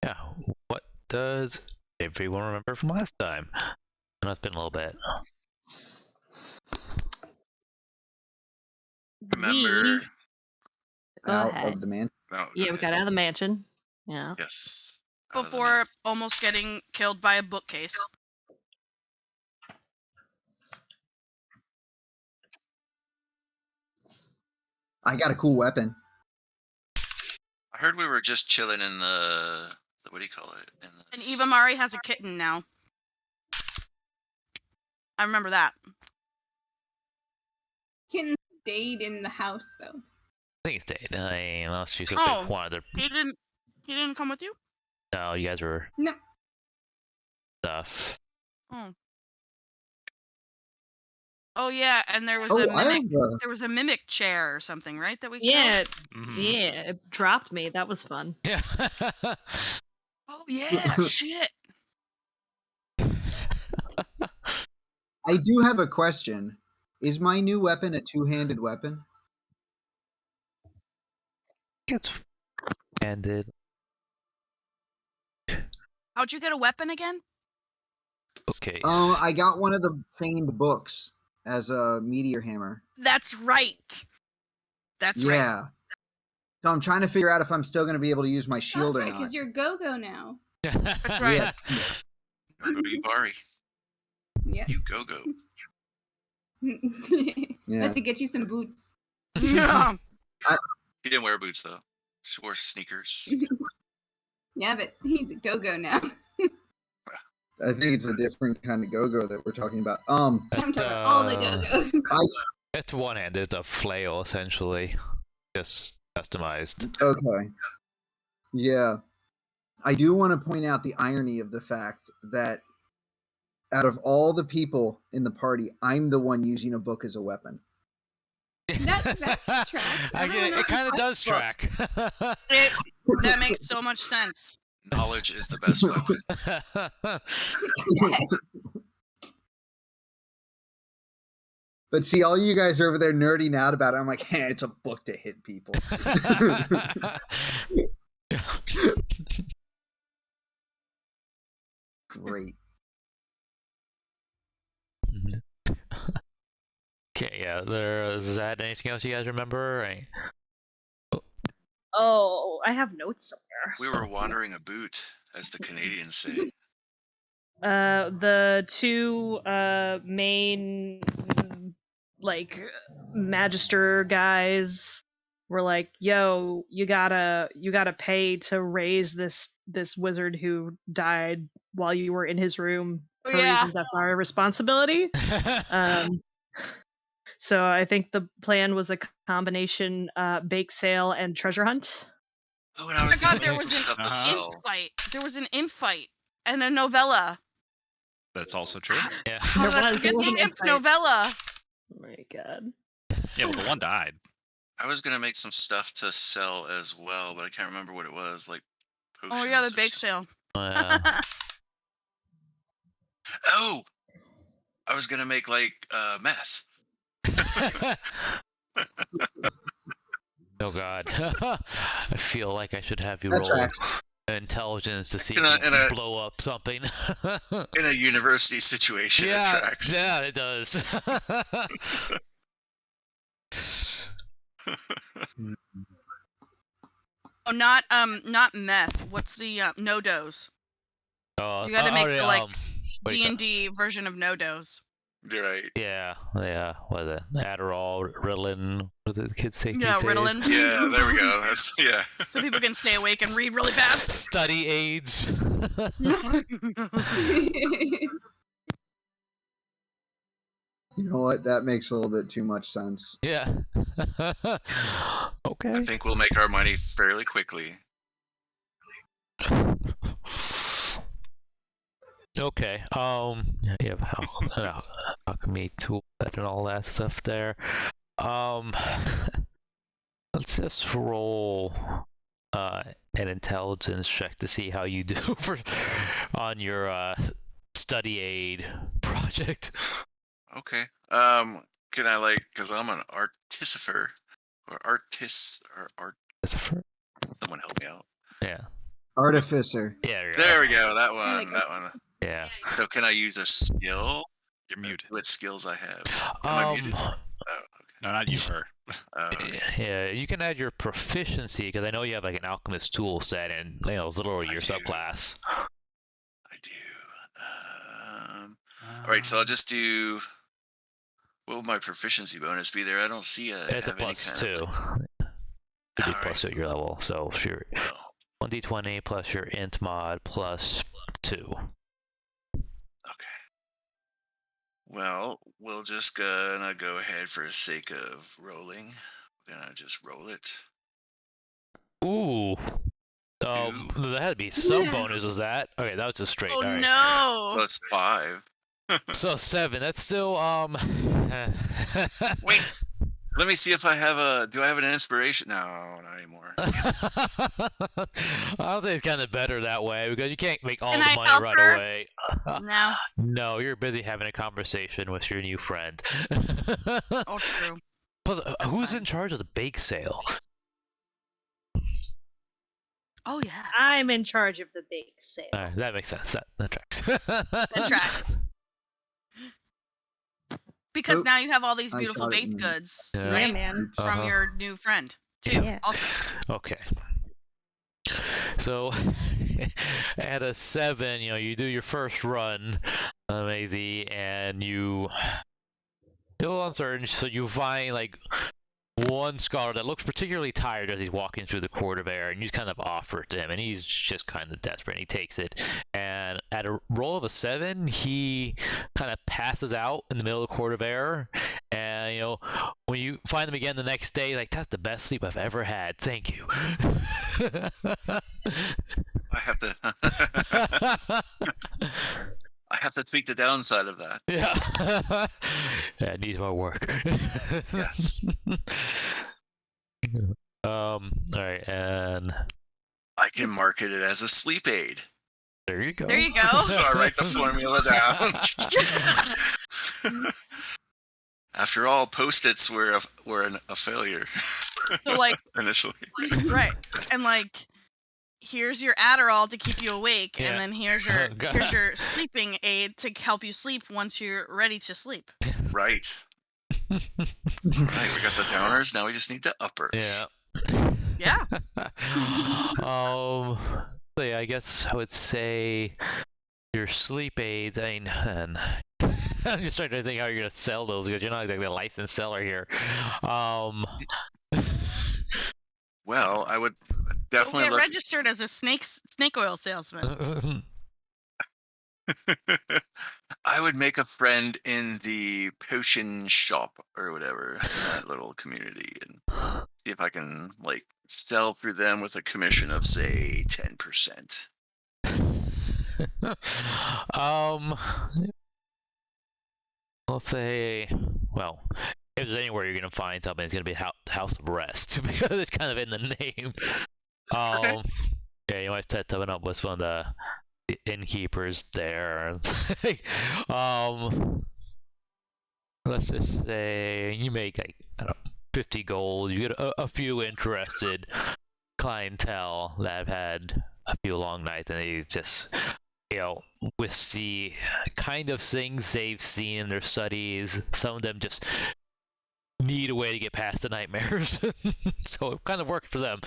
Yeah. What does everyone remember from last time? I know it's been a little bit. Remember Go out ahead. of the man. No, go Yeah, we ahead. got out of the mansion. Yeah. Yes. out of the Before map. almost getting killed by a bookcase. I got a cool weapon. I heard we were just chilling in the what do you call it? In the And Eva Mari has a kitten now. I remember that. Kitten stayed in the house though. I think it's dead. Unless you Oh. wanted to. He didn't come with you? No, you guys were. No. Stuff. Oh. Oh yeah, and there was Oh, a I mimic. have. There was a mimic chair or something, right? That we Yeah. Mhm. Yeah. It dropped me. That was fun. Yeah. Oh yeah, shit. I do have a question. Is my new weapon a two-handed weapon? It's ended. How'd you get a weapon again? Okay. I got one of the chained books as a meteor hammer. That's right. That's right. Yeah. So I'm trying to figure out if I'm still going to be able to use my shield That's or right, not. because you're go-go now. That's right. Yeah. Bari. Yeah. You go. Yeah. Let's get you some boots. Yeah. He didn't wear boots though. She wore sneakers. Yeah, but he's a go-go now. I think it's a different kind of go-go that we're talking about. I'm talking about all the go-go's. It's one-handed. It's a flail, essentially. Just customized. Okay. Yeah. I do want to point out the irony of the fact that out of all the people in the party, I'm the one using a book as a weapon. That tracks. I get it. Everyone It kind of else does has track. That makes so much sense. Knowledge is the best weapon. Yes. But see, all you guys are over there nerding out about it. I'm like, hey, it's a book to hit people. Great. Okay, yeah. Is that anything else you guys remember? Oh, I have notes somewhere. We were wandering a boot, as the Canadians say. The two main like magister guys were like, "Yo, you gotta pay to raise this wizard who died while you were in his room for reasons that's our responsibility." So I think the plan was a combination bake sale and treasure hunt. Oh, and I was God, gonna there make was some an stuff to imp sell. fight. There was an imp fight and a novella. That's also true. Yeah. How did I forget the imp novella? Oh my god. Yeah, well, the one died. I was gonna make some stuff to sell as well, but I can't remember what it was. Like potions. Oh yeah, the or bake something. sale. Oh, I was gonna make like meth. Oh god. I feel like I should have you That roll tracks. an intelligence to see In if you a- can blow up something. In a university situation, it tracks. Yeah, it does. Oh, not meth. What's the no dose? You gotta make the like D&D version of no dose. You're right. Yeah. What is it? Adderall, Ritalin. What did the kids say? Yeah, Ritalin. Yeah, there we go. That's yeah. So people can stay awake and read really fast. Study aids. You know what? That makes a little bit too much sense. Yeah. Okay. I think we'll make our money fairly quickly. Okay. You have alchemy tool and all that stuff there. Let's just roll an intelligence check to see how you do on your study aid project. Okay. Can I because I'm an artificer or artist or art? Someone help me out. Yeah. Artificer. Yeah, There we go. That I one. like That one. Yeah. So can I use a skill? You're muted. What skills I have? Am I muted? Oh, No, not you, her. okay. Yeah, you can add your proficiency because I know you have like an alchemist tool set, and it's literally your subclass. I do. All right, so I'll just do. What will my proficiency bonus be there? I don't see a. It's a have any +2. kind of, It'd be All plus right. 2 at your level, so sure. Well, 1d20 plus your int mod plus 2. okay. Well, we'll just gonna go ahead for the sake of rolling. We're gonna just roll it. Ooh. Ooh. There had to be some Yeah. bonus, was that? Okay, that was just straight. Oh All right. no! Plus 5. So 7. That's still Wait. Let me see if I have a. Do I have an inspiration? No, not anymore. I don't think it's kind of better that way because you can't make all Can the I money help right her? away. No. No, you're busy having a conversation with your new friend. Oh, true. Plus, who's fine. in charge of the bake sale? Oh yeah. I'm in charge of the bake sale. Alright, that makes sense. That tracks. That tracks. Because Oop. now you have all these I beautiful shot it baked in. goods, Yeah. right? Yeah, man. From Uh-huh. your new friend, too. Yeah. Also. Okay. So, at a 7, you do your first run, Maisie, and you're a little uncertain, so you find, like, one scholar that looks particularly tired as he's walking through the court of air, and you just kind of offer it to him, and he's just kind of desperate, and he takes it. And at a roll of a 7, he kind of passes out in the middle of the court of air, and when you find him again the next day, like, that's the best sleep I've ever had. Thank you. I have to. I have to tweak the downside of that. Yeah. Yeah, it needs more work. Yes. All right, and I can market it as a sleep aid. there you go. There you go. So I write the formula down. After all, Post-its were a failure. So, like, initially. right. And, like, here's your Adderall to keep you awake, Yeah. and then here's Oh, your sleeping aid to help you sleep once you're ready to sleep. Right. Right. We got the downers. Now we just need the uppers. Yeah. Yeah. So yeah, I guess I would say your sleep aids. I mean, and I'm just trying to think how you're gonna sell those because you're not exactly a licensed seller here. Well, I would Go definitely get look. registered as a snake oil salesman. I would make a friend in the potion shop or whatever in that little community and see if I can like sell through them with a commission of say 10%. Let's say, well, if there's anywhere you're gonna find something, it's gonna be House of Rest because it's kind of in the name. Okay. Yeah, you might set something up with one of the innkeepers there. Let's just say you make like, I don't know, 50 gold. You get a few interested clientele that have had a few long nights, and they just, with the kind of things they've seen in their studies, some of them just need a way to get past the nightmares. So it kind of works for them.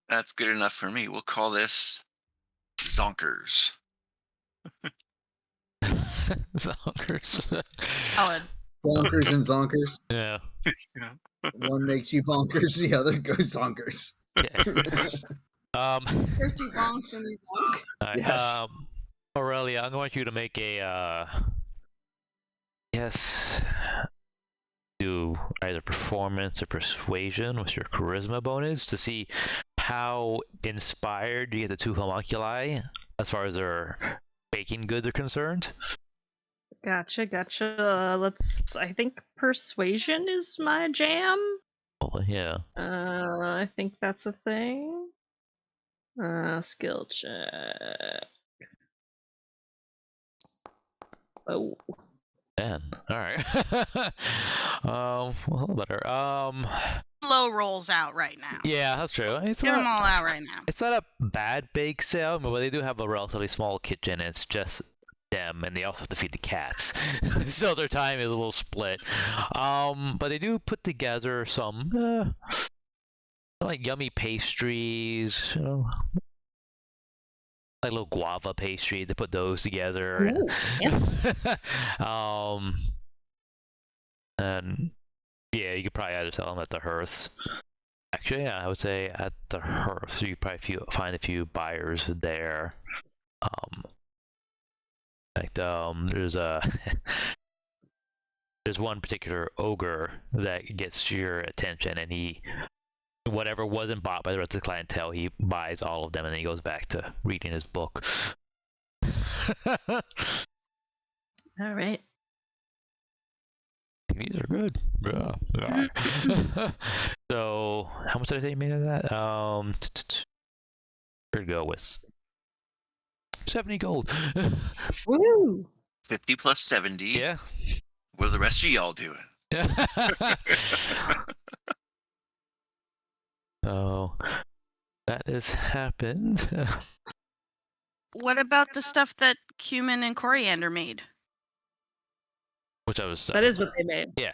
That's good enough for me. We'll call this Zonkers. Zonkers. Solid. Bonkers and zonkers. Yeah. One makes you bonkers, the other goes zonkers. Okay. First you bonk, then you zonk. Alright, Yes. Aurelia, I want you to make a do either performance or persuasion with your charisma bonus to see how inspired you get the two homunculi as far as their baking goods are concerned. Gotcha. I think persuasion is my jam. Oh, yeah. I think that's a thing. Skill check. Oh. 10. Alright. Well, better. slow rolls out right now. Yeah, that's true. It's Get not, them all out right now. It's not a bad bake sale, but they do have a relatively small kitchen. It's just them, and they also have to feed the cats, so their time is a little split. But they do put together some like yummy pastries, you know, like little guava pastry. They put those together. Ooh, yeah. And yeah, you could probably either sell them at the hearths. Actually, yeah, I would say at the hearths. You could probably find a few buyers there. There's there's one particular ogre that gets your attention, and he, whatever wasn't bought by the rest of the clientele, he buys all of them, and then he goes back to reading his book. All right. These are good. Yeah. So, how much did I say you made of that? Here we go with 70 gold. Woo! 50 plus 70. Yeah. What are the rest of y'all doing? So that has happened. What about the stuff that cumin and coriander made? Which I was. That is what they made. Yeah.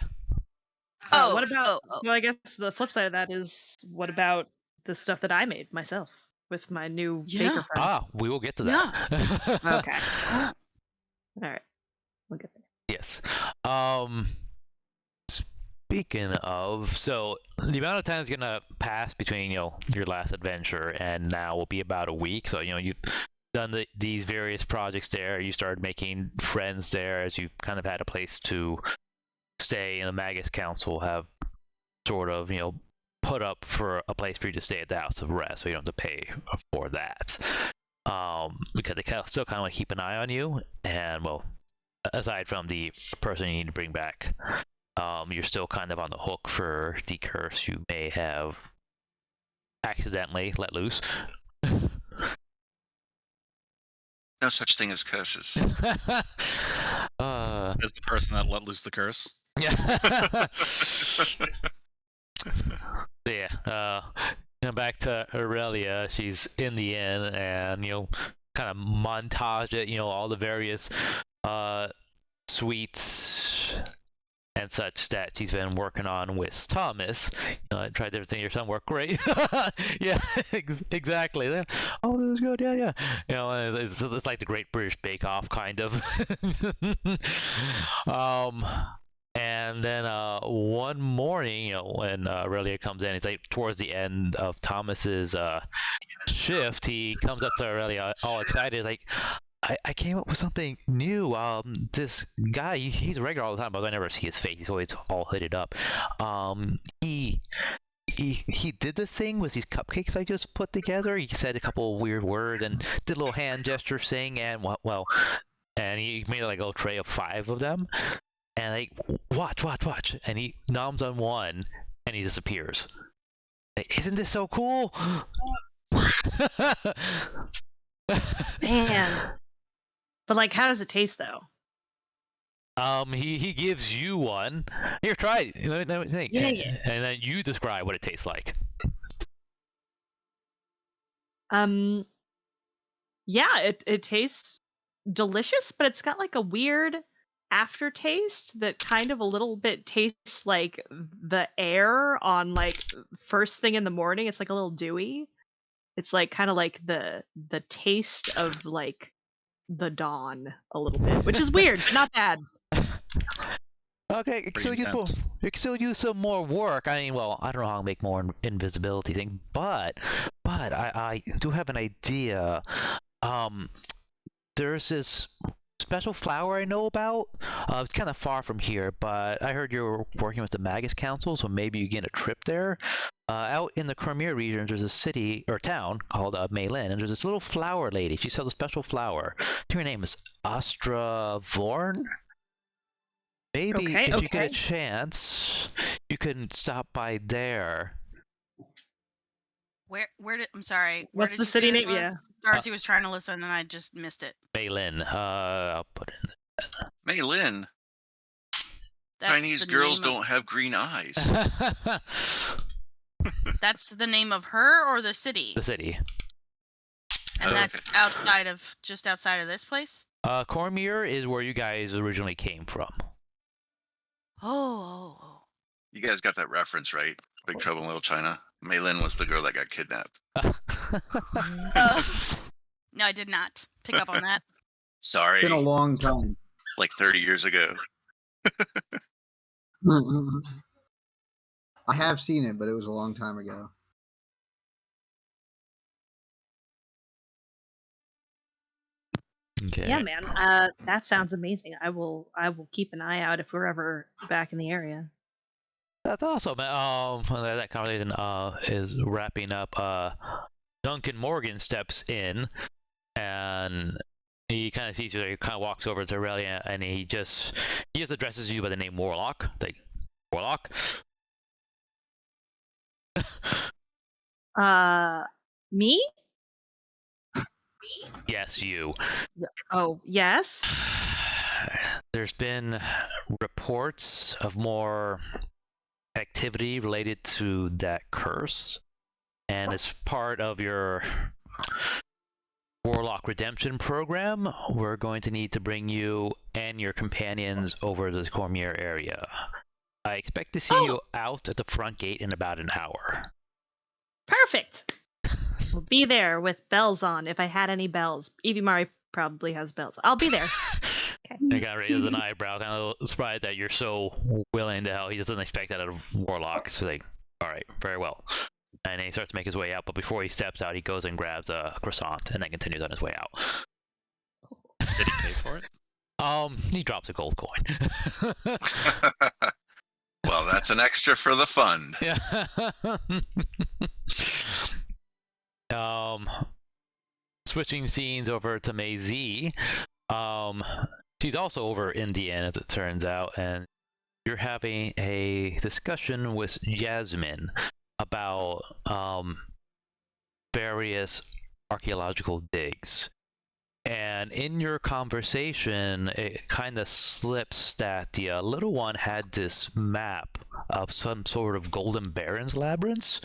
What about? So I guess the flip side of that is, what about the stuff that I made myself with my new baker friend? We will get to that. Okay. All right. We'll get there. Yes. Speaking of, so the amount of time is gonna pass between your last adventure and now will be about a week. So you've done these various projects there. You started making friends there as you kind of had a place to stay, and the Magus Council have sort of put up for a place for you to stay at the House of Rest, so you don't have to pay for that. Because they still kind of want to keep an eye on you, and well, aside from the person you need to bring back, you're still kind of on the hook for the curse you may have accidentally let loose. No such thing as curses. As the person that let loose the curse. Yeah. Yeah. Back to Aurelia. She's in the inn, and kind of montage it. All the various sweets and such that she's been working on with Thomas. I tried everything here. Some work great. Yeah, exactly. Oh, this is good. Yeah. It's like the Great British Bake Off, kind of. And then one morning, when Aurelia comes in, it's like towards the end of Thomas's shift. He comes up to Aurelia, all excited, like, I came up with something new. This guy, he's a regular all the time, but I never see his face. He's always all hooded up. He did this thing with these cupcakes I just put together. He said a couple of weird words and did a little hand gesture thing, and and he made like a little tray of 5 of them. And like, watch, and he noms on one, and he disappears. Like, isn't this so cool? Man. But like, how does it taste though? He gives you one. Here, try it. Let me think. Yeah. And then you describe what it tastes like. Yeah, it tastes delicious, but it's got like a weird aftertaste that kind of a little bit tastes like the air on like first thing in the morning. It's like a little dewy. It's like kind of like the taste of like the dawn a little bit, which is weird, but not bad. Okay, you can still use some more work. I mean, well, I don't know how to make more invisibility thing, but I do have an idea. There's this special flower I know about. It's kind of far from here, but I heard you're working with the Magus Council, so maybe you get a trip there. Out in the Cormyr region, there's a city or town called Maylin, and there's this little flower lady. She sells a special flower. I think her name is Astra Vorn. Maybe if you get a chance, you can stop by there. I'm sorry. What's the city name? Yeah. Darcy was trying to listen and I just missed it. Maylin. I'll put it in. Maylin. Chinese girls don't have green eyes. That's the name of her or the city? The city. And that's just outside of this place? Cormyr is where you guys originally came from. Oh. You guys got that reference, right? Big Trouble in Little China. Maylin was the girl that got kidnapped. No, I did not pick up on that. Sorry. It's been a long time. Like 30 years ago. I have seen it, but it was a long time ago. Okay. Yeah, man. That sounds amazing. I will keep an eye out if we're ever back in the area. That's awesome. That conversation is wrapping up. Duncan Morgan steps in, and he kind of sees you. He kind of walks over to Aurelia, and he just addresses you by the name Warlock. Like, Warlock. Me? Yes, you. Oh, yes. There's been reports of more activity related to that curse, and as part of your Warlock Redemption program, we're going to need to bring you and your companions over to the Cormyr area. I expect to see you out at the front gate in about an hour. Perfect. We'll be there with bells on, if I had any bells. Evie Mari probably has bells. I'll be there. Okay. He kind of raises an eyebrow, kind of surprised that you're so willing to help. He doesn't expect that out of Warlock. So like, all right, very well. And then he starts to make his way out, but before he steps out, he goes and grabs a croissant and then continues on his way out. Did he pay for it? He drops a gold coin. Well, that's an extra for the fund. Yeah. Switching scenes over to Maisie. She's also over Indian, as it turns out, and you're having a discussion with Yasmin about various archaeological digs. And in your conversation, it kind of slips that the little one had this map of some sort of Golden Barons labyrinths,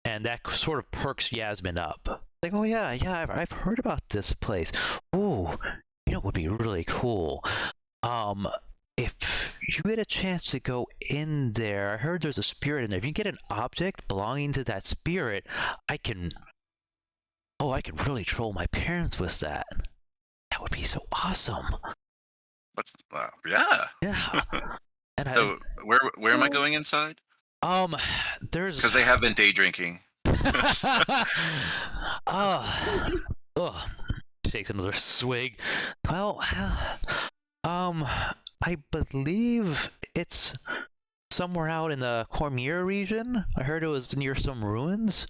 and that sort of perks Yasmin up. Like, oh yeah, I've heard about this place. Ooh, you know what would be really cool? If you get a chance to go in there, I heard there's a spirit in there. If you get an object belonging to that spirit, I can really troll my parents with that. That would be so awesome. Yeah. Yeah. And So where am I going inside? There's Because they have been day drinking. She takes another swig. Well, I believe it's somewhere out in the Cormyr region. I heard it was near some ruins,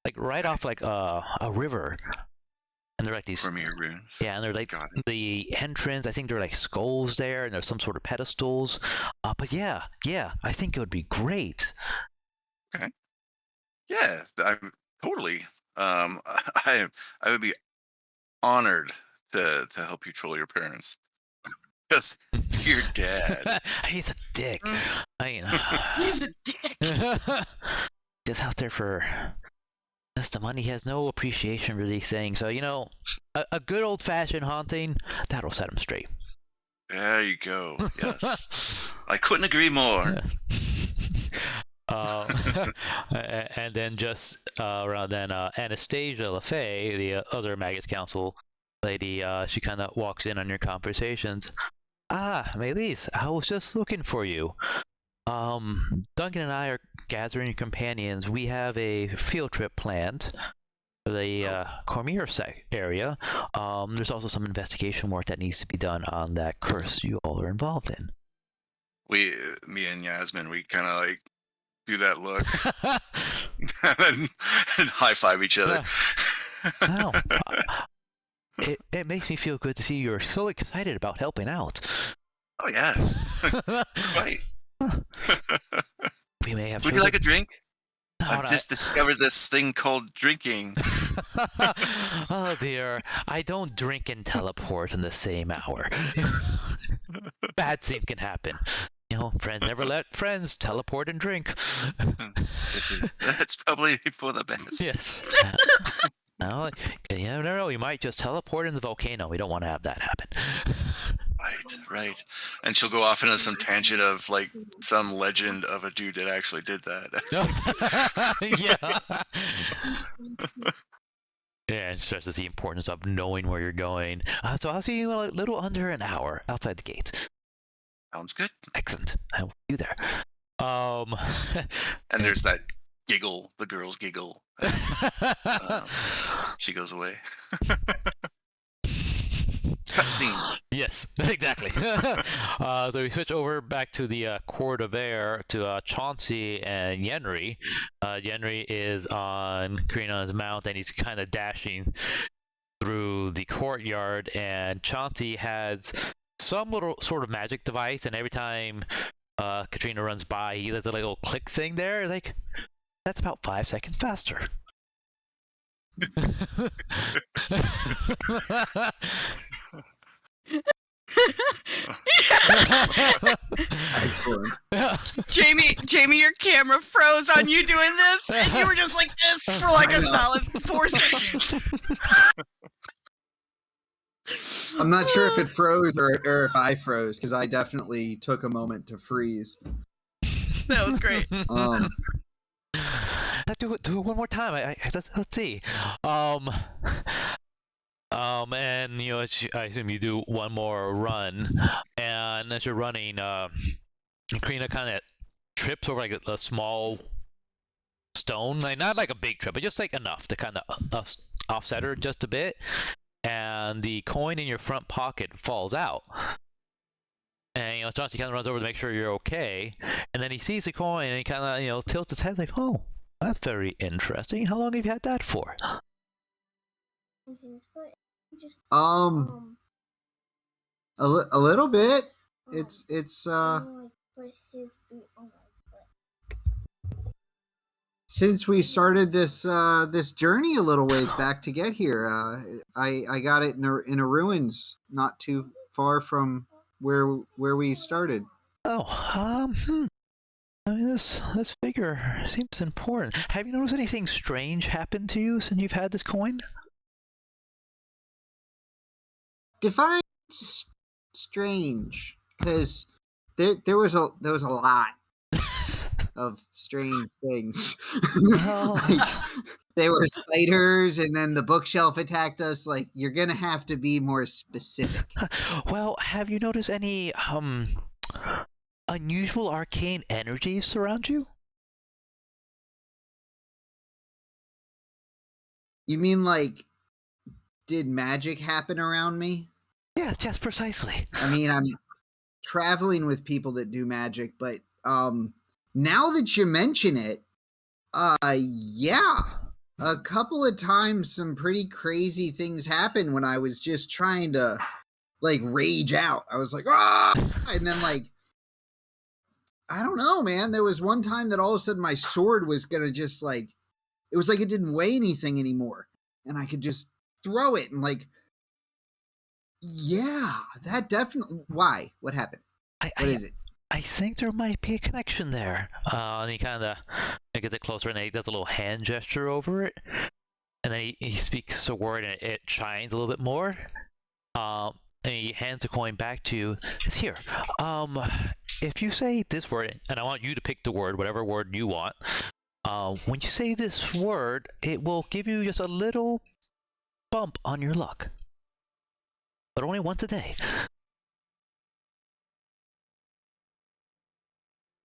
like right off like a river. And they're like these Cormyr ruins. Yeah, and they're like the entrance. I think there are like skulls there, and there's some sort of pedestals. But yeah, I think it would be great. Okay. Yeah, totally. I would be honored to help you troll your parents. Because your dad. He's a dick. He's a dick. Just out there for just the money. He has no appreciation for these things. So, you know, a good old-fashioned haunting, that'll set him straight. There you go. Yes. I couldn't agree more. And then just around then, Anastasia LaFay, the other Magus Council lady, she kind of walks in on your conversations. Maylise, I was just looking for you. Duncan and I are gathering companions. We have a field trip planned for the Cormyr area. There's also some investigation work that needs to be done on that curse you all are involved in. Me and Yasmin, we kind of like do that look and high five each other. Wow. It makes me feel good to see you're so excited about helping out. Oh yes, right. We may have. Would you like a drink? No, I've just discovered this thing called drinking. Oh dear, I don't drink and teleport in the same hour. Bad thing can happen. You friends never let friends teleport and drink. That's probably for the best. Yes. No, you never know. You might just teleport in the volcano. We don't want to have that happen. Right. And she'll go off into some tangent of like some legend of a dude that actually did that. Yeah. Yeah, it stresses the importance of knowing where you're going. So I'll see you a little under an hour outside the gates. Sounds good. Excellent. I will see you there. And there's that giggle, the girl's giggle. She goes away. Cutscene. Yes, exactly. So we switch over back to the court of air to Chauncey and Yenri. Yenri is on Karina's mount, and he's kind of dashing through the courtyard. And Chauncey has some little sort of magic device, and every time Katrina runs by, he does a little click thing there. Like, that's about 5 seconds faster. Excellent. Jamie, your camera froze on you doing this, and you were just like this for like a solid 4 seconds. I'm not sure if it froze or if I froze, because I definitely took a moment to freeze. That was great. Let's do it one more time. Let's see. And I assume you do one more run, and as you're running, Karina kind of trips over like a small stone, like not like a big trip, but just like enough to kind of offset her just a bit, and the coin in your front pocket falls out. And Chauncey kind of runs over to make sure you're okay, and then he sees the coin and he kind of tilts his head like, "Oh, that's very interesting. How long have you had that for?" A little bit. It's since we started this journey a little ways back to get here. I got it in a ruins not too far from where we started. Oh, I mean, this figure seems important. Have you noticed anything strange happen to you since you've had this coin? Define strange, because there was a lot of strange things. Like, there were spiders, and then the bookshelf attacked us. Like, you're gonna have to be more specific. Well, have you noticed any unusual arcane energies surround you? You mean like, did magic happen around me? Yes, precisely. I mean, I'm traveling with people that do magic, but now that you mention it, yeah, a couple of times some pretty crazy things happened when I was just trying to like rage out. I was like, ah, and then like, I don't know, man. There was one time that all of a sudden my sword was gonna just like, it was like it didn't weigh anything anymore, and I could just throw it and like, yeah, that definitely. Why? What happened? What is it? I think there might be a connection there. And he kind of gets it closer, and he does a little hand gesture over it, and then he speaks a word, and it shines a little bit more. And he hands the coin back to you. It's here. If you say this word, and I want you to pick the word, whatever word you want. When you say this word, it will give you just a little bump on your luck, but only once a day.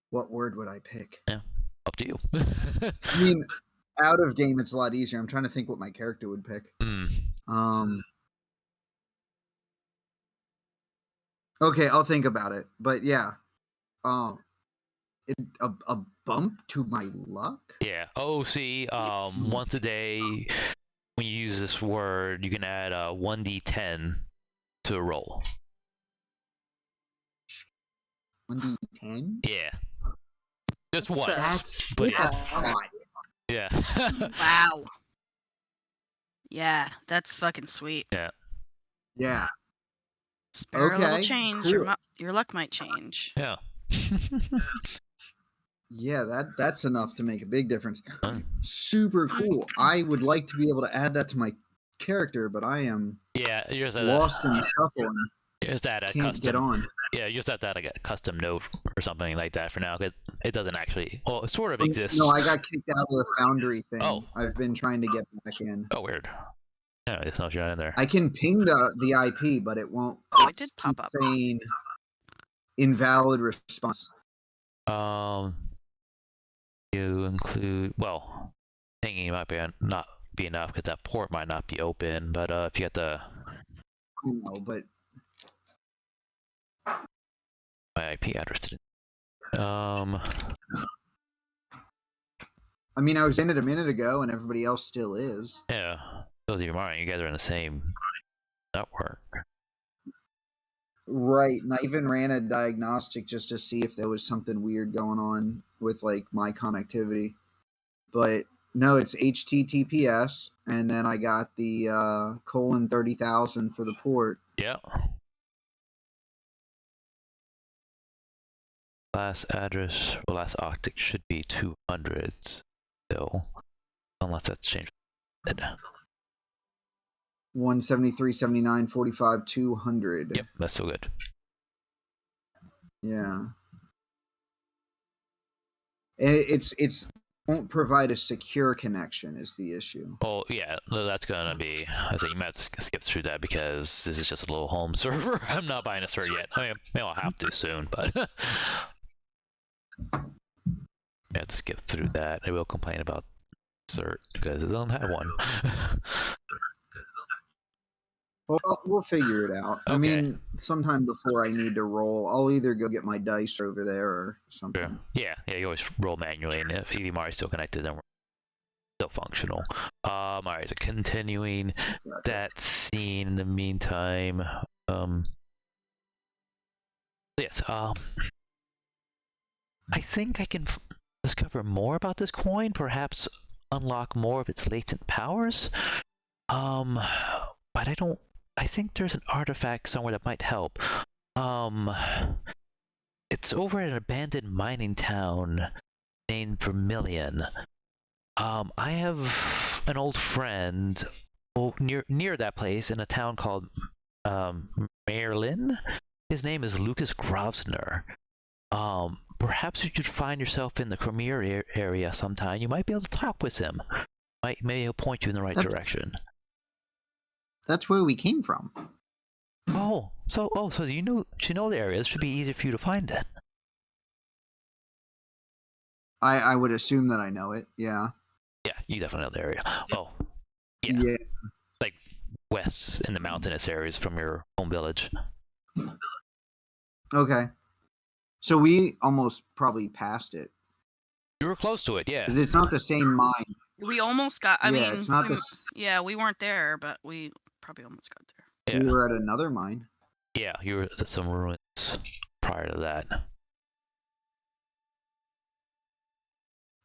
What word would I pick? Yeah, up to you. I mean, out of game, it's a lot easier. I'm trying to think what my character would pick. Okay, I'll think about it. But yeah, a bump to my luck. Yeah. OC. Once a day, when you use this word, you can add 1d10 to a roll. 1d10. Yeah. Just once. That's but yeah. Wow. Yeah, that's fucking sweet. Yeah. Yeah. Spare a little Okay, change, cool. your luck might change. Yeah. Yeah, that's enough to make a big difference. Super cool. I would like to be able to add that to my character, but I am lost in the shuffle and you just add a can't custom, get on. Yeah, you just have to add like a custom note or something like that for now. It doesn't actually. Well, it sort of exists. No, I got kicked out of the Foundry thing. Oh. I've been trying to get back in. Oh, weird. Yeah, it's not in there. I can ping the IP, but it won't. Oh, it did pop up. Saying invalid response. You include pinging might not be enough because that port might not be open. But if you get the, I know, but my IP address didn't. I mean, I was in it a minute ago, and everybody else still is. Yeah, so you guys are in the same network. Right, and I even ran a diagnostic just to see if there was something weird going on with like my connectivity. But no, it's HTTPS, and then I got the colon 30,000 for the port. Yeah. Last address, or last octet should be 200 still, unless that's changed. 173, 79, 45, 200. Yep, that's still good. Yeah. It's won't provide a secure connection is the issue. Oh yeah, that's gonna be. I think you might have to skip through that because this is just a little home server. I'm not buying a server yet. I mean, maybe I'll have to soon, but I have to skip through that. I will complain about cert because I don't have one. Well, we'll figure it out. Okay. I mean, sometime before I need to roll, I'll either go get my dice over there or something. Sure. Yeah, you always roll manually, and if EVMAR is still connected, then we're still functional. Alright, so continuing that scene in the meantime. Yes, I think I can discover more about this coin, perhaps unlock more of its latent powers. But I think there's an artifact somewhere that might help. It's over at an abandoned mining town named Vermilion. I have an old friend near that place in a town called Merlin. His name is Lucas Grosvenor. Perhaps you should find yourself in the Cormyr area sometime. You might be able to talk with him. Maybe he'll point you in the right direction. That's where we came from. So you know the area. This should be easy for you to find then. I would assume that I know it. Yeah. Yeah, you definitely know the area. Oh, yeah. Like west in the mountainous areas from your home village. Okay. So we almost probably passed it. You were close to it, yeah. 'Cause it's not the same mine. We almost got. I mean, it's not yeah, we weren't there, but we probably almost got there. Yeah. We were at another mine. Yeah, you were at some ruins prior to that.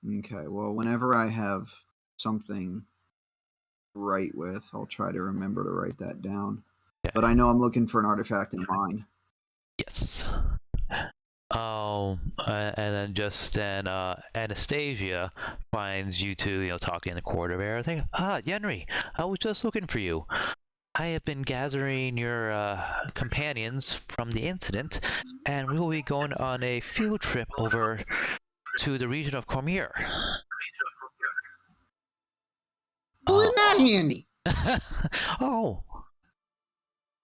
Okay, well, whenever I have something to write with, I'll try to remember to write that down. Yeah. But I know I'm looking for an artifact in mine. Yes. And then just then, Anastasia finds you two, talking in the corridor. I think, Yenri, I was just looking for you. I have been gathering your companions from the incident, and we will be going on a field trip over to the region of Cormyr. Oh, isn't that handy? Oh,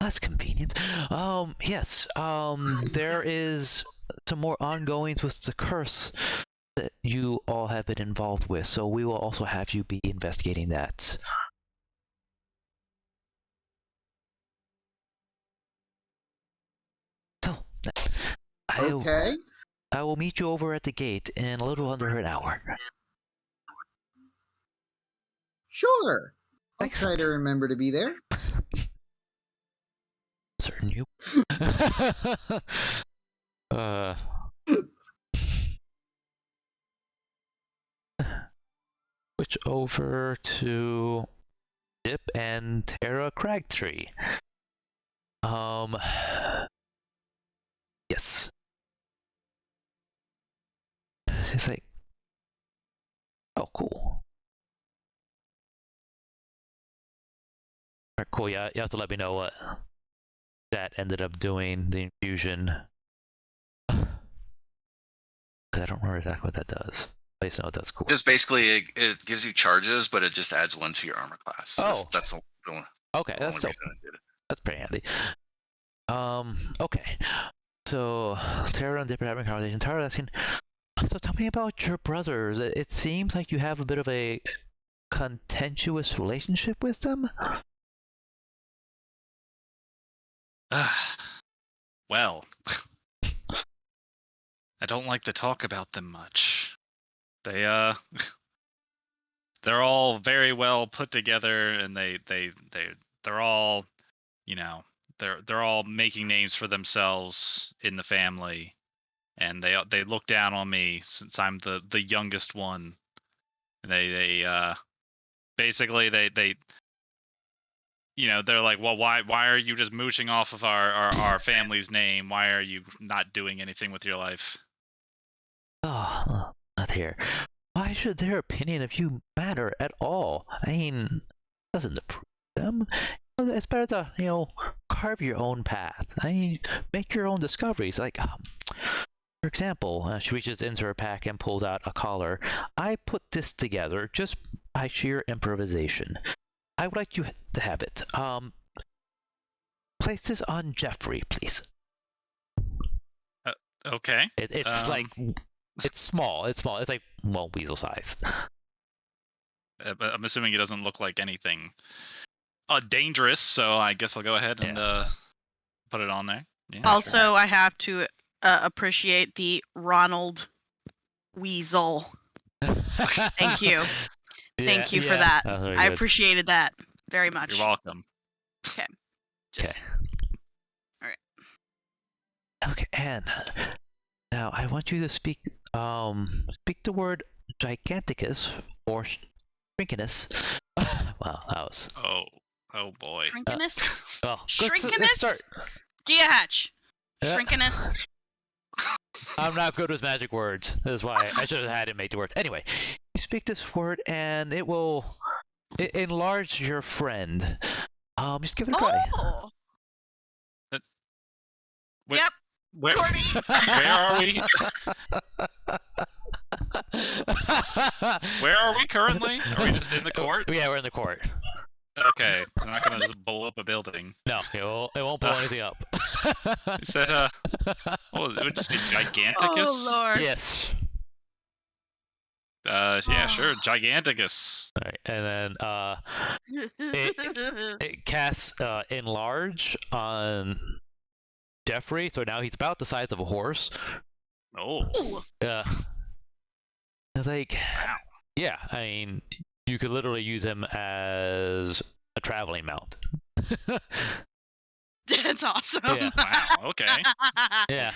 that's convenient. Yes. There is some more ongoings with the curse that you all have been involved with, so we will also have you be investigating that. So, Okay. I will meet you over at the gate in a little under an hour. Sure. I'll try to remember to be there. Certain you. Switch over to Dip and Terra Cragtree. Yes. It's like, oh, cool. Alright, cool. Yeah, you have to let me know what that ended up doing, the infusion. I don't remember exactly what that does. I just know that's cool. Just basically, it gives you charges, but it just adds 1 to your armor class. Oh. That's the Okay, only reason I did it. That's pretty handy. Okay. So, Tara and Dipper having a conversation. Tara asking, so tell me about your brothers. It seems like you have a bit of a contentious relationship with them? Well, I don't like to talk about them much. They're all very well put together, and they're all, they're all making names for themselves in the family, and they look down on me since I'm the youngest one. And they basically they they're like, well, why are you just mooching off of our family's name? Why are you not doing anything with your life? Oh, not here. Why should their opinion of you matter at all? I mean, doesn't approve them. It's better to, carve your own path. I mean, make your own discoveries. Like, for example, she reaches into her pack and pulls out a collar. I put this together just by sheer improvisation. I would like you to have it. Place this on Jeffrey, please. Okay. It's like, it's small. It's small. It's like, well, weasel sized. But I'm assuming it doesn't look like anything dangerous, so I guess I'll go ahead and put it on there. Yeah, also, sure. I have to appreciate the Ronald Weasel. Thank you. Thank you for that. I appreciated that very much. You're welcome. Okay. Okay. All right. Okay, and now I want you to speak the word giganticus or shrinkiness. Wow, that was. Oh boy. Shrinkiness? Shrinkiness? Let's start. Geohatch. Shrinkiness. I'm not good with magic words. That's why I should have had him make the word. Anyway, you speak this word and it will enlarge your friend. Just give it a try. Oh. Wait, yep. Where are we? Where are we currently? Are we just in the court? Yeah, we're in the court. Okay, so I'm not gonna just blow up a building. No, it won't blow anything up. You said, it would just be Giganticus? Oh, Lord. Yes. Yeah, sure, Giganticus. Alright, and then, it casts, Enlarge on Jeffrey, so now he's about the size of a horse. Oh. Yeah. It's like, wow. Yeah, I mean, you could literally use him as a traveling mount. That's awesome. Yeah. Wow, okay. Yeah.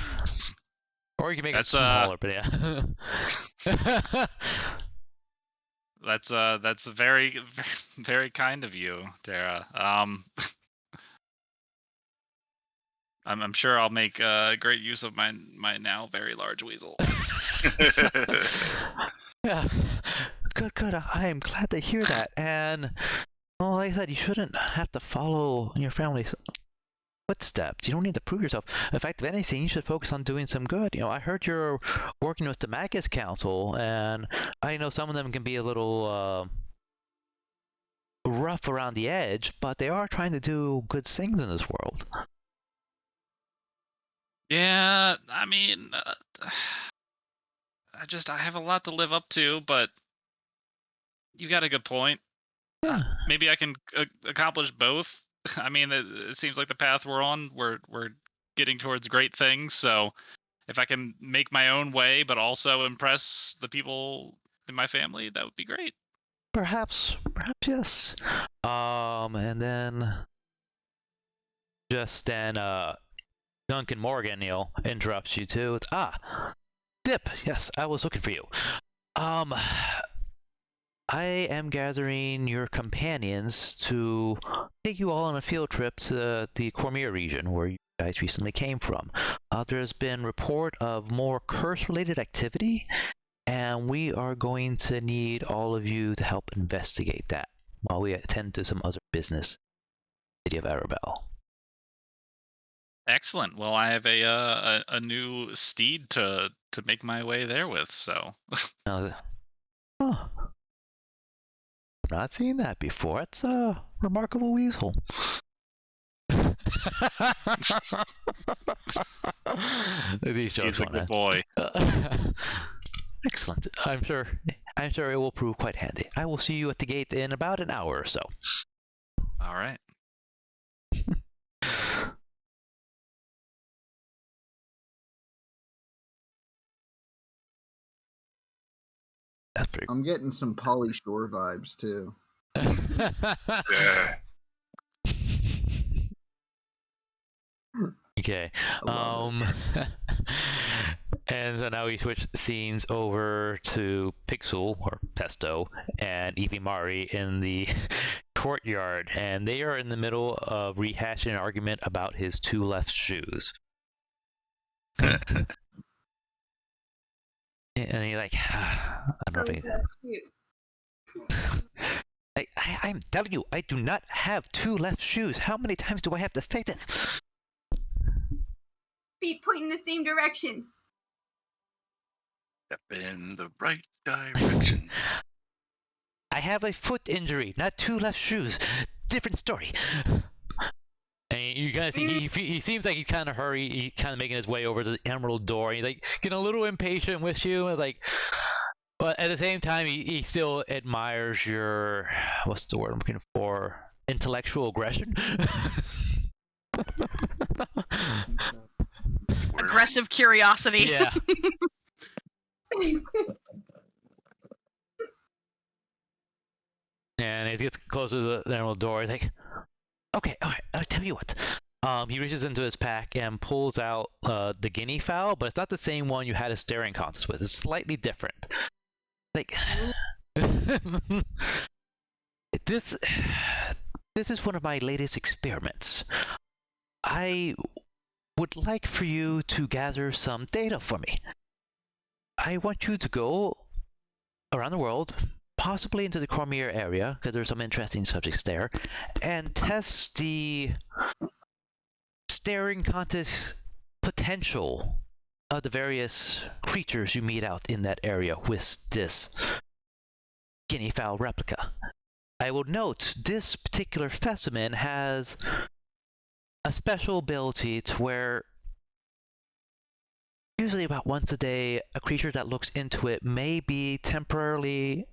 Or you can make it smaller, but yeah. That's very, very kind of you, Tara. I'm sure I'll make great use of my now very large weasel. Yeah. Good. I am glad to hear that. And, well, like I said, you shouldn't have to follow your family's footsteps. You don't need to prove yourself. In fact, if anything, you should focus on doing some good. I heard you're working with the Magus Council, and I know some of them can be a little rough around the edge, but they are trying to do good things in this world. Yeah, I mean, I have a lot to live up to, but you got a good point. Yeah. Maybe I can accomplish both. I mean, it seems like the path we're on, we're getting towards great things. So if I can make my own way, but also impress the people in my family, that would be great. Perhaps yes. And then just then, Duncan Morgan, interrupts you too. Dip. Yes, I was looking for you. I am gathering your companions to take you all on a field trip to the Cormyr region where you guys recently came from. There's been report of more curse-related activity, and we are going to need all of you to help investigate that while we attend to some other business in the city of Arabelle. Excellent. Well, I have a new steed to make my way there with. So. Oh, not seen that before. It's a remarkable weasel. These jokes He's a good boy. Excellent. I'm sure it will prove quite handy. I will see you at the gate in about an hour or so. All right. That's pretty I'm getting some Pauly Shore vibes too. Yeah. Okay. And so now we switch scenes over to Pixel or Pesto and Evie Mari in the courtyard, and they are in the middle of rehashing an argument about his 2 left shoes. And he's like, I don't know if I'm telling you, I do not have 2 left shoes. How many times do I have to say this? Feet point in the same direction. Step in the right direction. I have a foot injury, not 2 left shoes. Different story. And you kind of see he seems like he's kind of hurry. He's kind of making his way over to the emerald door. He's like getting a little impatient with you, like. But at the same time, he still admires your, what's the word I'm looking for? Intellectual aggression. Aggressive curiosity. Yeah. And as he gets closer to the emerald door, he's like, okay, all right, I'll tell you what. He reaches into his pack and pulls out the guinea fowl, but it's not the same one you had a staring contest with. It's slightly different. Like, this is one of my latest experiments. I would like for you to gather some data for me. I want you to go around the world, possibly into the Cormyr area, because there's some interesting subjects there, and test the staring contest potential of the various creatures you meet out in that area with this guinea fowl replica. I will note this particular specimen has a special ability to where usually about once a day a creature that looks into it may be temporarily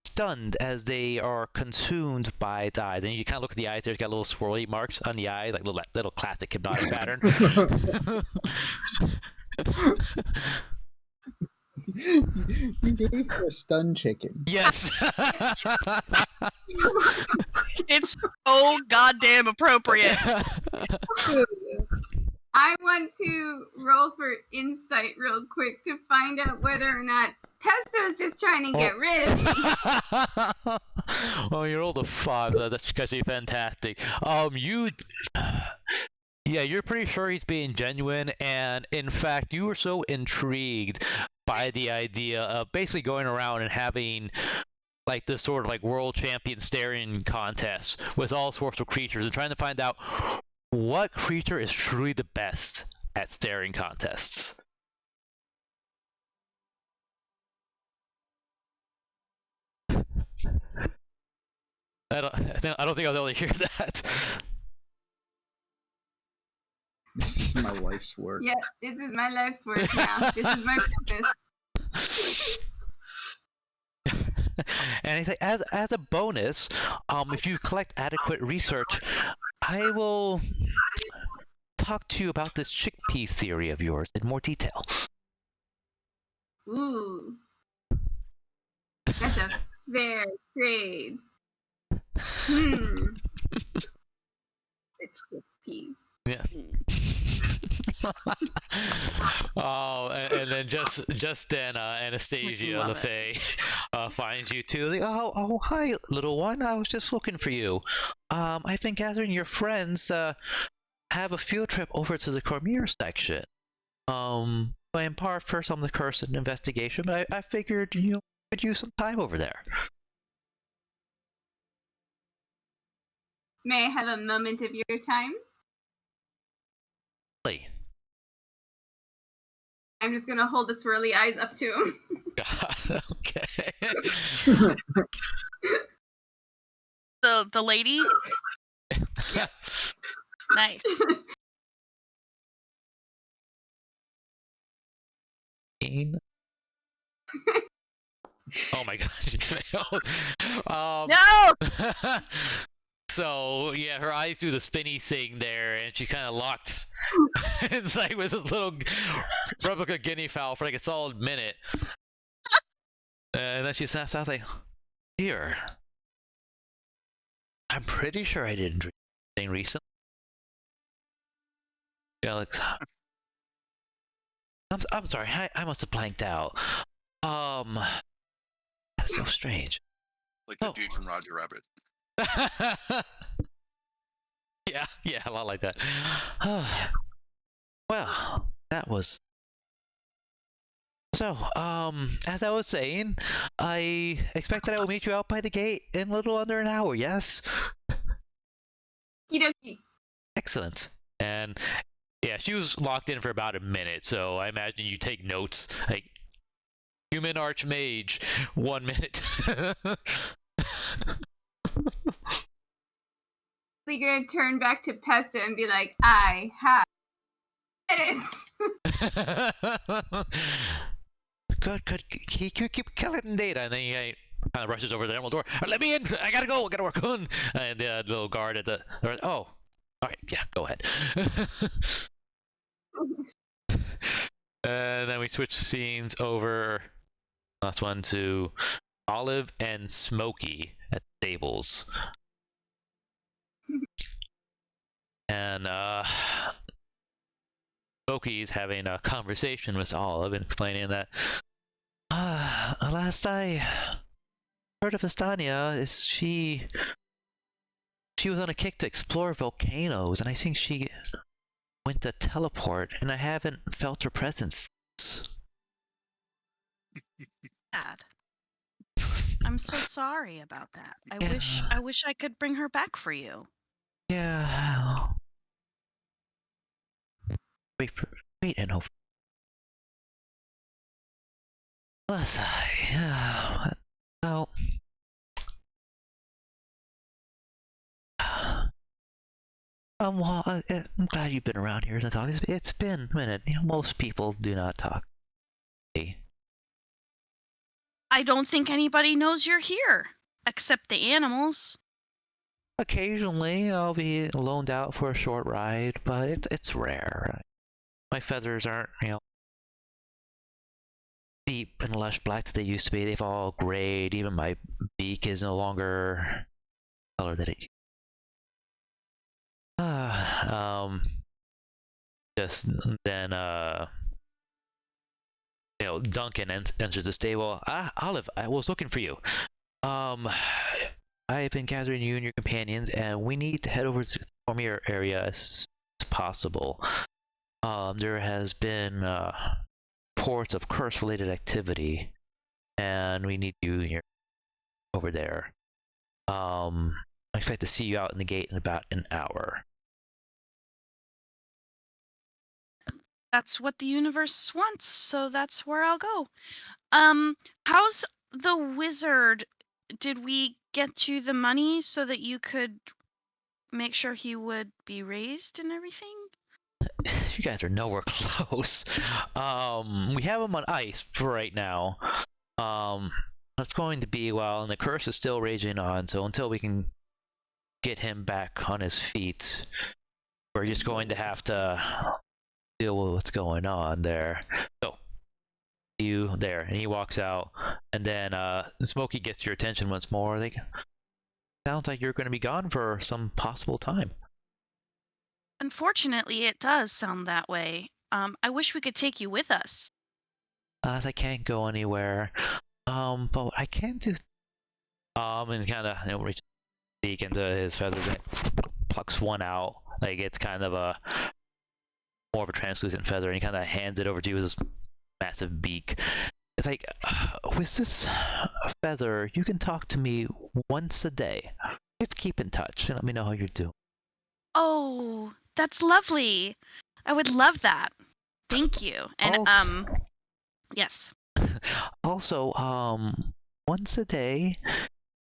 stunned as they are consumed by its eyes. And you kind of look at the eyes, there's got little swirly marks on the eye, like little classic hypnotic pattern. You gave her a stun chicken. Yes. It's so goddamn appropriate. I want to roll for insight real quick to find out whether or not Pesto's just trying to get rid of me. Well, you rolled a 5. That's actually fantastic. Yeah, you're pretty sure he's being genuine, and in fact, you were so intrigued by the idea of basically going around and having like this sort of like world champion staring contest with all sorts of creatures and trying to find out what creature is truly the best at staring contests. I don't think I'll be able to hear that. This is my life's work. Yeah, this is my life's work now. This is my purpose. And he's like, as a bonus, if you collect adequate research, I will talk to you about this chickpea theory of yours in more detail. Ooh. That's a fair trade. It's chickpeas. Yeah. Oh, and then just then, Anastasia LaFay finds you too. Like, oh, hi, little one. I was just looking for you. I've been gathering your friends. Have a field trip over to the Cormyr section. I embarked first on the curse and investigation, but I figured, could use some time over there. May I have a moment of your time? Really? I'm just gonna hold the swirly eyes up to him. God, okay. The lady? Nice. Oh my gosh, you failed. No! So, yeah, her eyes do the spinny thing there, and she kind of locked inside with this little replica guinea fowl for like a solid minute. And then she snaps out like, here. I'm pretty sure I didn't drink anything recently. Alex. I'm sorry, I must have blanked out. That's so strange. Like the dude from Roger Rabbit. yeah, a lot like that. Well, that was... So, as I was saying, I expect that I will meet you out by the gate in a little under an hour, yes? Okie Excellent. And, yeah, she was locked in for about a minute, so I imagine you take notes, like, human archmage, 1 minute. We're gonna turn back to Pesto and be like, I have minutes. Good. Keep collecting data, and then he kind of rushes over to the emerald door. Let me in! I gotta go! I gotta work on! And the little guard at the... Oh! Alright, yeah, go ahead. And then we switch scenes over... Last one to Olive and Smokey at the stables. And, Smokey's having a conversation with Olive and explaining that last I heard of Estania is she was on a kick to explore volcanoes, and I think she went to teleport, and I haven't felt her presence. Sad. I'm so sorry about that. I wish I could bring her back for you. Yeah. Wait and hope. Plus, well, well, I'm glad you've been around here to talk. It's been a minute. Most people do not talk. I don't think anybody knows you're here, except the animals. Occasionally, I'll be loaned out for a short ride, but it's rare. My feathers aren't, deep and lush black that they used to be. They've all grayed. Even my beak is no longer the color that it used. Just then, Duncan enters the stable. Olive, I was looking for you. I've been gathering you and your companions, and we need to head over to the Cormyr area as soon as possible. There has been reports of curse-related activity, and we need you here, over there. I expect to see you out in the gate in about an hour. That's what the universe wants, so that's where I'll go. How's the wizard? Did we get you the money so that you could make sure he would be raised and everything? You guys are nowhere close. We have him on ice for right now. That's going to be a while, and the curse is still raging on, so until we can get him back on his feet, we're just going to have to deal with what's going on there. So, you there, and he walks out, and then Smokey gets your attention once more. Sounds like you're going to be gone for some possible time. Unfortunately, it does sound that way. I wish we could take you with us. As I can't go anywhere. But what I can do, and kind of reach into his feathers and plucks one out. Like it's kind of a more of a translucent feather, and he kind of hands it over to you with this massive beak. It's like, with this feather, you can talk to me once a day. Just keep in touch and let me know how you're doing. Oh, that's lovely. I would love that. Thank you. And yes. Also, once a day,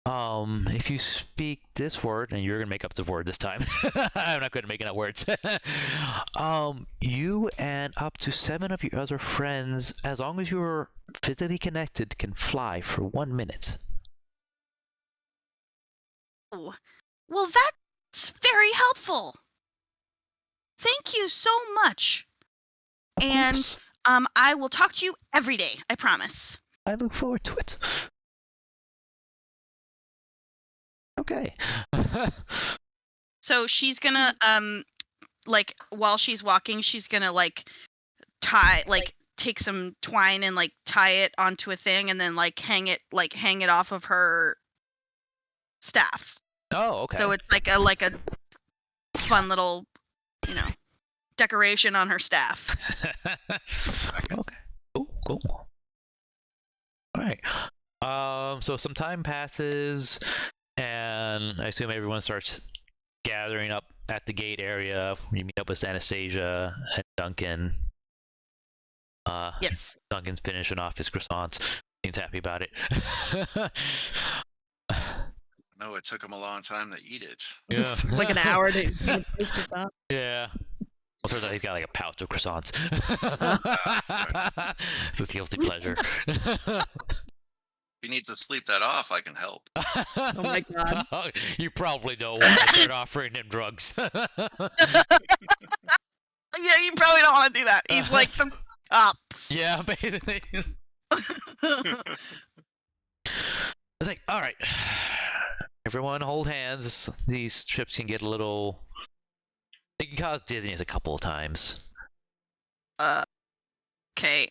if you speak this word, and you're gonna make up the word this time. I'm not good at making up words. You and up to 7 of your other friends, as long as you're physically connected, can fly for 1 minute. Oh, well, that's very helpful. Thank you so much. Of And course. I will talk to you every day. I promise. I look forward to it. Okay. So she's gonna like while she's walking, she's gonna like take some twine and like tie it onto a thing and then hang it off of her staff. Oh, okay. So it's like a fun little, decoration on her staff. Okay. Cool. Alright. So some time passes, and I assume everyone starts gathering up at the gate area. You meet up with Anastasia and Duncan. Yes. Duncan's finishing off his croissants. He's happy about it. No, it took him a long time to eat it. Yeah. Like an hour to get this croissant. Yeah. Well, turns out he's got like a pouch of croissants. It's a guilty pleasure. If he needs to sleep that off, I can help. Oh my god. You probably don't want to start offering him drugs. Yeah, you probably don't want to do that. He's like some cops. Yeah, basically. It's like, all right, everyone hold hands. These trips can get a little... They can cause dizziness a couple of times. Okay.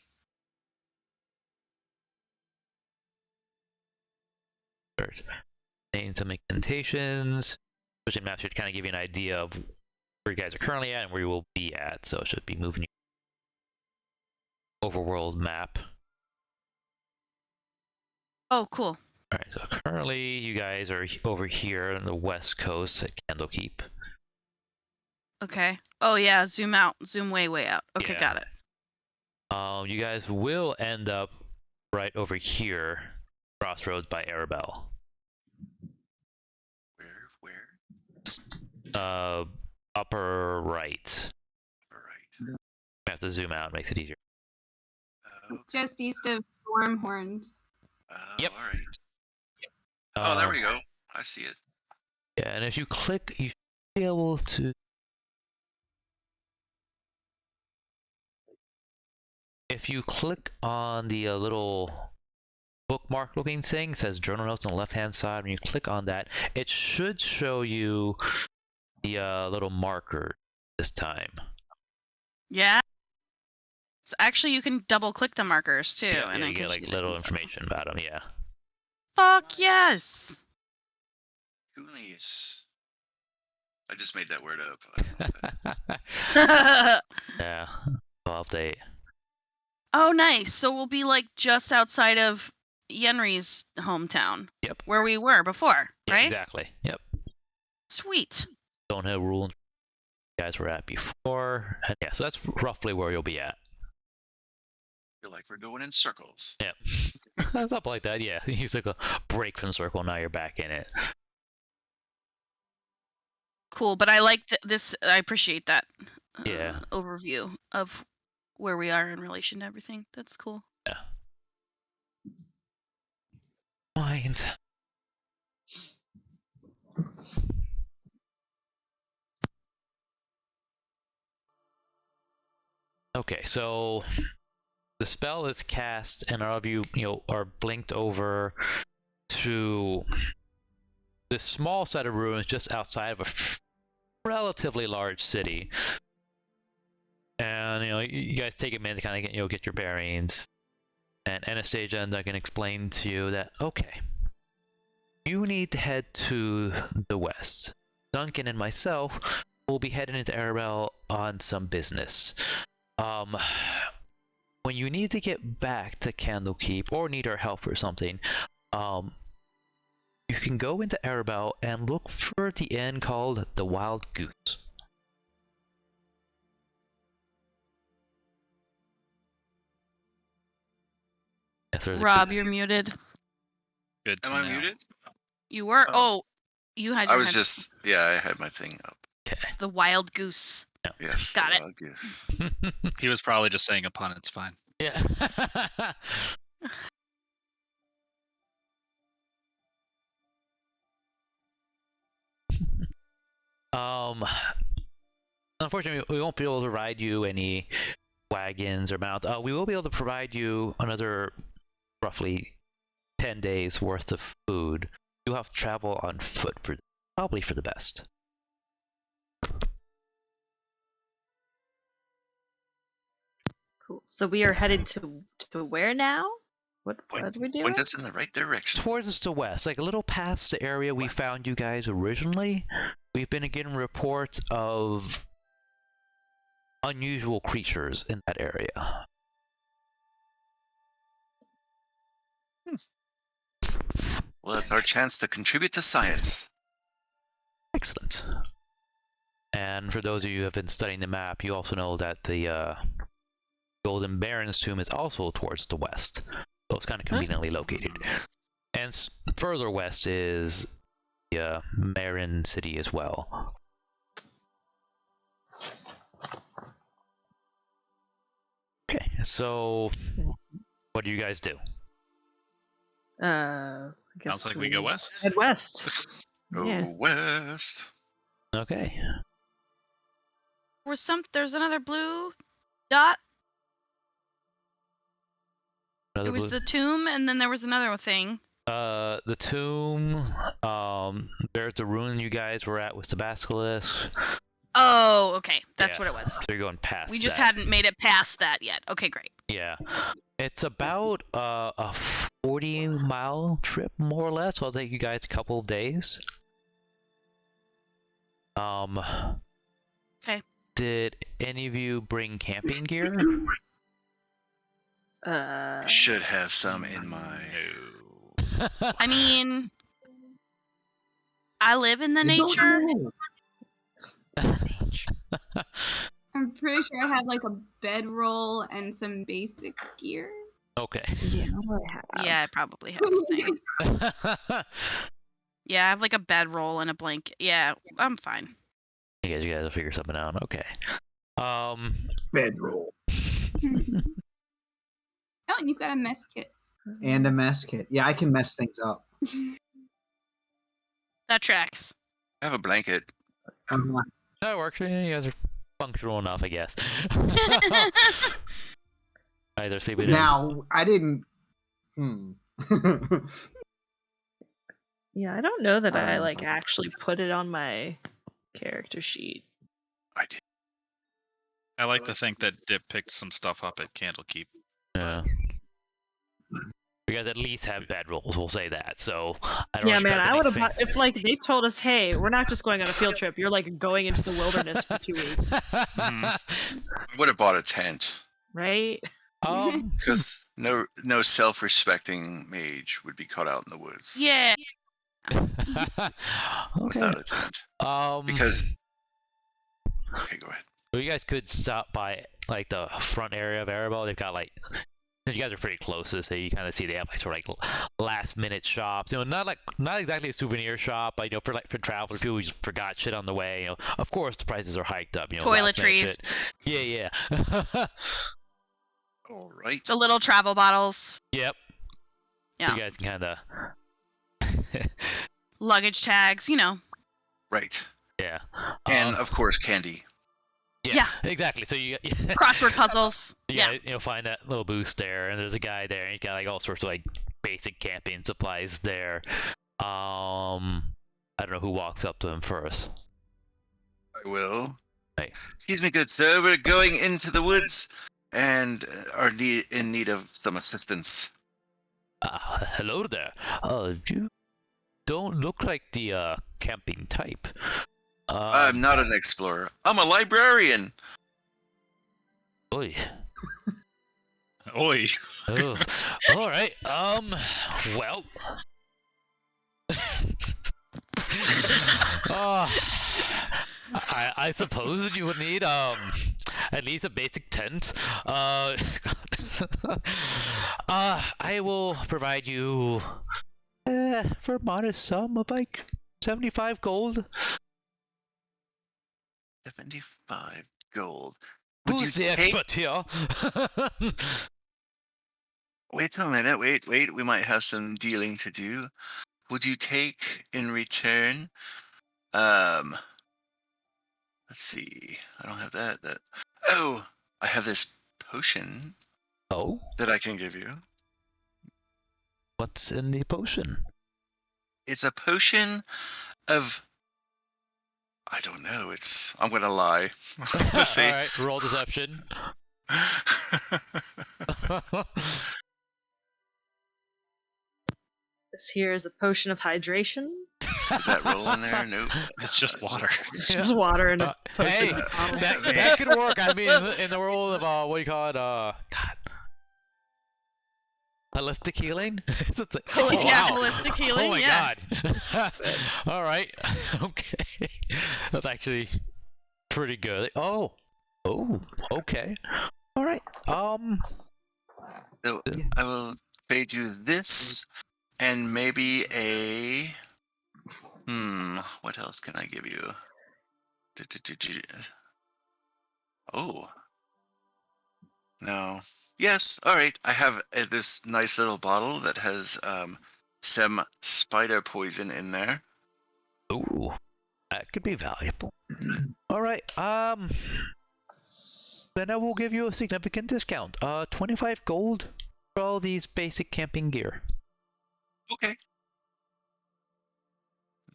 Saying some incantations. Which map should kind of give you an idea of where you guys are currently at and where you will be at. So it should be moving you overworld map. Oh, cool. Alright, so currently you guys are over here on the west coast at Candlekeep. Okay. Oh yeah, zoom out. Zoom way out. Okay, Yeah. got it. You guys will end up right over here, crossroads by Arabelle. Where? Upper right. All right. I have to zoom out, makes it easier. Just east of Stormhorns. Yep. All right. Oh, there we go. I see it. Yeah, and if you click, you should be able to... If you click on the little bookmark looking thing, it says journal notes on the left hand side. When you click on that, it should show you the little marker this time. Yeah. So actually, you can double click the markers too, Yeah, and you I can get like see little them. information about them, yeah. Fuck yes. Coolies. I just made that word up. I don't know what that is. Yeah, I'll update. Oh, nice. So we'll be like just outside of Yenri's hometown. Yep. Where we were before, Yeah, right? exactly. Yep. Sweet. Don't have rules you guys were at before. And yeah, so that's roughly where you'll be at. Feel like we're going in circles. Yep. Something like that, yeah. You took a break from Circle, now you're back in it. Cool, but I like this. I appreciate that Yeah. overview of where we are in relation to everything. That's cool. Yeah. Mind. Okay, so the spell is cast, and all of you, are blinked over to this small set of ruins just outside of a relatively large city. And you guys take a minute to kind of get your bearings. And Anastasia and Duncan explain to you that you need to head to the west. Duncan and myself we'll be heading into Arabelle on some business. When you need to get back to Candlekeep or need our help or something, you can go into Arabelle and look for the inn called the Wild Goose. Yes, there's Rob, you're muted. Good to Am I know. muted? You were. Oh. Oh, you had. I Your was hand- just, yeah, I had my thing up. the wild goose. Yes. Got the it. wild goose. He was probably just saying a pun. It's fine. Yeah. Unfortunately, we won't be able to provide you any wagons or mounts. We will be able to provide you another roughly 10 days worth of food. You'll have to travel on foot, probably for the best. Cool. So we are headed to where now? What Point, are we doing? point us in the right direction. Towards the west, like a little past the area we found you guys originally. We've been getting reports of unusual creatures in that area. Well, it's our chance to contribute to science. Excellent. And for those of you who have been studying the map, you also know that the Golden Baron's tomb is also towards the west. So it's kind of conveniently located. And further west is the Marin city as well. Okay, so what do you guys do? I guess Sounds like we go west. Head west. Go Yeah. west. Okay. There's another blue dot. Another It was blue- the tomb, and then there was another thing. the tomb, there's the ruin you guys were at with the basilisk. Oh, okay. That's Yeah. what it was. So you're going past We just that. hadn't made it past that yet. Okay, great. Yeah. It's about a 40-mile trip, more or less. It'll take you guys a couple of days. Okay. Did any of you bring camping gear? I should have some in my. I mean, I live in the I don't nature. know. I'm pretty sure I had like a bedroll and some basic gear. Okay. Yeah, what do I have? Yeah, I probably have the same. Yeah, I have like a bedroll and a blanket. Yeah, I'm fine. You guys will figure something out. Okay. Bedroll. Oh, and you've got a mess kit. And a mess kit. Yeah, I can mess things up. That tracks. I have a blanket. That works. Yeah, you guys are functional enough, I guess. Either sleeping in. Now, I didn't. Yeah, I don't know that I Uh, like actually put it on my character sheet. I did. I like to think that Dip picked some stuff up at Candlekeep. Yeah. You guys at least have bedrolls, we'll say that. So I don't Yeah, man, expect I would have anything. bought if like they told us, "Hey, we're not just going on a field trip. You're like going into the wilderness for 2 weeks." I would have bought a tent. Right? Because no self-respecting mage would be caught out in the woods Yeah. without a tent. Because okay, go ahead. well, you guys could stop by like the front area of Arabelle. They've got like, you guys are pretty close to this, so you kind of see they have like sort of like last minute shops. You know, not exactly a souvenir shop, but you know, for travelers, people who just forgot shit on the way. You know, of course the prices are hiked up. You know, last minute Toiletries. shit. Yeah. All right. The little travel bottles. Yep. Yeah. You guys can kind of. Luggage tags, you know. Right. Yeah. And of course, candy. Yeah. Exactly. So you Crossword puzzles. yeah, you know, find that little booth there, and there's a guy there, and he's got like all sorts of like basic camping supplies there. I don't know who walks up to him first. I will. Right. Excuse me, good sir. We're going into the woods and are in need of some assistance. Hello there. You don't look like the camping type. I'm not an explorer. I'm a librarian. Oy. Oi. Oh. All right. Well. I suppose that you would need at least a basic tent. I will provide you for a modest sum of like 75 gold. 75 gold. Would Who's you the take... expert here? Wait a minute. Wait. We might have some dealing to do. Would you take in return? Let's see. I don't have that. Oh, I have this potion Oh, that I can give you. what's in the potion? It's a potion of... I don't know. I'm gonna lie. I'm gonna say... All right, roll deception. This here is a potion of hydration. Did that roll in there? Nope. It's just water. It's just water in a potion. Hey, bottle. that could work. I mean, in the world of what do you call it? God, holistic healing. It's like, oh, Yeah, wow. holistic healing. Oh my yeah. god. All right. Okay. That's actually pretty good. Oh. Okay. All right. So I will trade you this and maybe a... what else can I give you? Oh. No. Yes, alright. I have this nice little bottle that has some spider poison in there. Ooh. That could be valuable. All right. Then I will give you a significant discount. 25 gold for all these basic camping gear. Okay.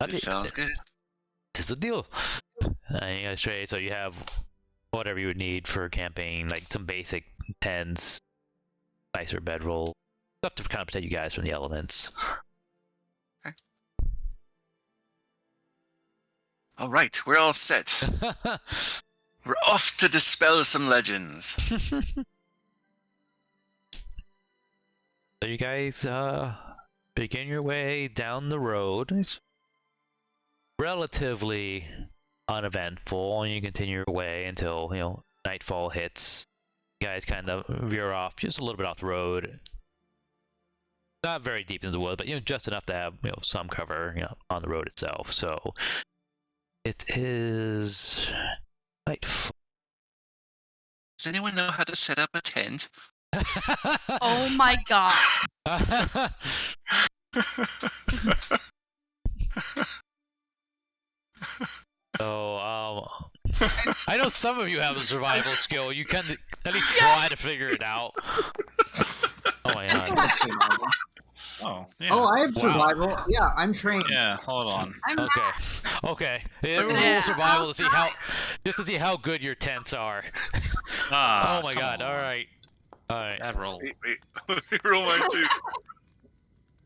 That sounds good. It's a deal. You guys trade, so you have whatever you would need for camping, like some basic tents, nicer bedroll, stuff to kind of protect you guys from the elements. Okay. All right, we're all set. We're off to dispel some legends. So you guys begin your way down the road. It's relatively uneventful, and you continue your way until nightfall hits. You guys kind of veer off just a little bit off the road, not very deep into the woods, but just enough to have some cover on the road itself. So it is nightfall. Does anyone know how to set up a tent? Oh my god. So, I know some of you have a survival skill. You can at least try to figure it out. Oh my god. Oh, yeah. Oh, I have Wow. survival. Yeah, I'm trained. Yeah, hold on. I'm Okay. not. Okay. Roll Yeah. survival to see how good your tents are. Ah, Oh my come god. on. All right. Bad roll. Wait. Let me roll mine too.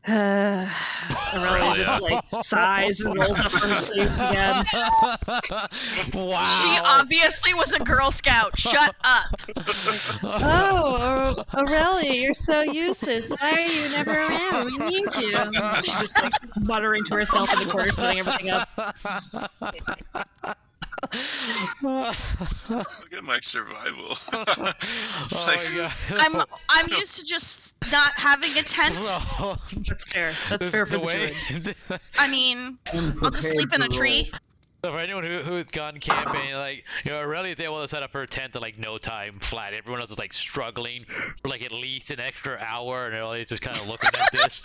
Aurelia just like sighs and rolls up her sleeves again. Wow. She obviously was a Girl Scout. Shut up. Oh, Aurelia, you're so useless. Why are you never around? We need you. She's just like muttering to herself in the corner, setting everything up. Look at my survival. It's Oh like- my god. I'm used to just not having a tent. Bro, That's fair. That's this- fair for the way. druid. I mean, I'm I'll just prepared sleep in to a tree. roll. So for anyone who's gone camping, like Aurelia's able to set up her tent in like no time flat. Everyone else is like struggling for like at least an extra hour, and Aurelia's just kind of looking at this.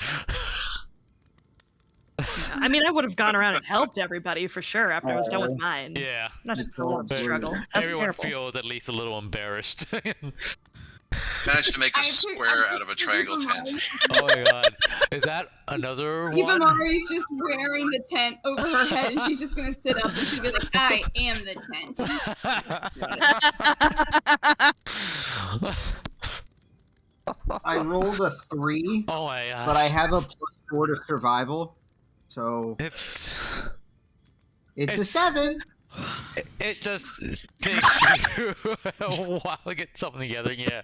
I mean, I would have gone around and helped everybody for sure after I was done with mine. Yeah. Not just a little But struggle. That's Everyone terrible. feels at least a little embarrassed. Managed to make a I square out of a triangle Eva tent. Oh my god. Is that another Eva one? Mari's just wearing the tent over her head, and she's just gonna sit up and she'll be like, "I am the tent." I rolled a 3, Oh my god. but I have a +4 to survival, so It's it's a 7. It just takes you a while to get something together. Yeah,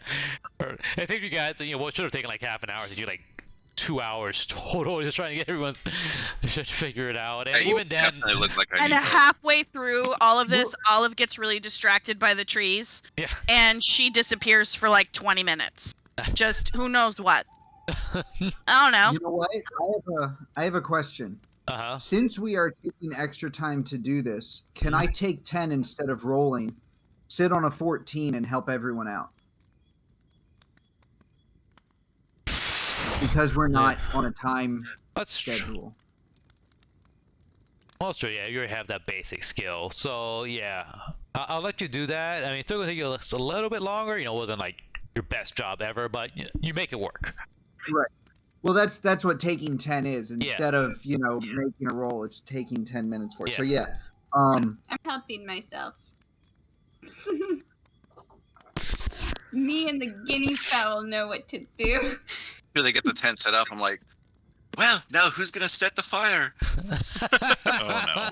I think you guys, what should have taken like half an hour to do like 2 hours total, just trying to get everyone's should figure it out. And even then, I look like I And need help. halfway through all of this, Olive gets really distracted by the trees, yeah. and she disappears for like 20 minutes. Just who knows what. I don't know. You know what? I have a question. Uh-huh. Since we are taking extra time to do this, can I take 10 instead of rolling, sit on a 14, and help everyone out? Because we're not on a time That's true. schedule. Well, sure, yeah, you already have that basic skill. So, yeah, I'll let you do that. I mean, it's still going to take you a little bit longer. It wasn't like your best job ever, but you make it work. Right. Well, that's what taking 10 is. Instead of, making a roll, it's taking 10 minutes for it. Yeah. So, yeah. I'm helping myself. Me and the guinea fowl know what to do. Here they get the tent set up. I'm like, well, now who's gonna set the fire? Oh no.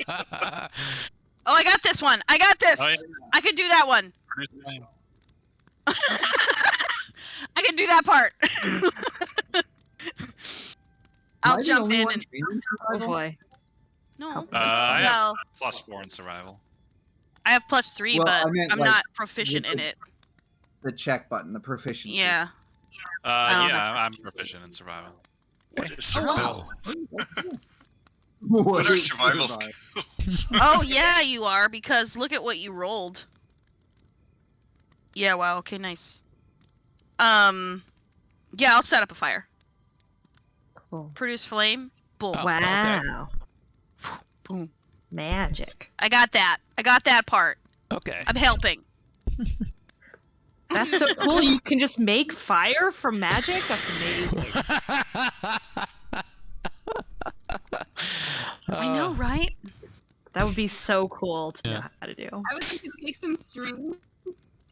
Oh, I got this one. I got this. Oh, yeah. I can do that one. I can do that part. Am I'll I the jump only in one and training Oh survival? boy. no. I have Well, +4 in survival. I have +3, Well, but I meant, I'm like, not proficient with in it. The check button, the proficiency. Yeah. don't Yeah, I'm proficient in survival. What is survival? What are is survival survival? Oh yeah, you are, because look at what you rolled. Yeah. Wow. Okay. Nice. Yeah, I'll set up a fire. Cool. Produce flame. Boom. Oh. Wow. Boom. Magic. I got that. I got that part. Okay. I'm helping. That's so cool. You can just make fire from magic? That's amazing. I know, right? That would be so cool to know Yeah. how to do. I was going to take some string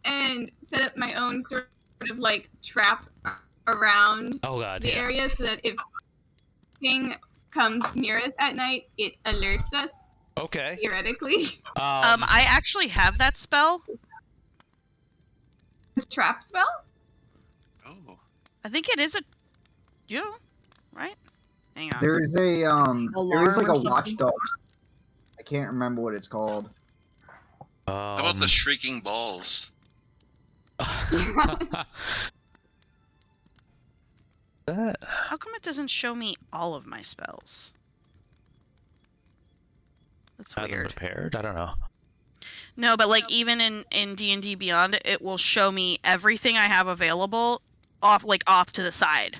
and set up my own sort of like trap around Oh god, the yeah. area so that if thing comes near us at night, it alerts us Okay. theoretically. I actually have that spell. Trap spell? Oh. I think it is a, right? Hang on. There is a there is Alarm like or a something? watchdog. I can't remember what it's called. How about the shrieking balls? that? How come it doesn't show me all of my spells? That's I'm weird. prepared. I don't know. No, but like even in D&D Beyond, it will show me everything I have available off to the side.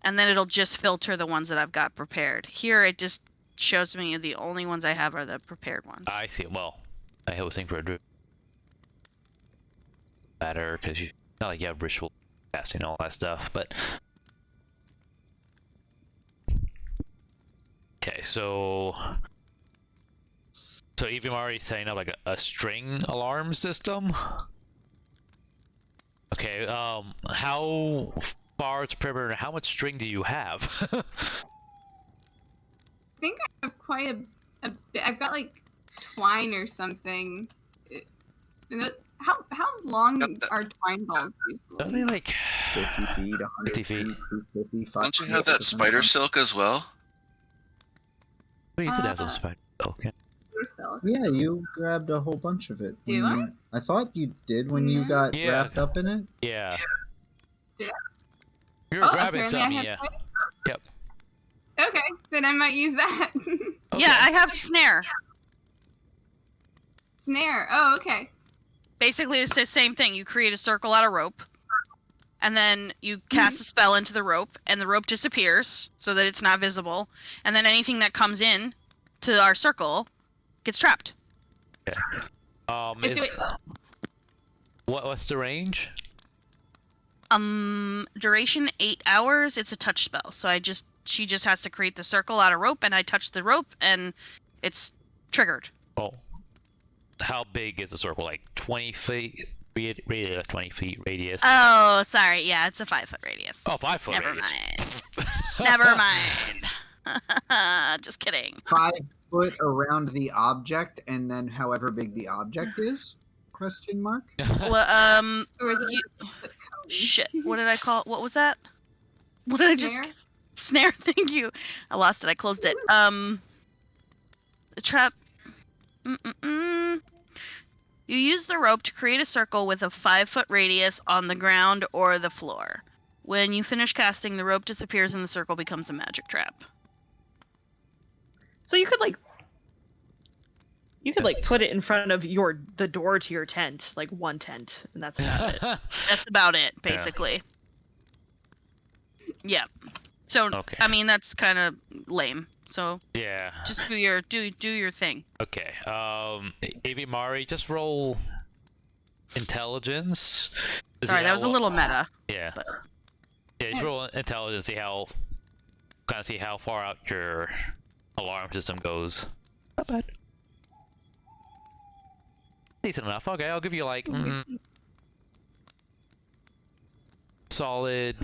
And then it'll just filter the ones that I've got prepared. Here it just shows me the only ones I have are the prepared ones. I see. Well, I was thinking for a druid. Better because you not like you have ritual casting and all that stuff, but okay. So even already setting up like a string alarm system. Okay. How far it's perimeter? How much string do you have? I think I have quite a bit. I've got like twine or something. How long Got that. are twine balls Are usually? they like 50 feet, 100 50 feet. 250, Don't you have that spider silk as well? Oh, you did have some spider. Okay. Yourself. Yeah, you grabbed a whole bunch of it. Do when I thought you did when you Yeah. got Yeah. wrapped up in it. Yeah. Yeah. You were Oh, grabbing apparently something, I yeah. have Yep. Okay, then I might use that. Okay. Yeah, I have snare. Snare. Oh, okay. Basically, it's the same thing. You create a circle out of rope, and then you cast a spell into the rope, and the rope disappears so that it's not visible. And then anything that comes in to our circle gets trapped. Let's do it. What's the range? Duration 8 hours. It's a touch spell, so she just has to create the circle out of rope, and I touch the rope, and it's triggered. Oh. How big is the circle? Like 20 feet? Radius, 20 feet radius. Oh, sorry. Yeah, it's a 5-foot radius. Oh, 5 foot Never radius. mind. Never mind. Just kidding. foot around the object, and then however big the object is? Question mark. Well, Or is it you, a foot cone? shit. What did I call? What was that? What did I just? Snare? Snare. Thank you. I lost it. I closed it. The trap. You use the rope to create a circle with a 5-foot radius on the ground or the floor. When you finish casting, the rope disappears and the circle becomes a magic trap. So you could put it in front of the door to your tent, like one tent, and that's about it. That's about it, basically. Yeah. So Okay. I mean that's kind of lame. So Yeah. just do your thing. Okay. Avi Mari, just roll intelligence. to see Sorry, that how was a well- little meta. Yeah. but- Yeah, just roll intelligence. See how far out your alarm system goes. Not bad. Decent enough. Okay, I'll give you like solid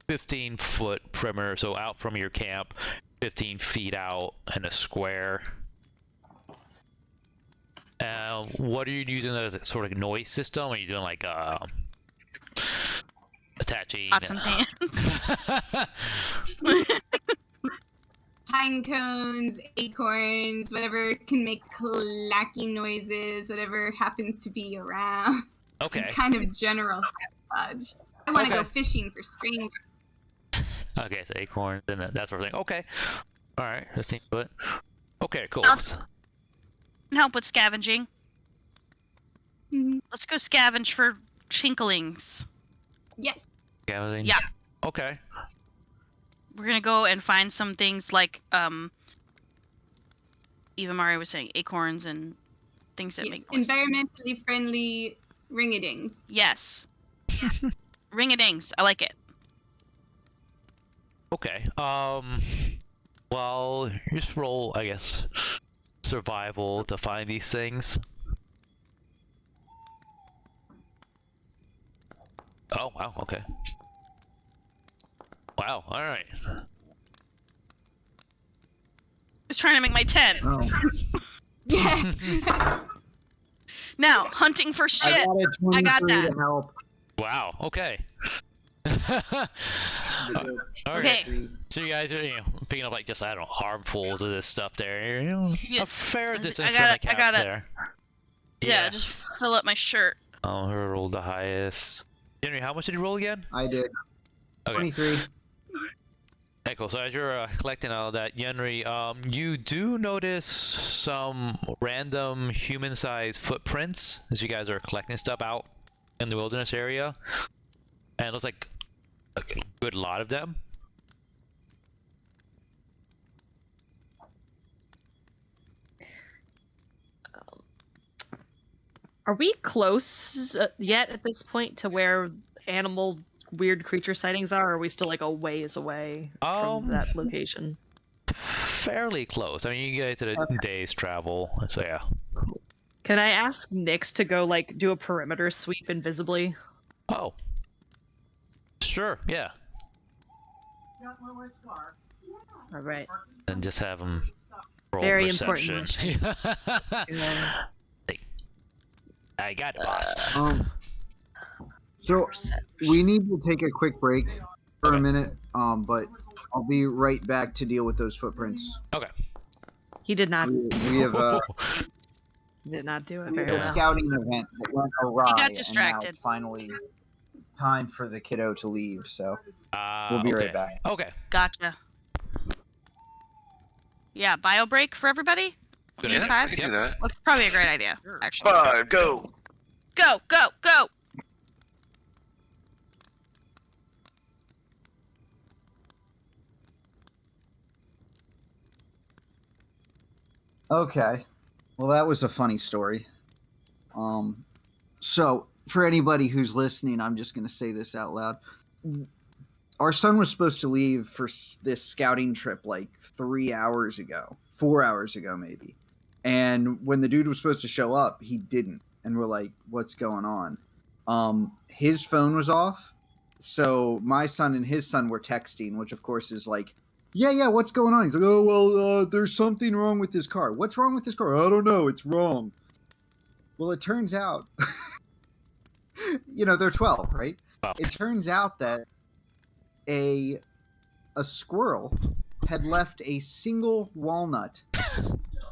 15-foot perimeter, so out from your camp, 15 feet out in a square. What are you using as a sort of noise system? Are you doing like attaching? Pots and pans. Pine cones, acorns, whatever can make clacking noises, whatever happens to be around. Okay. Just kind of general hodgepodge. I want to Okay. go fishing for strange. Okay, so acorns and that sort of thing. Okay. All right, 15 foot. Okay, cool. Help with scavenging. Mhm. Let's go scavenge for chinklings. Yes. Scavenging? Yeah. Okay. We're gonna go and find some things like Eva Mari was saying, acorns and things that Yes. make noise. Environmentally friendly ringadings. Yes. Ring-a-dings. I like it. Okay. Well, just roll, I guess, survival to find these things. Oh, wow, okay. Wow, alright. I was trying to make my tent. Oh, Yeah. Now, hunting for I shit. got a 23 I got that. to help. Wow, okay. Alright, Okay. so you guys are, picking up like just, I don't know, armfuls of this stuff there. A Yes. fair I distance from gotta- the I camp gotta- there. Yeah, just fill up my shirt. Who rolled the highest? Henry, how much did you roll again? I did. Okay. 23. Okay, cool. So as you're collecting all that, Yenri, you do notice some random human-sized footprints as you guys are collecting stuff out in the wilderness area, and it looks like a good lot of them. Are we close yet at this point to where animal weird creature sightings are? Or are we still like a ways away from that location? Fairly close. I mean, you guys did a day's travel, so yeah. Can I ask Nyx to go like do a perimeter sweep invisibly? Oh. Sure, yeah. All right. And just have them roll Very perception. important Yeah. I got it, boss. So we need to take a quick break for a minute, but I'll be right back to deal with those footprints. Okay. He did not. We have Did not do it we very have a well. scouting event that went awry, got and now distracted. it's finally time for the kiddo to leave. So we'll be okay. right back. Okay. Gotcha. Yeah, bio break for everybody? Good You idea. five? We can do that. That's probably a great idea, actually. 5, go. Go, go, go! Okay. Well, that was a funny story. So for anybody who's listening, I'm just going to say this out loud. Our son was supposed to leave for this scouting trip like 3 hours ago, 4 hours ago, maybe. And when the dude was supposed to show up, he didn't. And we're like, what's going on? His phone was off. So my son and his son were texting, which of course is like Yeah, what's going on? He's like, oh, well, there's something wrong with this car. What's wrong with this car? I don't know. It's wrong. Well, it turns out, they're 12, right? Oh. It turns out that a squirrel had left a single walnut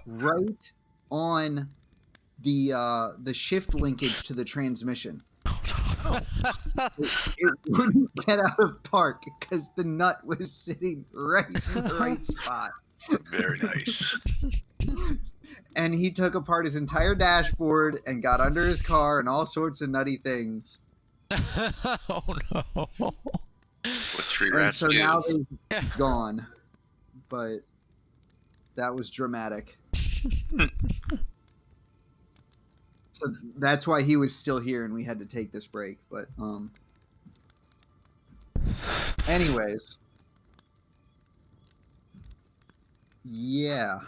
right on the shift linkage to the transmission. It wouldn't get out of park because the nut was sitting right in the right spot. Very nice. And he took apart his entire dashboard and got under his car and all sorts of nutty things. Oh no. What tree And rats so do. now they've gone. But that was dramatic. So that's why he was still here and we had to take this break. But anyways. Yeah.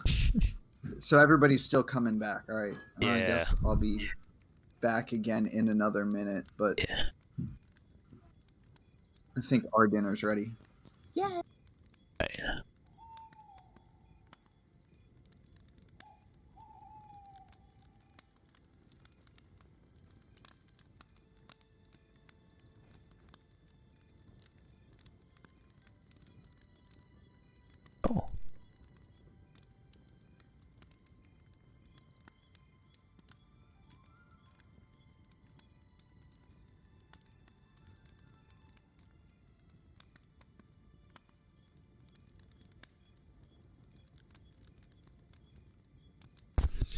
So everybody's still coming back. All right. I Yeah. guess I'll be back again in another minute, but Yeah. I think our dinner's ready. Right. Oh.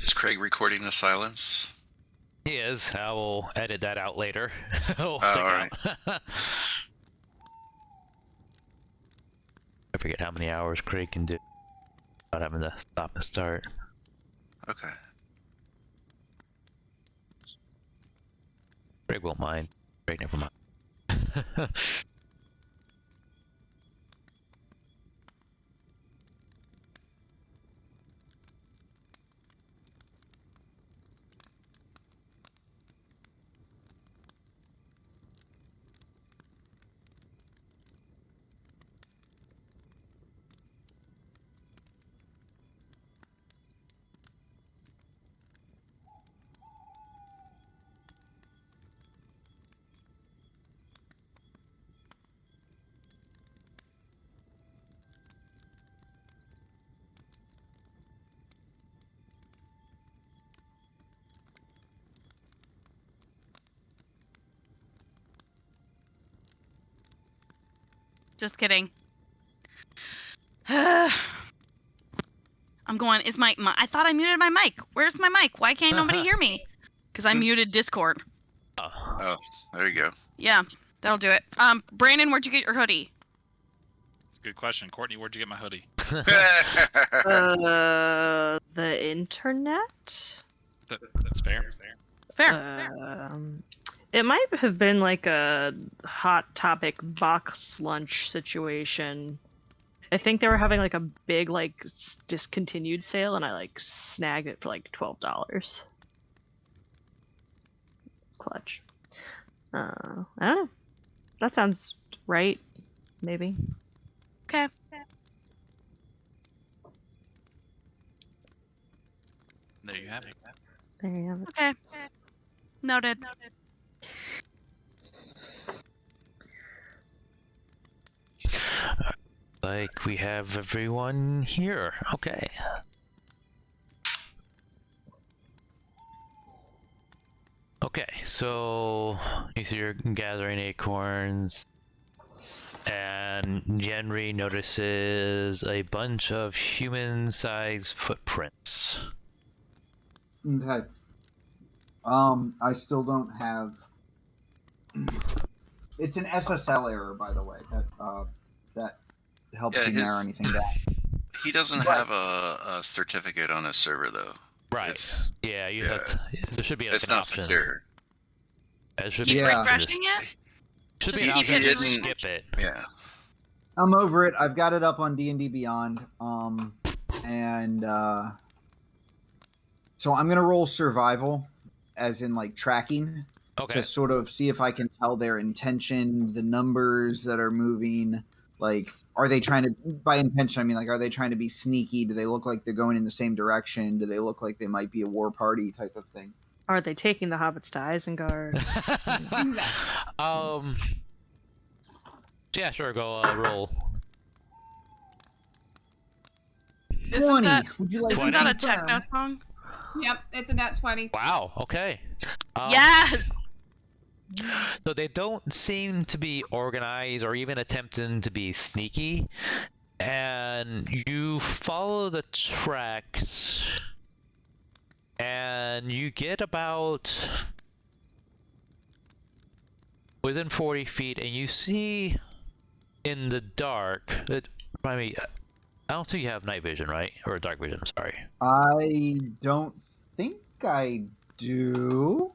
Is Craig recording the silence? He is. I will edit that out later. We'll Oh, stick alright. out. I forget how many hours Craig can do without having to stop and start. Okay. Craig won't mind. Craig never mind. Just kidding. I'm going, is my I thought I muted my mic. Where's my mic? Why can't nobody hear me? Because I muted Discord. Oh. Oh, there you go. Yeah, that'll do it. Brandon, where'd you get your hoodie? Good question. Courtney, where'd you get my hoodie? The internet. That's fair. Fair. It might have been like a Hot Topic box lunch situation. I think they were having like a big discontinued sale, and I like snagged it for like $12. Clutch. I don't know. That sounds right. Maybe. Okay. There you have it. There you have it. Okay. Noted. Like we have everyone here. Okay. Okay, so you see you're gathering acorns, and Henry notices a bunch of human-sized footprints. Okay. I still don't have. It's an SSL error, by the way. That helps Yeah, you narrow anything down. He doesn't have a certificate on his server though. Right. It's, Yeah, you yeah. have to, there should be like it's an not option. secure. It should Keep be Yeah. refreshing it. Should Just be an keep option to hitting skip it. Yeah. I'm over it. I've got it up on D&D Beyond. And so I'm gonna roll survival, as in like tracking, Okay. to sort of see if I can tell their intention, the numbers that are moving, like are they trying to, by intention, I mean, like, are they trying to be sneaky? Do they look like they're going in the same direction? Do they look like they might be a war party type of thing? Are they taking the hobbits to Isengard? Exactly. Yeah, sure. Go roll. Isn't 20. that- Would you like Isn't to that a confirm? techno song? Yep, it's a nat 20. Wow. Okay. Yes. So they don't seem to be organized or even attempting to be sneaky, and you follow the tracks, and you get about within 40 feet, and you see in the dark. I mean, I don't think you have night vision, right? Or dark vision. Sorry. I don't think I do.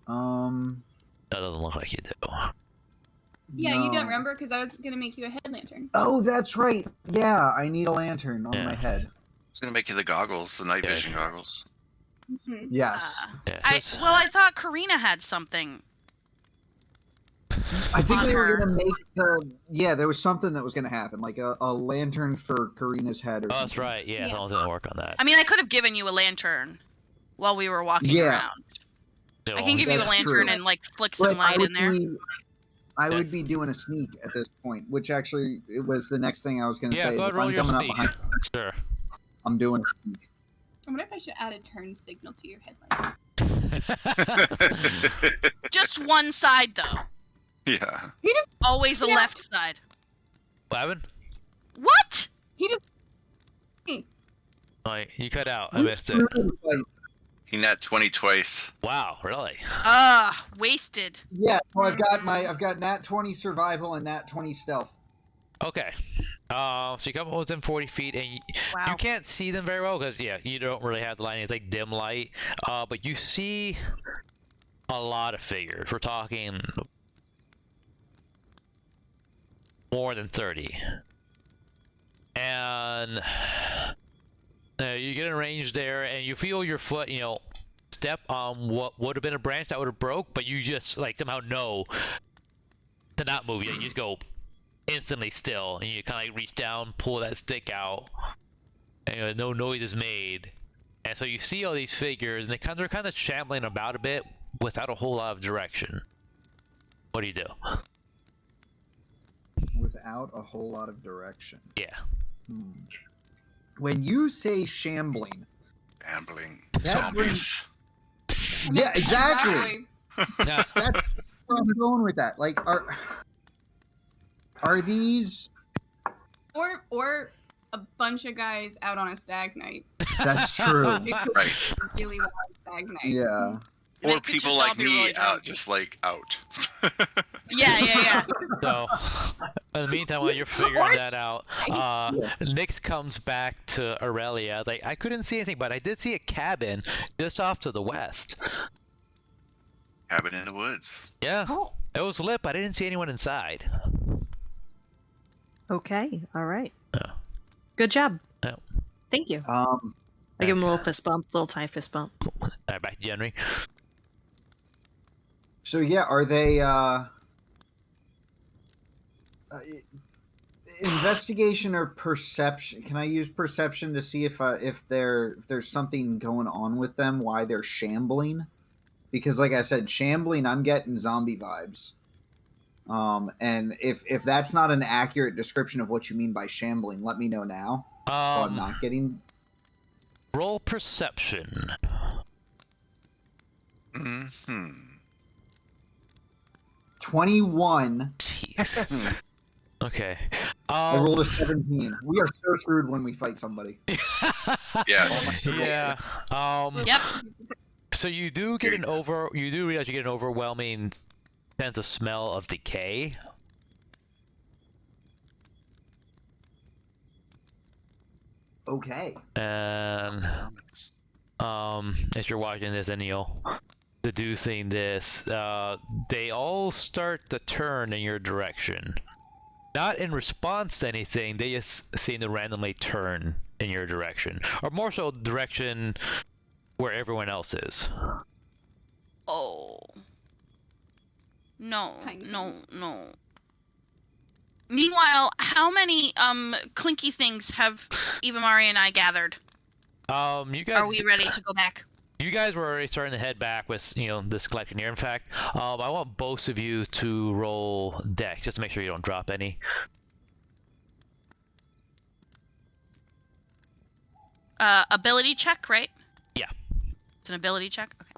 That doesn't look like you do. Yeah, you no. don't remember because I was gonna make you a head lantern. Oh, that's right. Yeah, I need a lantern on Yeah. my head. It's gonna make you the goggles, the night Yeah. vision goggles. Mhm. Yes. Yeah. I thought Karina had something. I think on they were her. going to make the... Yeah, there was something that was going to happen, like a lantern for Karina's head or Oh, something. that's right. Yeah, Yeah. someone's gonna work on that. I mean, I could have given you a lantern while we were walking Yeah. around. I can give you a That's lantern true. and like flick some But light in there. I would be doing a sneak at this point, which actually it was the next thing I was going to Yeah, say. go Is ahead, if roll I'm your coming up sneak. behind, Sure. I'm doing a sneak. I wonder if I should add a turn signal to your headlight. Just one side though. Yeah. He just Always the Yeah. left side. What happened? What? he just Like, you cut out. I missed it. He nat 20 twice. Wow, really? Wasted. Yeah, so I've got nat 20 survival and nat 20 stealth. Okay. So you come within 40 feet, and you Wow. can't see them very well because, yeah, you don't really have the lighting. It's like dim light. But you see a lot of figures. We're talking more than 30. And you get in range there, and you feel your foot, step on what would have been a branch that would have broke, but you just like somehow know to not move. You just go instantly still, and you kind of like reach down, pull that stick out, and no noise is made. And so you see all these figures, and they're kind of shambling about a bit without a whole lot of direction. What do you do? Without a whole lot of direction. Yeah. When you say shambling, Ambling. That Zombies. yeah, exactly. Yeah. That's where I'm going with that. Like, are these? or a bunch of guys out on a stag night. That's true. It could Right. be a really wild stag night. Yeah. They Or could people just all like be me really drunk. out, just like out. Yeah. So, in the meantime, while you're figuring that out, Nyx comes back to Aurelia. Like, I couldn't see anything, but I did see a cabin just off to the west. Cabin in the woods. Yeah, it was lit, but I didn't see anyone inside. Okay, all right. Yeah. Good job. Yeah. Thank you. Um. I give him a little fist bump, little tiny fist bump. All right, back to Henry. So yeah, are they? Investigation or perception? Can I use perception to see if there's something going on with them? Why they're shambling? Because, like I said, shambling, I'm getting zombie vibes. And if that's not an accurate description of what you mean by shambling, let me know now. So I'm not getting. Roll perception. 21. Jeez. Okay. I rolled a 17. We are so screwed when we fight somebody. Yes. Yeah. Yep. So you do get you do realize you get an overwhelming sense of smell of decay. Okay. And as you're watching this and deducing this, they all start to turn in your direction. Not in response to anything, they just seem to randomly turn in your direction. Or more so direction where everyone else is. Oh. No. Kind of. No. Meanwhile, how many clinky things have Ivamari and I gathered? You guys. Are we ready to go back? You guys were already starting to head back with, this collection here. In fact, I want both of you to roll dex just to make sure you don't drop any. Ability check, right? Yeah. It's an ability check? Okay.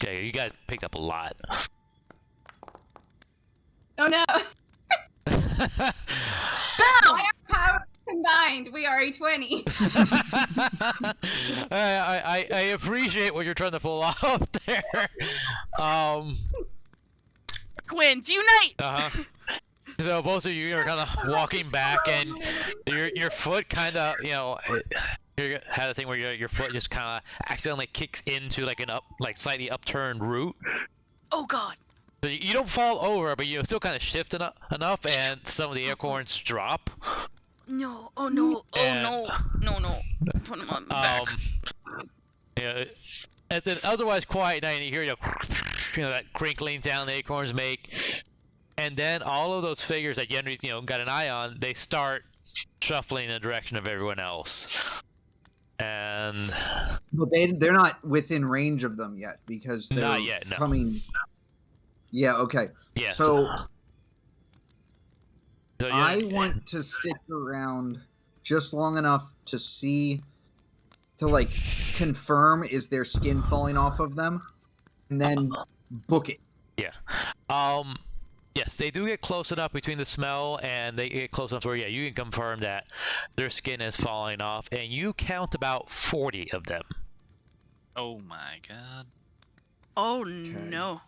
Okay, you guys picked up a lot. Oh no! Boom! By our power combined, we are a 20. I appreciate what you're trying to pull off there. Twins, unite! So both of you are kind of walking back, and your foot kind of, you had a thing where your foot just kind of accidentally kicks into like slightly upturned root. Oh god. So you don't fall over, but you still kind of shift enough, and some of the acorns drop. No. Oh no. And, No. Put them on my back. It's an otherwise quiet night, and you hear that crinkling sound the acorns make, and then all of those figures that Yenri's got an eye on, they start shuffling in the direction of everyone else. And but they're not within range of them yet because they're not yet, no. coming. Yeah. Okay. Yeah. So I yeah. want to stick around just long enough to confirm is their skin falling off of them, and then book it. Yeah. Yes, they do get close enough between the smell, and they get close enough where you can confirm that their skin is falling off, and you count about 40 of them. Oh my god. Oh no.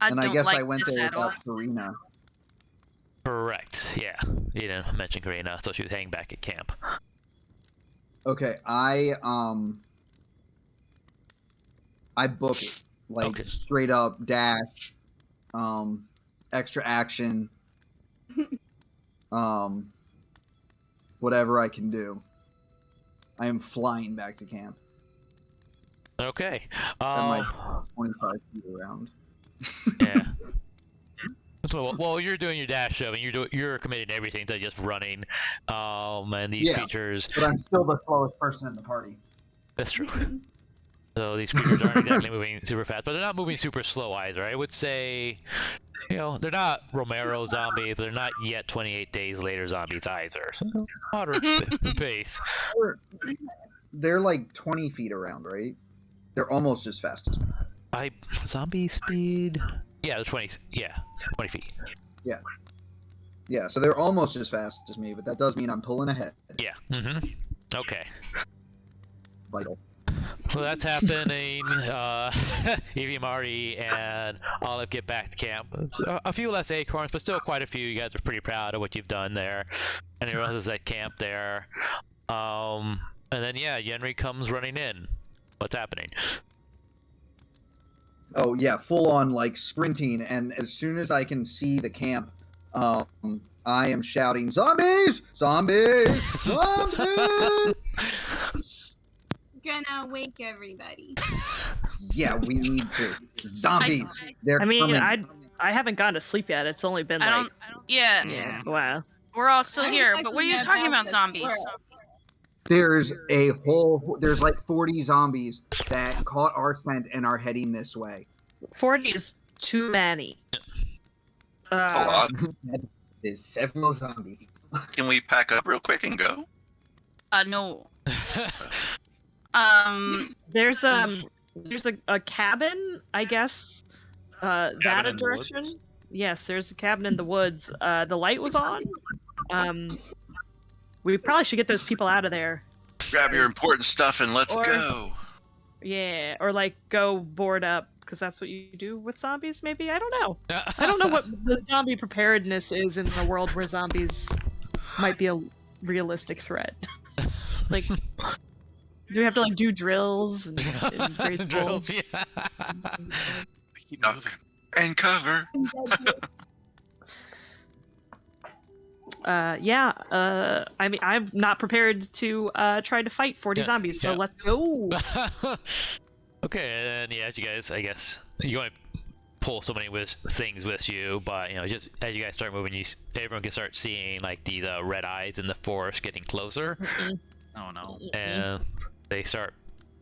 I And I don't guess like I went this there at all. without Karina. Correct. Yeah. You didn't mention Karina, so she was hanging back at camp. Okay, I book it Okay. straight up dash, extra action, whatever I can do. I am flying back to camp. Okay. I'm like 25 feet around. Yeah. Well, you're doing your dash of, and you're committing everything to just running, and these creatures. But I'm still the slowest person in the party. That's true. So these creatures aren't exactly moving super fast, but they're not moving super slow either. I would say, they're not Romero zombies, but they're not yet 28 days later zombies either. So moderate pace. They're like 20 feet around, right? They're almost as fast as me. Zombie speed. Yeah, they're 20. Yeah, 20 feet. Yeah, so they're almost as fast as me, but that does mean I'm pulling ahead. Yeah. Okay. Vital. So that's happening. Ivamari and Olive get back to camp. A few less acorns, but still quite a few. You guys are pretty proud of what you've done there. And everyone else is at camp there. And then, Yenri comes running in. What's happening? Oh yeah, full on sprinting, and as soon as I can see the camp, I am shouting, "Zombies! Zombies! Zombies!" Gonna wake everybody. Yeah, we need to. Zombies! They're coming. I haven't gone to sleep yet. It's only been Yeah. Wow. We're all still here, but what are you talking about, zombies? There's like 40 zombies that caught our scent and are heading this way. 40 is too many. That's a lot. There's several zombies. Can we pack up real quick and go? No. There's a cabin, I guess. That a direction. Yes, there's a cabin in the woods. The light was on. We probably should get those people out of there. Grab your important stuff and let's go. Yeah, or go board up, because that's what you do with zombies, maybe? I don't know. I don't know what the zombie preparedness is in a world where zombies might be a realistic threat. Do we have to do drills in grade school? Drills, yeah. Duck and cover. I mean, I'm not prepared to try to fight 40 zombies, so let's go. Okay, and as you guys, I guess, you want to pull so many things with you, but just as you guys start moving, everyone can start seeing like these red eyes in the forest getting closer, Oh no. and they start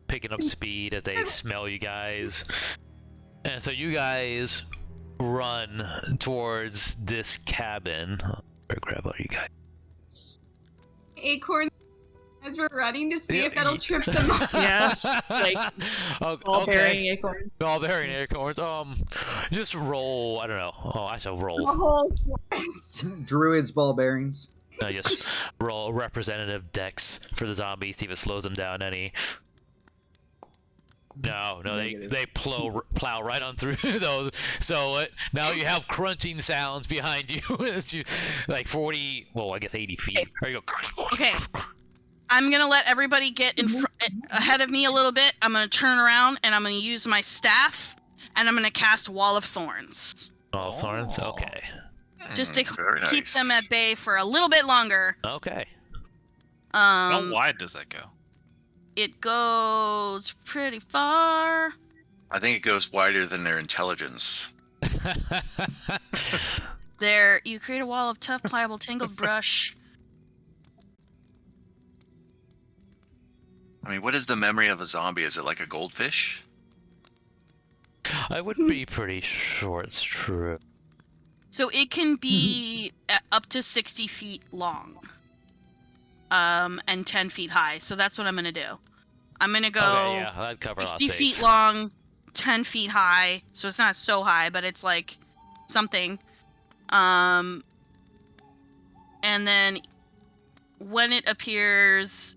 picking up speed as they smell you guys, and so you guys run towards this cabin. I'll grab all you guys. Acorn, as we're running to see Yeah, if that'll trip them up. Yes, like all bearing acorns. All bearing acorns. Just roll. I don't know. Oh, I shall The roll. whole forest. Druids ball bearings. Just roll representative dex for the zombies. See if it slows them down any. No, Negative. they plow right on through those. So now you have crunching sounds behind you. It's like 40, well, I guess 80 feet. There you go. Okay. I'm gonna let everybody get ahead of me a little bit. I'm gonna turn around and I'm gonna use my staff, and I'm gonna cast Wall of Thorns. Oh, Thorns. Oh. Okay. Just to Very keep nice. them at bay for a little bit longer. Okay. How wide does that go? It goes pretty far. I think it goes wider than their intelligence. There, you create a wall of tough, pliable, tangled brush. I mean, what is the memory of a zombie? Is it like a goldfish? I would be pretty sure it's true. So it can be up to 60 feet long. And 10 feet high. So that's what I'm gonna do. I'm gonna go Okay, yeah, that'd cover a lot of 60 feet space. long, 10 feet high. So it's not so high, but it's like something. And then when it appears,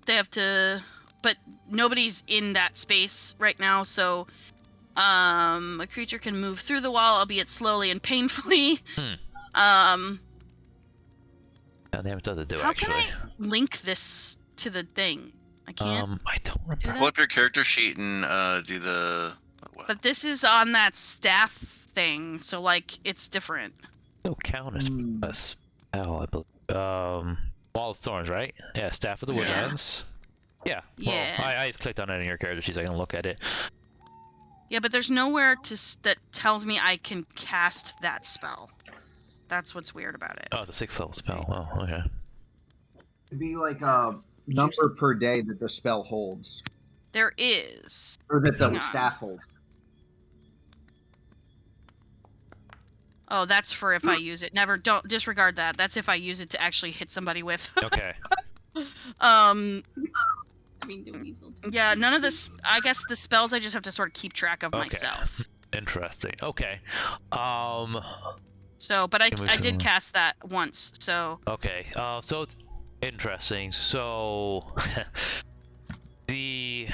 they have to. But nobody's in that space right now, so a creature can move through the wall, albeit slowly and painfully. God damn, it doesn't do How actually. can I link this to the thing? I can't. I don't remember. that? Pull up your character sheet and do the. Well, But this is on that staff thing, so like it's different. Still count as a spell, I believe. Wall of Thorns, right? Yeah, Staff of the Yeah. Woodlands. Yeah. Yeah. Well, I clicked on it in your character sheet so I can look at it. Yeah, but there's nowhere that tells me I can cast that spell. That's what's weird about it. Oh, it's a 6th level spell. Oh, okay. It'd be like a number per day that the spell holds, There is. or that the Hang on. staff holds. Oh, that's for if I use it. Don't disregard that. That's if I use it to actually hit somebody with. Okay. I mean, the weasel. Yeah, none of this. I guess the spells I just have to sort of keep track of Okay. myself. Interesting. Okay. So, but I Can we did show- cast that once. So Okay. So it's interesting. So the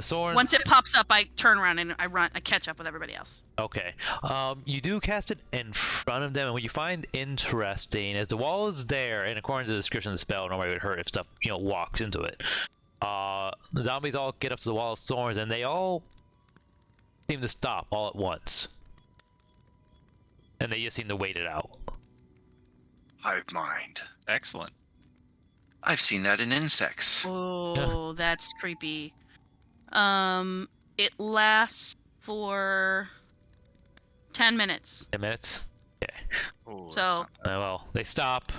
sword. once it pops up, I turn around and I catch up with everybody else. Okay. You do cast it in front of them, and what you find interesting is the wall is there, and according to the description of the spell, nobody would hurt if stuff walks into it. The zombies all get up to the wall of thorns, and they all seem to stop all at once, and they just seem to wait it out. hive mind. Excellent. I've seen that in insects. Oh, that's creepy. It lasts for 10 minutes. 10 minutes. Ooh, that's So not bad. Well, they stop.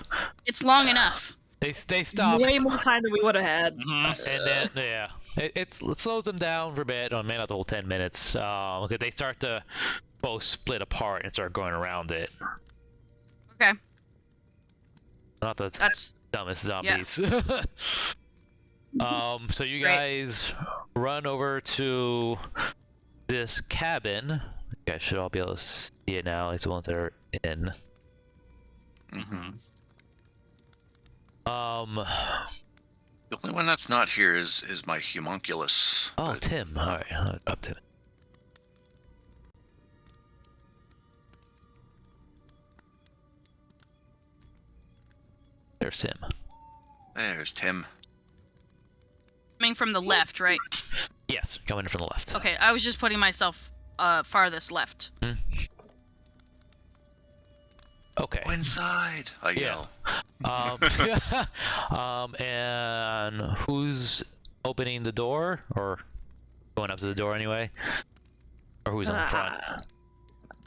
it's long enough. They stop. Way more time than we would have had. Mhm. And then, yeah, it slows them down for a bit. Oh, maybe not the whole 10 minutes. Because they start to both split apart and start going around it. Okay, Not the that's dumbest zombies. So you Great. guys run over to this cabin. You guys should all be able to see it now, at least the ones that are in. Mm-hmm. The The only one that's not here is my homunculus. Oh, but- Tim. Alright, up Tim. There's Tim. There's Tim. coming from the left, right? Yes, coming in from the left. Okay, I was just putting myself farthest left. Okay. Go inside, I Yeah. yell. And who's opening the door, or going up to the door anyway, or who's on front?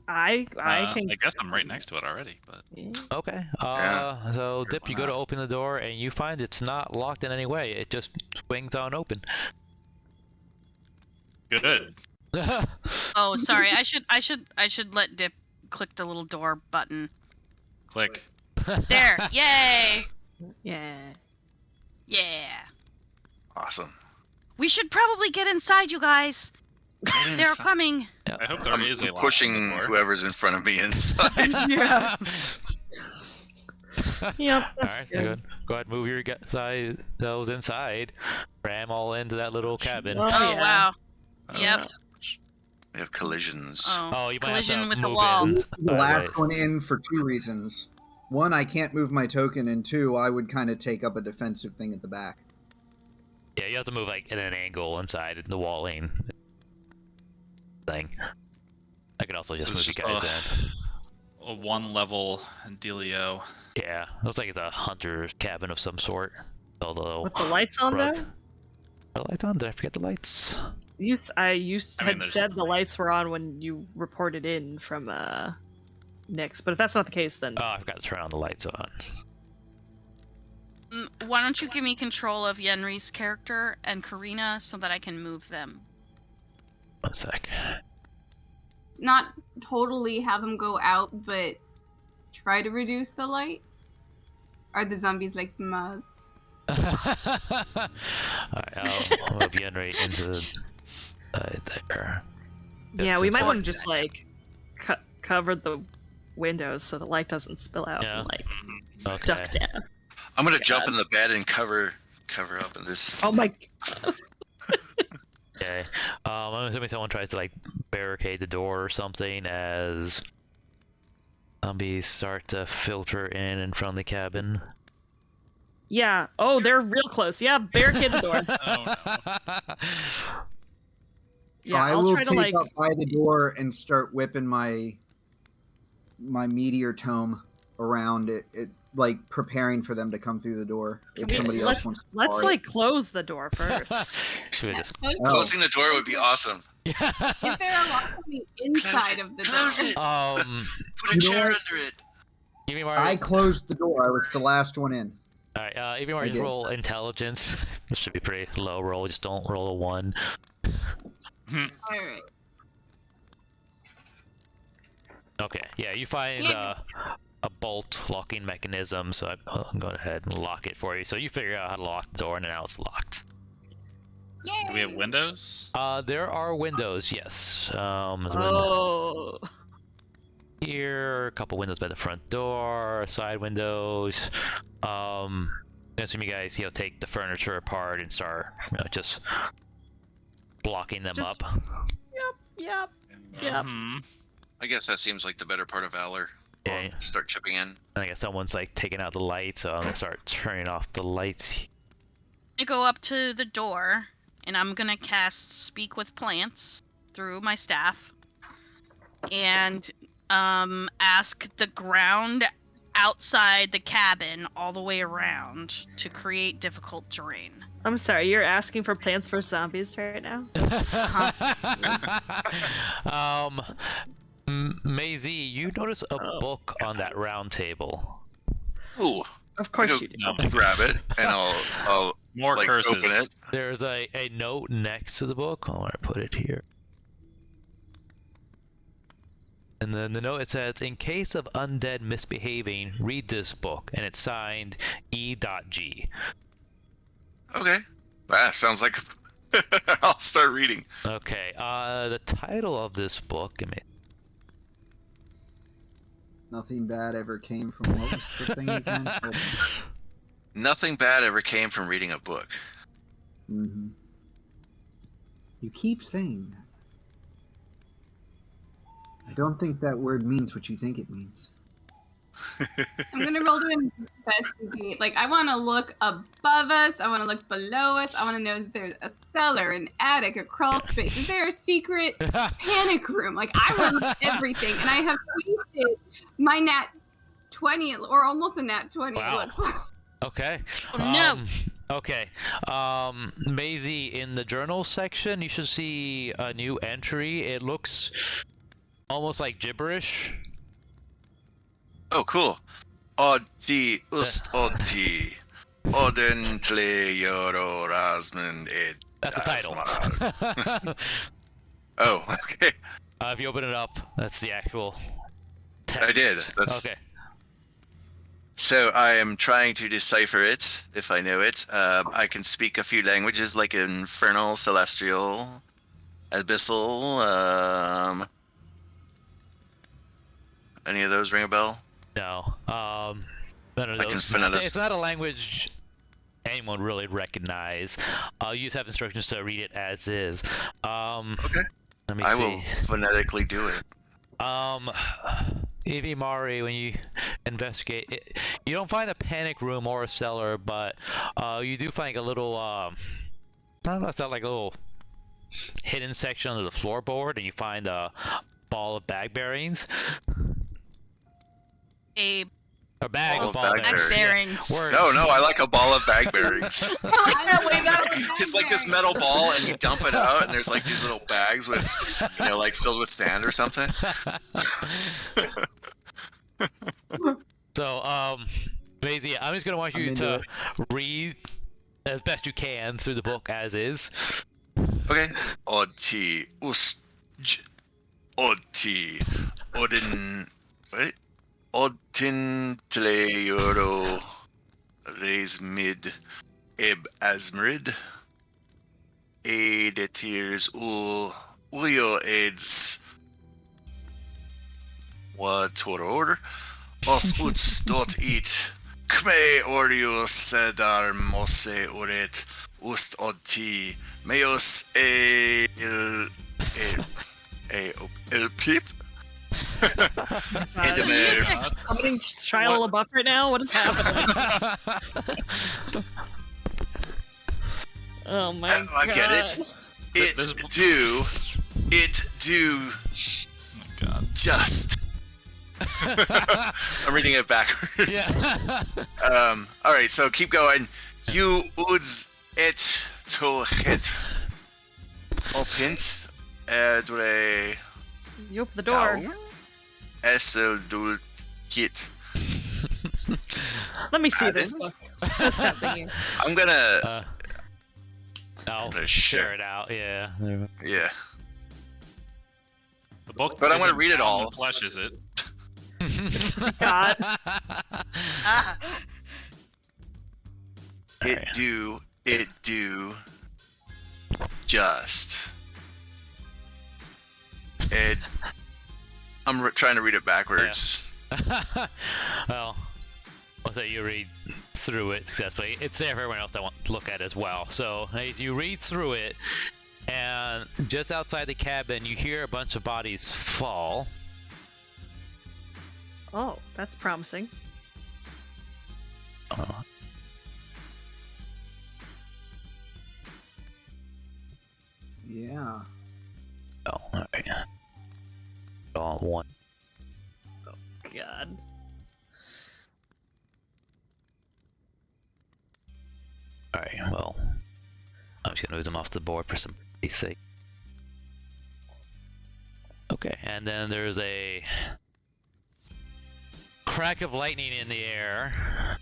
I can. I guess I'm right next to it already, but Okay. Yeah. So Sure, Dip, why you go to not? open the door and you find it's not locked in any way. It just swings on open. good. Oh, sorry. I should let Dip click the little door button. Click. There. Yay. Yeah. Yeah. Awesome. We should probably get inside, you guys. Get They're inside. coming. I hope there I'm is a lock on pushing the door. whoever's in front of me inside. Yeah. Yep. All That's right, so good. go ahead, move your those inside, ram all into that little cabin. Oh, Oh, yeah. wow. Oh, Yep. We have collisions. Oh, You might have collision to with the move wall. in The sideways. last one in for 2 reasons. 1, I can't move my token, and 2, I would kind of take up a defensive thing at the back. Yeah, you have to move like at an angle inside the walling thing. I could also just So move it's you just guys in. a 1-level dealio. Yeah, looks like it's a hunter's cabin of some sort. Although With the lights on Are though. the lights on? Did I forget the lights? You had there's- said the lights were on when you reported in from Nyx, but if that's not the case, then Oh, I forgot to turn on the lights on. Why don't you give me control of Yenri's character and Karina so that I can move them? 1 sec. Not totally have them go out, but try to reduce the light. Are the zombies like moths? Alright, I'll move Yenri into the side there. yeah, we might inside. want to just like cover the windows so the light doesn't spill out Yeah. and like Okay. duck down. I'm gonna jump in the bed and cover up in this. Oh my! Okay. I'm assuming someone tries to like barricade the door or something as zombies start to filter in front of the cabin. Yeah. Oh, they're real close. Yeah, barricade the door. Oh, no. Yeah, I I'll will try to take like. up by the door and start whipping my meteor tome around it, like preparing for them to come through the door. If somebody else wants to Let's borrow like it. close the door first. Should we just... Oh. Closing the door would be awesome. Is there a lock on the inside of the Close door? it. Put a You know chair what? under it. Evie Mar, I closed the door. I was the last one in. Alright, Evie Mar, I just did. roll intelligence. This should be pretty low roll, just don't roll a 1. Alright. Okay, yeah, you find Yeah. a bolt locking mechanism, so I'm going ahead and lock it for you. So you figure out how to lock the door, and now it's locked. Yay! Do we have windows? There are windows, yes. There's a window Oh. here, a couple windows by the front door, side windows. I assume you guys, take the furniture apart and start, just blocking them Just- up. Yep. Yep. Mhm. I guess that seems like the better part of valor. Yeah. I'll start chipping in. I guess someone's like taking out the lights, so I'm gonna start turning off the lights. I go up to the door and I'm gonna cast Speak with Plants through my staff and ask the ground outside the cabin all the way around to create difficult terrain. I'm sorry, you're asking for plants for zombies right now? Maisie, you notice a book on that round table. Ooh, Of course go- you do. No. grab it and I'll More like curses. open it. There's a note next to the book. I want to put it here. And then the note, it says, in case of undead misbehaving, read this book. And it's signed E.G. Okay. That sounds like I'll start reading. Okay, the title of this book, Nothing bad ever came from what was the thing again? Nothing bad ever came from reading a book. Mm-hmm. You keep saying that. I don't think that word means what you think it means. I'm gonna roll to investigate. Like, I want to look above us. I want to look below us. I want to know if there's a cellar, an attic, a crawl space. Is there a secret panic room? Like, I want to look at everything, and I have wasted my nat 20, or almost a nat 20. Wow. It looks like. Okay. Oh, no. Okay. Maisie, in the journal section, you should see a new entry. It looks almost like gibberish. Oh, cool. Oddi ust oddi. Odin tle yoro rasmund ed That's the title. asmar. Oh, okay. If you open it up, that's the actual text. I did. That's... Okay. So I am trying to decipher it, if I know it. I can speak a few languages like Infernal, Celestial, Abyssal. Any of those ring a bell? No. None of I can those. phonetic- It's not a language anyone really would recognize. You just have instructions to read it as is. Okay. Let me I see. will phonetically do it. Evie Mari, when you investigate it, you don't find a panic room or a cellar, but you do find a little I don't know, it's not like a little hidden section under the floorboard, and you find a ball of bag bearings. A A bag Ball of of ball bag bearings. bearings. Yeah, words. No, I like a ball of bag bearings. I know, wait, that was It's like this metal ball, and you dump it out, and there's like these little bags with, like filled with sand or something. So, basically, I'm just gonna want I'm you into to it. read as best you can through the book as is. Okay. Odti ust Odti Odin. What? Odin tle yoro rasmid eb asmrid. Edetirs ulio eds. What toror? Os uts dot eat. Kme orio sedar mose oret ust odti meos el pip. Edemer. Somebody Shia LaBeouf right now? What is happening? Oh my god. I get it. There's- It do Oh my god. just. I'm reading it backwards. Yeah. All right, so keep going. You uds et to het opint edre You open the door. esel dul kit. Let me see I this didn't- book. What's that thingy? I'm gonna I'll gonna share share. it out. Yeah. yeah. The book. But I wanna isn't read it bound all. in flesh, is it? God. Ah, It do just. It. I'm trying to read it backwards. Well, I'll say you read through it successfully. It's there for everyone else that want to look at as well. So as you read through it, and just outside the cabin, you hear a bunch of bodies fall. Oh, that's promising. Yeah. Oh, alright. All one. God. Alright, well, I'm just gonna move them off the board for some sake. Okay, and then there's a crack of lightning in the air,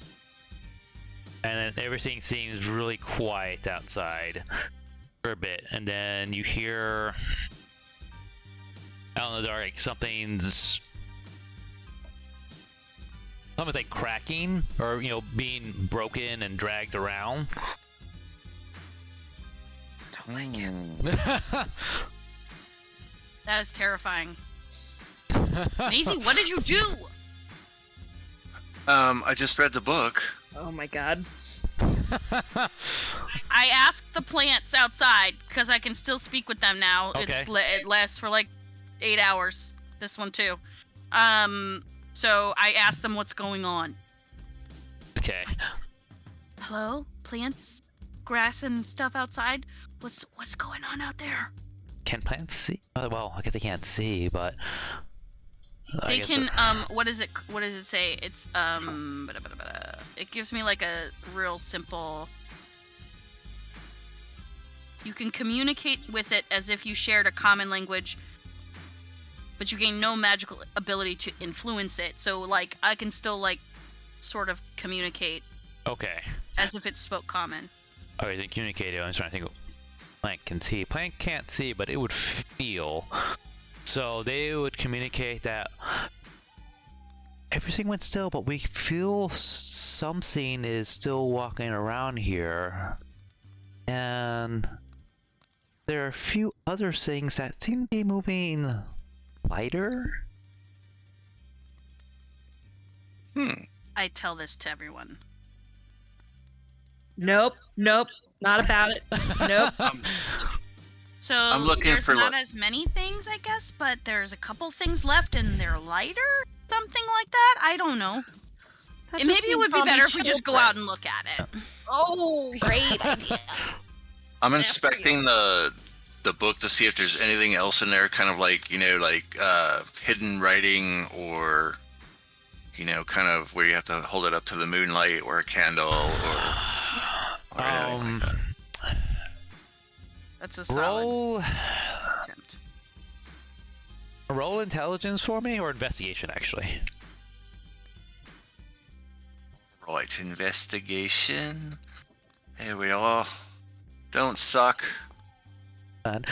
and then everything seems really quiet outside for a bit, and then you hear out in the dark like something's like cracking or being broken and dragged around. that is terrifying. Maisie, what did you do? I just read the book. Oh my god. I asked the plants outside because I can still speak with them now. Okay. It lasts for like 8 hours. This one too. So I asked them what's going on. Okay. Hello, plants, grass, and stuff outside. What's going on out there? Can plants see? Well, I guess they can't see, but I They guess can. they're- What does it say? It's It gives me like a real simple. You can communicate with it as if you shared a common language but you gain no magical ability to influence it. So like I can still like sort of communicate Okay. as if it spoke common. Okay, then communicate. I'm trying to think. Plant can see. Plant can't see, but it would feel. So they would communicate that everything went still, but we feel something is still walking around here. And there are a few other things that seem to be moving lighter. I tell this to everyone. Nope, not about it. Nope. So I'm looking there's for not as many things, I guess, but there's a couple things left and they're lighter? Something like that? I don't know. That Maybe just it means would be zombie better if we just go children. out and look at it. Oh, great idea. I'm inspecting the book to see if there's anything else in there, kind of like, hidden writing, or kind of where you have to hold it up to the moonlight, or a candle, or anything like that. That's a solid attempt. Roll intelligence for me, or investigation, actually. Right, investigation. Here we are. Don't suck. And,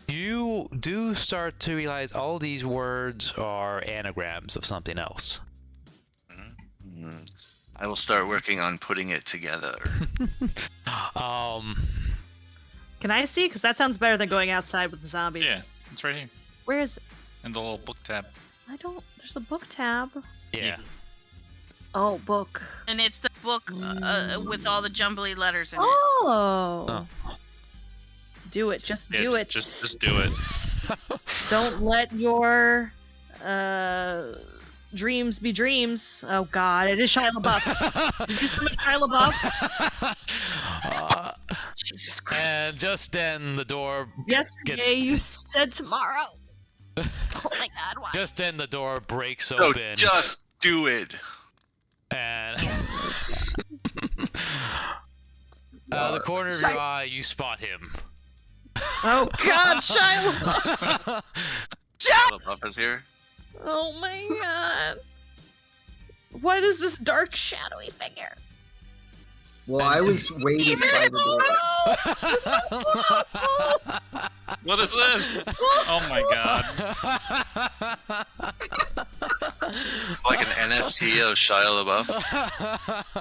you do start to realize all these words are anagrams of something else. Mm-hmm. I will start working on putting it together. Can I see? Because that sounds better than going outside with the zombies. Yeah, it's right here Where is it? in the little book tab. I don't. There's a book tab. Yeah. Oh, book. And it's the book with all the jumbly letters in it. Oh. Do it. Just Yeah, do it. Just do it. Don't let your dreams be dreams. Oh God, it is Shia LaBeouf. Did you summon Shia LaBeouf? Jesus Christ. And just then the door Yesterday you said tomorrow. Oh my God, why? just then the door breaks So open. just do it. And the corner of your Shia- eye, you spot him. Oh God, Shia LaBeouf. Shia LaBeouf is here. Oh my God. What is this dark, shadowy figure? Well, I was waiting by the door. What is this? Oh my God. Like an NFT of Shia LaBeouf.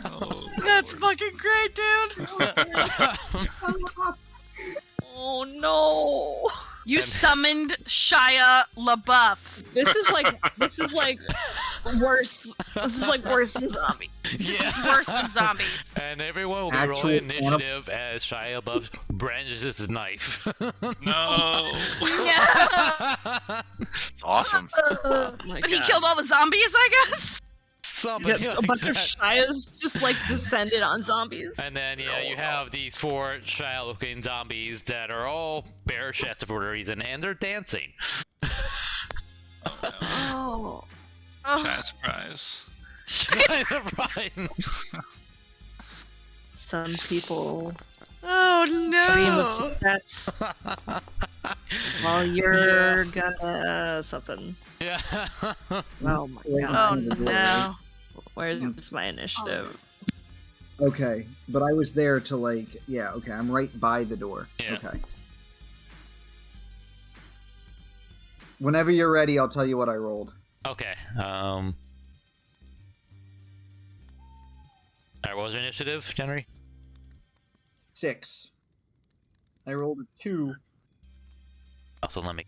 Oh, That's Lord. fucking great, dude. Oh no. You summoned Shia LaBeouf. This is like worse. This is like worse than zombies. It's worse than zombies. And everyone will be Actual rolling initiative as Shia LaBeouf brandishes his knife. No. Yeah. It's awesome. Oh my But he God. killed all the zombies, I guess? Something Yeah, a like bunch of that. Shias just like descended on zombies. And then, you have these 4 Shia-looking zombies that are all bare-chested for a reason, and they're dancing. Oh. Shy surprise. Surprise! Some people Oh dream of no. success while you're gonna something. Yeah. Oh my Yeah. God. Oh no. Where's my initiative? Okay, but I was there to okay, I'm right by the door. Yeah. Okay. Whenever you're ready, I'll tell you what I rolled. Okay. Alright, what was your initiative, Henry? 6. I rolled a 2. Also, let me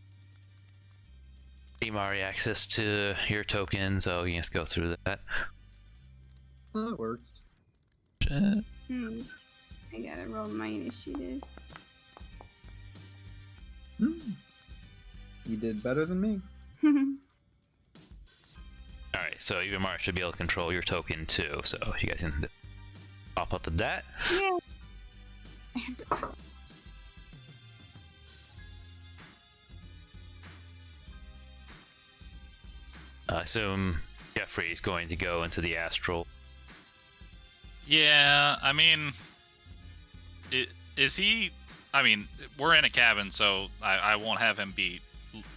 see Mari access to your token, so you can just go through that. Oh, that works. I gotta roll my initiative. You did better than me. Alright, so even Mari should be able to control your token too, so you guys can pop up to that. Yeah. I assume Jeffrey's going to go into the astral. Yeah, I mean, is he? I mean, we're in a cabin, so I won't have him be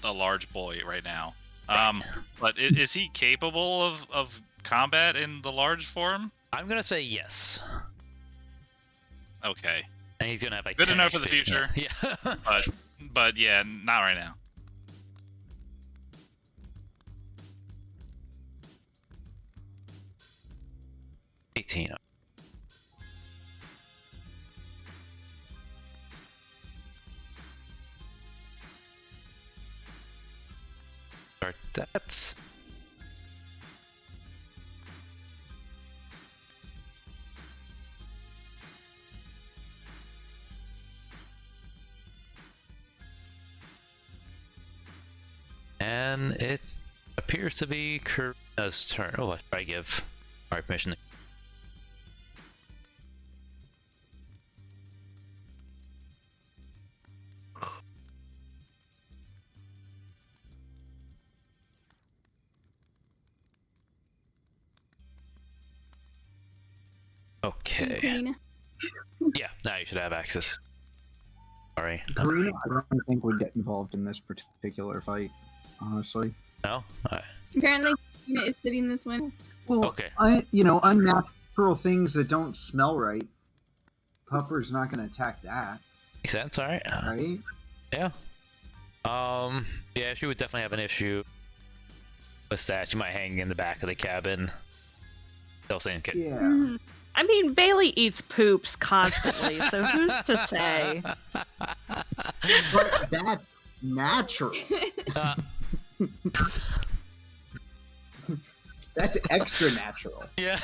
a large boy right now. But is he capable of combat in the large form? I'm gonna say yes. Okay. And he's gonna have like Good to 10 know for the HP. future. Yeah. But yeah, not right now. $18. Start that. And it appears to be Karina's turn. Oh, I should probably give our permission. Okay. Karina. Yeah, now you should have access. Sorry. Karina, I don't think would get involved in this particular fight, honestly. No? Alright. Apparently, Karina is sitting this one. Well, Okay. unnatural things that don't smell right. Pupper's not going to attack that, Makes sense, alright. right? Yeah. Yeah, she would definitely have an issue with that. She might hang in the back of the cabin. Still saying kid. Yeah. Mhm. I mean, Bailey eats poops constantly, so who's to say? But that's natural. That's extra natural. Yeah.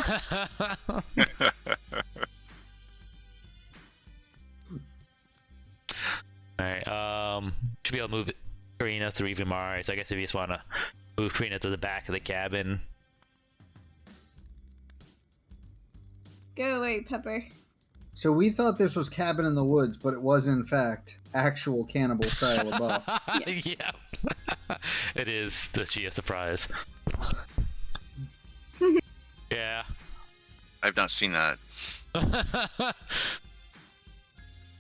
Alright, should be able to move Karina through even more. So I guess if you just want to move Karina to the back of the cabin. Go away, Pepper. So we thought this was Cabin in the Woods, but it was in fact actual cannibal Shia LaBeouf. Yes. Yeah. It is the Chia surprise. Yeah. I've not seen that.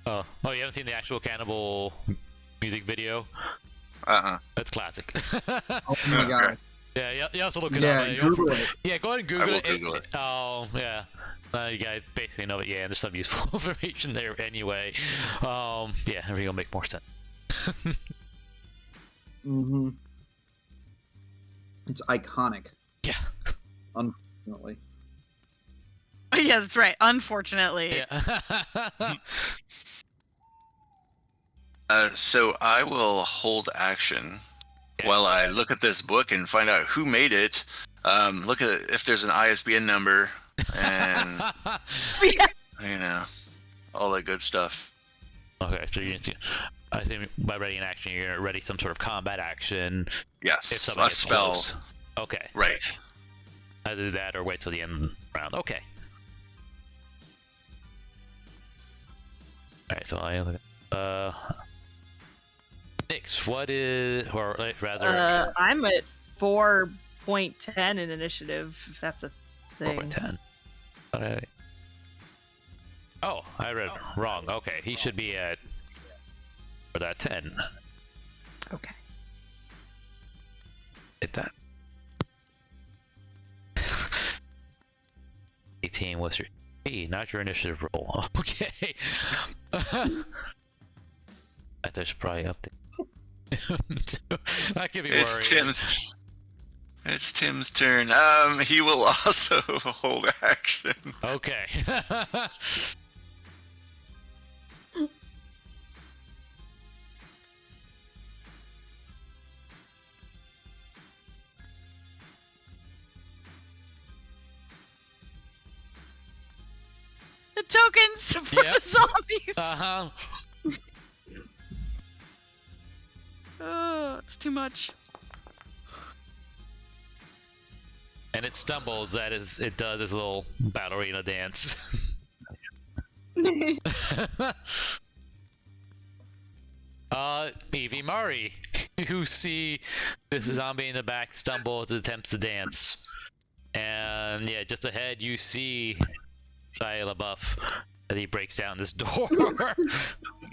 Oh, you haven't seen the actual cannibal music video? That's classic. Oh my god. Yeah, you also look it Yeah, up. Google it. Yeah, go ahead and I Google will it. Google it. Oh, yeah. You guys basically know it. Yeah, there's some useful information there anyway. Yeah, everything will make more sense. Mm-hmm. It's iconic, Yeah. unfortunately. Yeah, that's right. Unfortunately. Yeah. So I will hold action Okay. while I look at this book and find out who made it. Look at if there's an ISBN number and all that good stuff. Okay, so I assume by ready in action, you're ready some sort of combat action. If Yes, somebody a gets spell. close. Okay. Right. Either do that or wait till the end of the round. Okay. Alright, so I look at Nix, what is, or rather, I'm at 4.10 in initiative, if that's a thing. 4.10. Oh, I read wrong. Okay, he should be at for that 10. Okay. Hit that. 18 was your not your initiative roll. Okay. I should probably update. I could be worried. It's Tim's turn. He will also hold action. Okay. The tokens for Yep. the zombies. Uh-huh. It's too much. And it stumbles, it does this little ballerina dance. Evie Murray, you see this zombie in the back stumble as it attempts to dance. And yeah, just ahead you see Shia LaBeouf as he breaks down this door.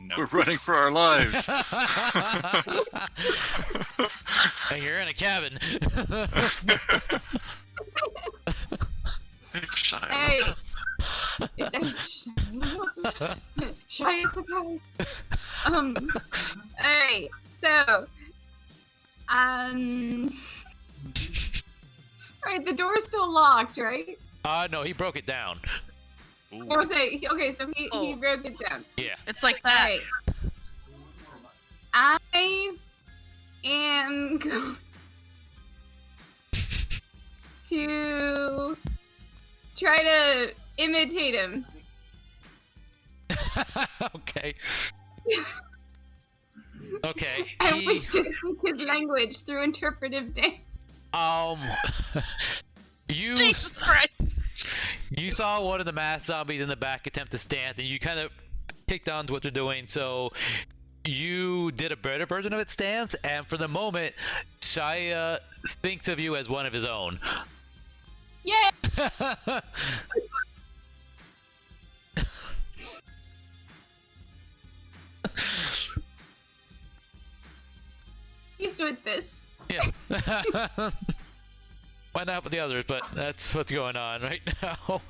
No. We're running for our lives. And you're in a cabin. Shia Hey. LaBeouf. It's Shia Sakai. Hey, so, right, the door's still locked, right? No, he broke it down. Ooh. Or was it, okay, so he Oh. broke it down. Yeah. It's like that. Alright. I am going to try to imitate him. Okay. Okay. I he- wish to speak his language through interpretive dance. You Jesus Christ. you saw one of the masked zombies in the back attempt to stand, and you kind of kicked on to what they're doing. So you did a better version of its stance, and for the moment, Shia thinks of you as one of his own. Yay! He's with this. Yeah. Find out with the others, but that's what's going on right now.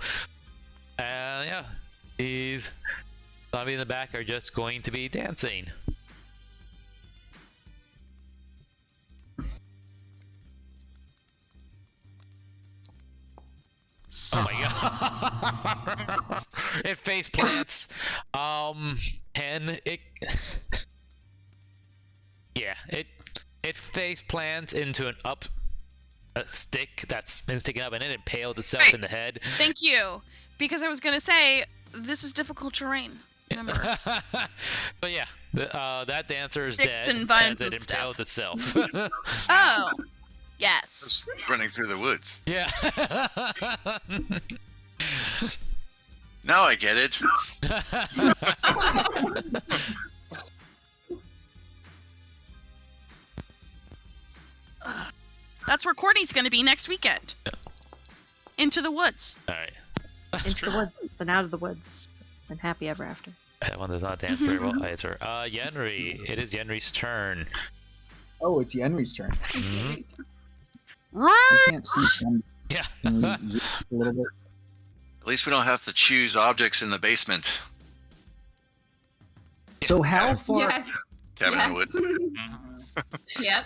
And yeah, these zombies in the back are just going to be dancing. Oh my god. It face plants. And it yeah, it face plants into an up a stick that's been sticking up, and it impaled itself Right. in the head. Thank you. Because I was going to say, this is difficult terrain. Remember? But yeah, that dancer is Sticks dead and vines as it and stuff. impaled itself. Oh. Yes. Just running through the woods. Yeah. Now I get it. That's where Courtney's going to be next weekend. Into the woods. All right. Into the woods and out of the woods and happy ever after. That one does not dance very well. It's her. Yenri. It is Yenri's turn. Oh, it's Yenri's turn. Mhm. I can't see him. Yeah. Can we zoom a little bit? At least we don't have to choose objects in the basement. So how far? Yes. Cabin in the yes. wood. Yep.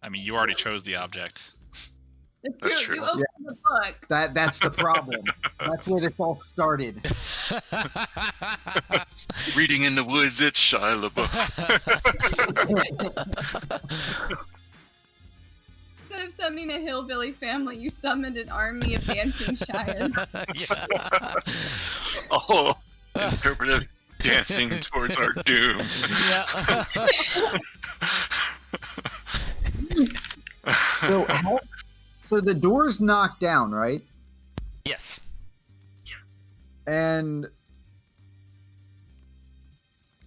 I mean, you already chose the object. That's You true. opened the book. That's the problem. That's where this all started. Reading in the woods, it's Shia LaBeouf. Instead of summoning a hillbilly family, you summoned an army of dancing Shias. Yeah. Oh, interpretive dancing towards our doom. Yeah. So so the door's knocked down, right? Yes. And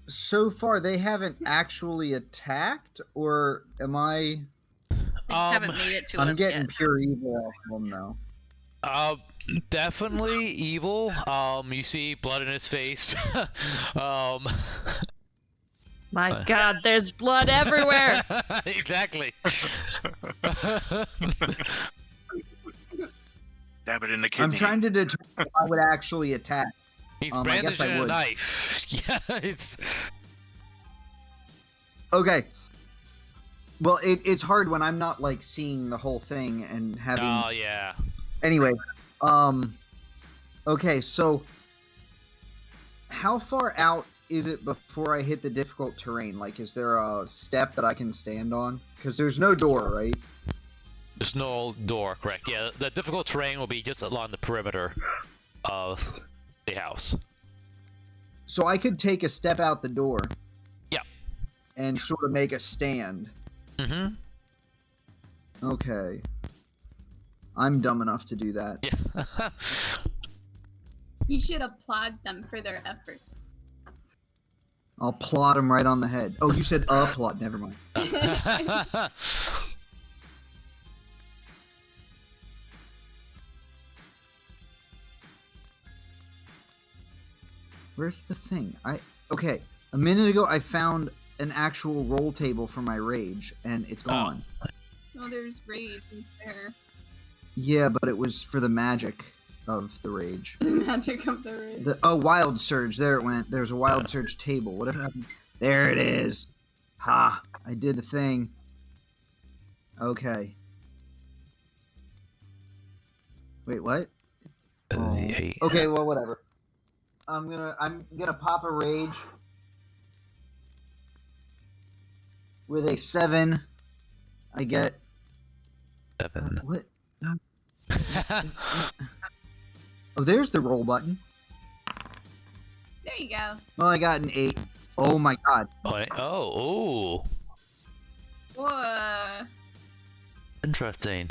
so far they haven't actually attacked, or am I? They haven't made it to I'm us getting yet. pure evil off of them now. Definitely evil. You see blood in his face. My God, there's blood everywhere. Exactly. Stab it in the kidney. I'm trying to determine if I would actually attack. He's I guess I brandishing a would. knife. Yeah, it's. Okay. Well, it's hard when I'm not like seeing the whole thing and having. Oh yeah. Anyway, okay, so how far out is it before I hit the difficult terrain? Like, is there a step that I can stand on? Because there's no door, right? There's no door, correct? Yeah, the difficult terrain will be just along the perimeter of the house. So I could take a step out the door. Yeah. And sort of make a stand. Mm-hmm. Okay. I'm dumb enough to do that. Yeah. You should applaud them for their efforts. I'll plot him right on the head. Oh, you said applaud. Never mind. Where's the thing? Okay. A minute ago, I found an actual roll table for my rage, and it's gone. Oh, there's rage there. Yeah, but it was for the magic of the rage. The magic of the rage. Wild surge. There it went. There's a wild surge table. What happened? There it is. Ha! I did the thing. Okay. Wait, what? Oh. Okay, well, whatever. I'm gonna pop a rage with a 7. I get 7. what? Oh, there's the roll button. There you go. Well, I got an 8. Oh my god. Oh. Whoa. Interesting.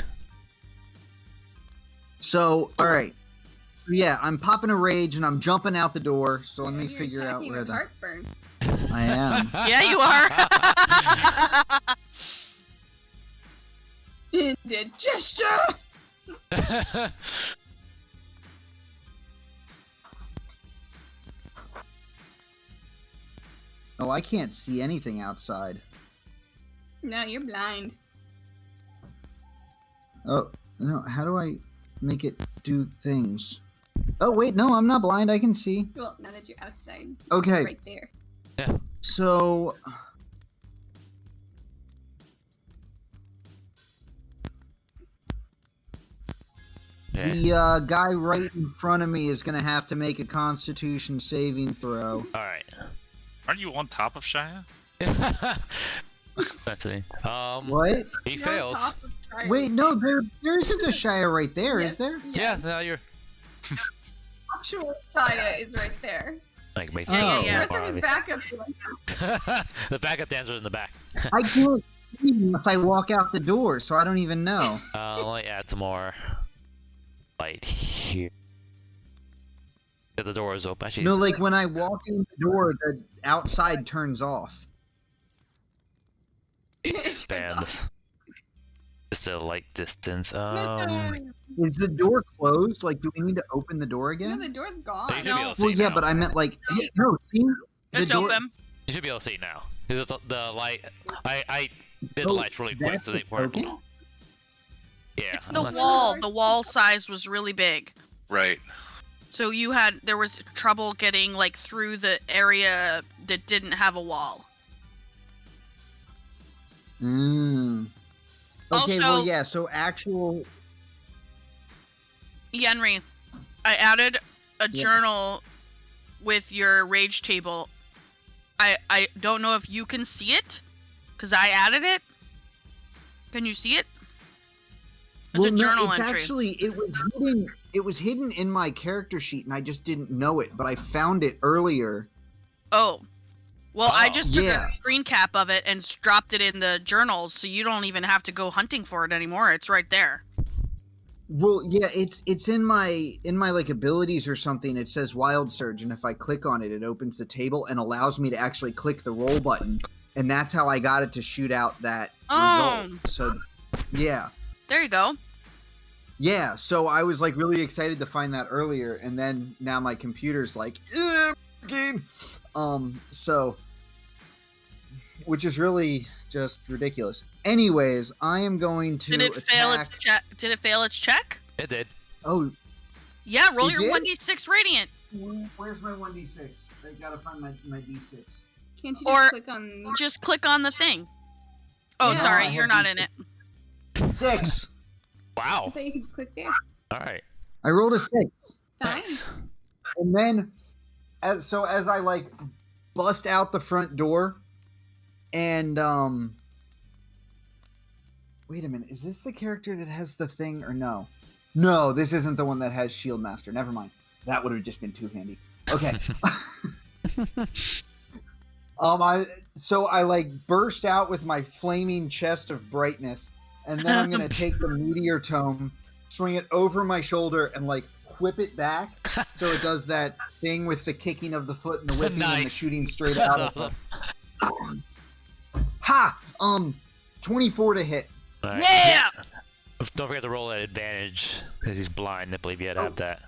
So, all right. Yeah, I'm popping a rage and I'm jumping out the door. So let me You're figure out attacking where with the heartburn. I am. Yeah, you are. Indigestion. Oh, I can't see anything outside. No, you're blind. Oh, no, how do I make it do things? Oh, wait, no, I'm not blind. I can see. Well, now that you're outside. Okay. It's right there. So, the guy right in front of me is going to have to make a Constitution saving throw. All right. Aren't you on top of Shia? Let's see. What? He You're on fails. top of Shire. Wait, no, there isn't a Shire right there, Yes, is there? Yeah, yes. now you're Actual Shia is right there. like making Yeah, sure yeah. The rest of his backup dancer. The backup dancer's in the back. I can't see unless I walk out the door, so I don't even know. Let me add some more light here. Yeah, the door is open. Actually, No, like when I walk in the door, the outside turns off. expands. Just a light distance. Is the door closed? Like, do we need to open the door No, again? the door's You gone. should be able to see Well, yeah, now. but I meant like, no, see? The It's door, open. You should be able to see now. Because the light. I did the Oh, lights really quick, that's so they the weren't. token? Yeah. It's the unless- wall. The wall size was really big. Right. So there was trouble getting like through the area that didn't have a wall. Okay, well, Also- yeah, so actual... Yenri, I added a Yeah. journal with your rage table. I don't know if you can see it, because I added it. Can you see it? It's a journal it's entry. actually, it was hidden in my character sheet, and I just didn't know it, but I found it earlier. Oh. Well, I Oh. just took Yeah. a screen cap of it and dropped it in the journals, so you don't even have to go hunting for it anymore. It's right there. Well, yeah, it's in my like abilities or something. It says Wild Surge, and if I click on it, it opens the table and allows me to actually click the roll button, and that's how I got it to shoot out that Oh. result. So, yeah, There you go. yeah. So I was like really excited to find that earlier, and then now my computer's like, again, so, which is really just ridiculous. Anyways, I am going to Did it fail its attack. check? Did it fail its check? It did. Oh, Yeah, roll It your did? 1d6 radiant. where's my 1d6? I gotta find my d6. Can't you just Or- click on... Just click on the thing. Oh, Yeah. sorry, I you're have not D6. in it. 6. I Wow. thought you could just click there. All right. I rolled a 6. Fine. Nice. And then, as I like bust out the front door, and wait a minute, is this the character that has the thing or no? No, this isn't the one that has Shield Master. Never mind. That would have just been too handy. Okay. I like burst out with my flaming chest of brightness, and then I'm gonna take the meteor tome, swing it over my shoulder, and like whip it back, so it does that thing with the kicking of the foot and the whipping and the Nice. shooting straight out That's of awesome. it. Ha! 24 to hit. All right. Yeah! Don't forget to roll that advantage because he's blind. I believe you had to have that.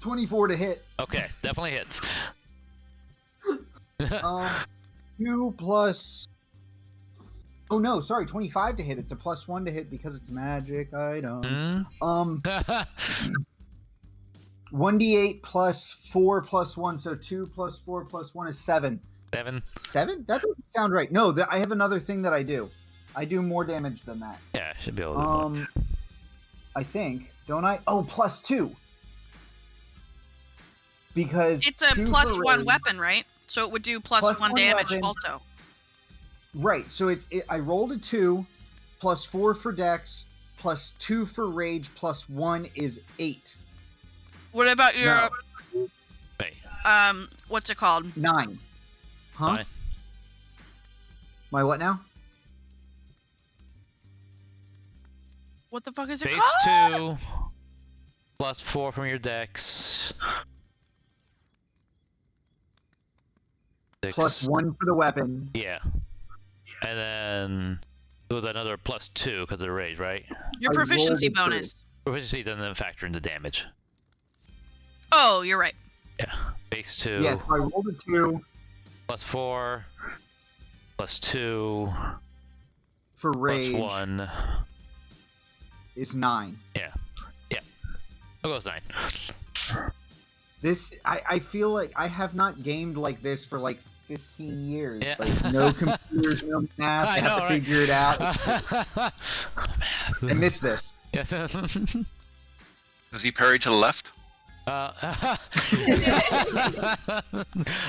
24 to hit. Okay, definitely hits. 2 plus. Oh no, sorry, 25 to hit. It's a +1 to hit because it's a magic item. Hmm? 1d8 plus 4 plus 1, so 2 plus 4 plus 1 is 7. 7? 7? That doesn't sound right. No, I have another thing that I do. I do more damage than that. Yeah, I should be able to do more. I think, don't I? Oh, +2. Because It's a 2 for +1 rage. weapon, right? So it would do Plus +1 one damage weapon. also. Right, so I rolled a 2, +4 for dex, +2 for rage, +1 is 8. What about your No. Hey, what's it called? 9. Huh? fine. My what now? What the fuck is it Base called? 2 plus 4 from your dex. 6. +1 for the weapon. Yeah. And then it was another +2 because of the rage, right? Your I rolled proficiency a 3. bonus. Proficiency doesn't then factor into damage. Oh, you're right. Yeah. Base 2 Yeah, so I rolled a 2 plus 4 plus 2 for plus rage 1. is 9. Yeah. I'll go with 9. This I feel like I have not gamed like this for like 15 years. Yeah. Like no computers, no math. I I have know, to right? figure it out. I miss this. Yeah. Is he parried to the left? I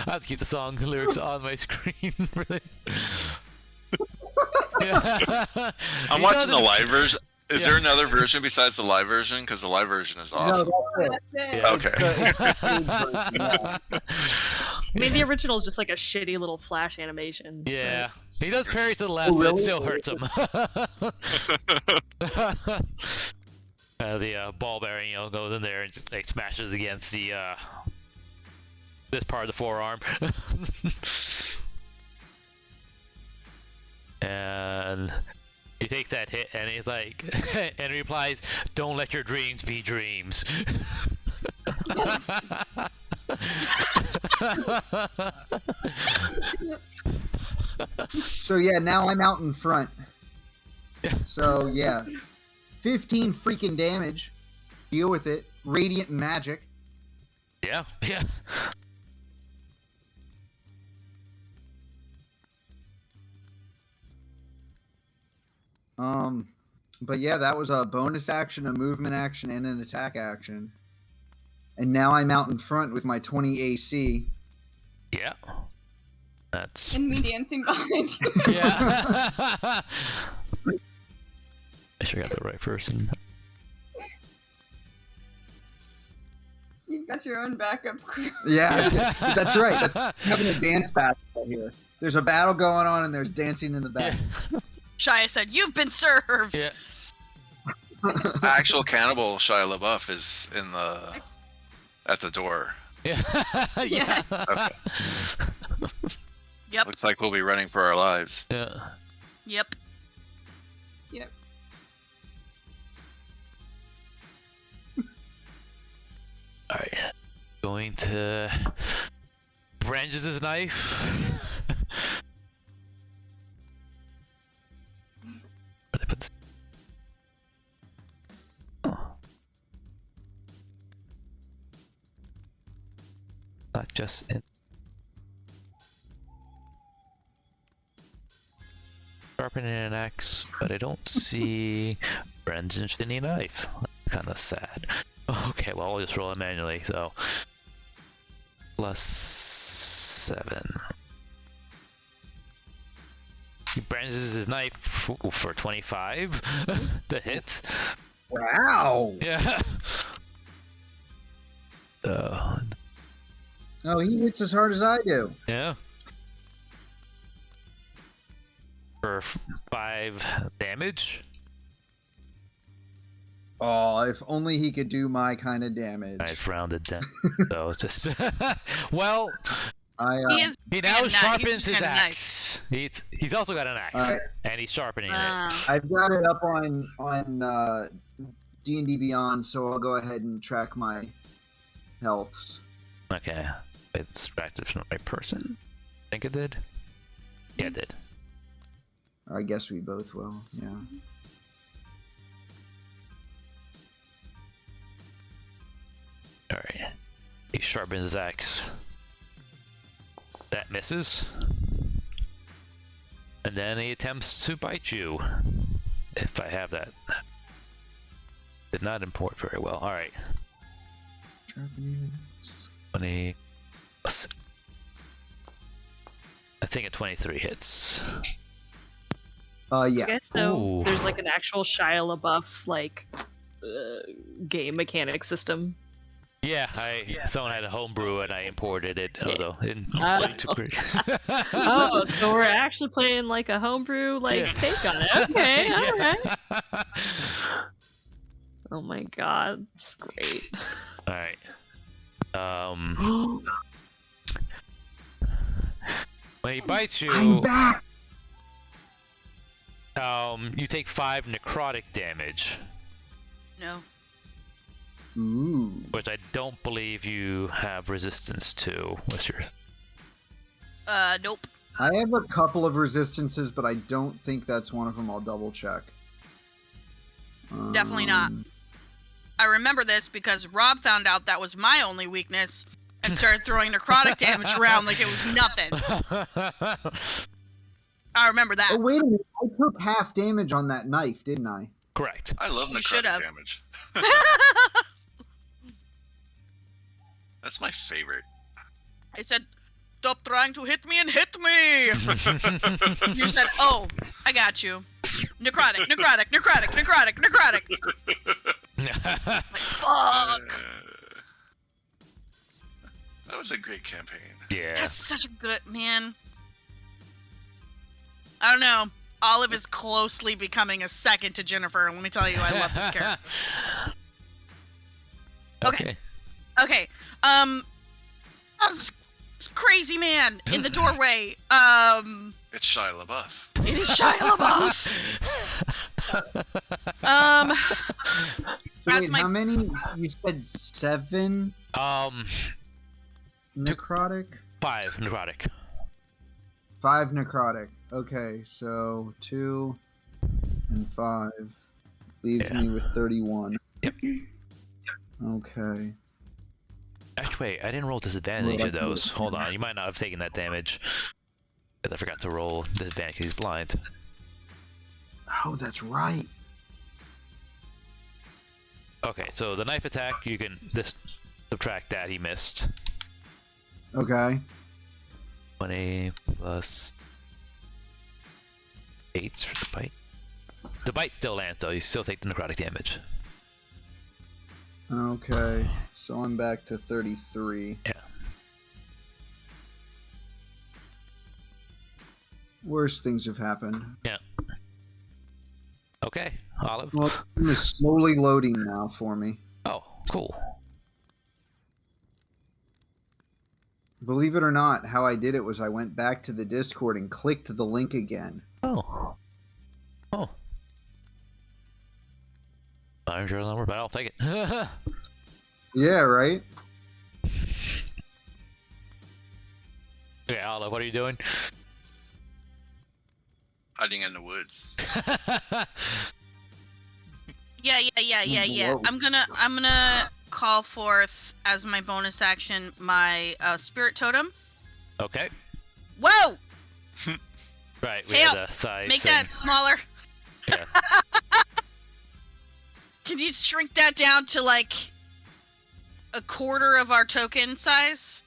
have to keep the song lyrics on my screen for this. Yeah. I'm He watching the doesn't- live version. Is Yeah. there another version besides the live version? Because the live version is No, awesome. that's it. That's it. Yeah. Okay. It's the paid version, yeah. I mean, the original is just like a shitty little flash animation. but- Yeah, he does parry to the left, Oh, but it really? still hurts him. The ball bearing, goes in there and just like smashes against the this part of the forearm. And he takes that hit and he's like, and replies, "Don't let your dreams be dreams." So yeah, now I'm out in front. So yeah, 15 freaking damage. Deal with it. Radiant magic. Yeah. But yeah, that was a bonus action, a movement action, and an attack action. And now I'm out in front with my 20 AC. Yeah. That's And me dancing behind you. yeah. I sure got the right person. You've got your own backup crew. Yeah, that's right. That's having a dance battle here. There's a battle going on, and there's dancing in the back. Shia said, "You've been served." Yeah. Actual cannibal Shia LaBeouf is at the door. Yeah. Yeah. Okay. Yep. Looks like we'll be running for our lives. Yeah. Yep. Yep. All right. Going to branches his knife. Where did I put this? Oh. Not just in. Sharpening an axe, but I don't see Brendan's shinny knife. That's kind of sad. Okay, well, I'll just roll it manually, so. +7. He branches his knife for 25 to hit. Wow. Yeah. Oh, he hits as hard as I do. Yeah. For 5 damage. Oh, if only he could do my kind of damage. Nice rounded down. So just well, He is. he now being sharpens he's his kinda axe. He's also got an axe, Alright. and he's sharpening it. I've got it up on D&D Beyond, so I'll go ahead and track my healths. Okay. It's subtracted from the right person. I think it did. Yeah, it did. I guess we both will. Yeah. Alright. He sharpens his axe. That misses. And then he attempts to bite you. If I have that. Did not import very well. Alright. 20. I think a 23 hits. Yeah. Okay, so Ooh. there's like an actual Shia LaBeouf like game mechanic system. Yeah, someone had a homebrew and I imported it. Also, Oh, so we're actually playing like a homebrew take on it. Okay, all right. Oh my god, it's great. All right. When he bites you, I'm back. you take 5 necrotic damage, No. Ooh. which I don't believe you have resistance to. What's your? Nope. I have a couple of resistances, but I don't think that's one of them. I'll double check. Definitely not. I remember this because Rob found out that was my only weakness and started throwing necrotic damage around like it was nothing. I remember that. Oh, wait a minute. I took half damage on that knife, didn't I? Correct. I love You should necrotic have. damage. That's my favorite. I said, "Stop trying to hit me and hit me." You said, "Oh, I got you." Necrotic, necrotic, necrotic, necrotic, necrotic. Like, fuck. That was a great campaign. Yeah. That's such a good man. I don't know. Olive is closely becoming a second to Jennifer. Let me tell you, I love this character. Okay. Okay. Crazy man in the doorway. It's Shia LaBeouf. It is Shia LaBeouf. So As wait, my- how many? You said 7 necrotic? 5 necrotic. 5 necrotic. Okay, so 2 and 5 leaves me with 31. Yep. Okay. Actually, wait, I didn't roll disadvantage Well, of those. Hold on, you might not have taken that damage. Because I forgot to roll disadvantage because he's blind. Oh, that's right. Okay, so the knife attack, you can just subtract that, he missed. Okay. 20 plus 8 for the bite. The bite still lands though, you still take the necrotic damage. Okay, so I'm back to 33. Yeah. Worse things have happened. Yeah. Okay, Olive. Well, it's slowly loading now for me. Oh, cool. Believe it or not, how I did it was I went back to the Discord and clicked the link again. Oh. Oh. I'm sure number, but I'll take it. Yeah, right? Okay, Olive, what are you doing? Hiding in the woods. Yeah. Whoa. I'm gonna call forth as my bonus action my spirit totem. Okay. Whoa! Right, we Hey, had a size Make thing. that smaller. Yeah. Can you shrink that down to like a quarter of our token size?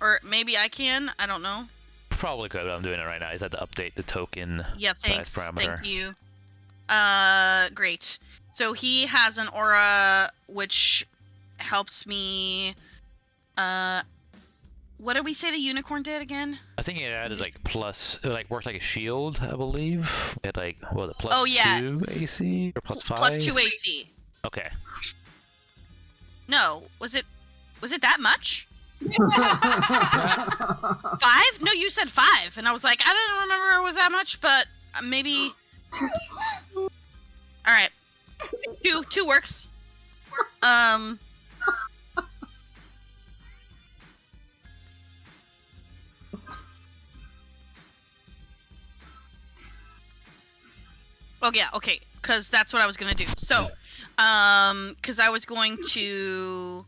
Or maybe I can. I don't know. Probably could, but I'm doing it right now. I just had to update the token Yeah, thanks. size parameter. Thank you. Great. So he has an aura which helps me. What did we say the unicorn did again? I think it added like plus, it like worked like a shield, I believe. It had like, what was it, plus Oh, yeah. 2 AC or plus 5? Plus 2 AC. Okay. No, was it that much? 5? No, you said 5, and I was like, I didn't remember it was that much, but maybe. All right, two works. Oh yeah, okay, because that's what I was gonna do. So, because I was going to.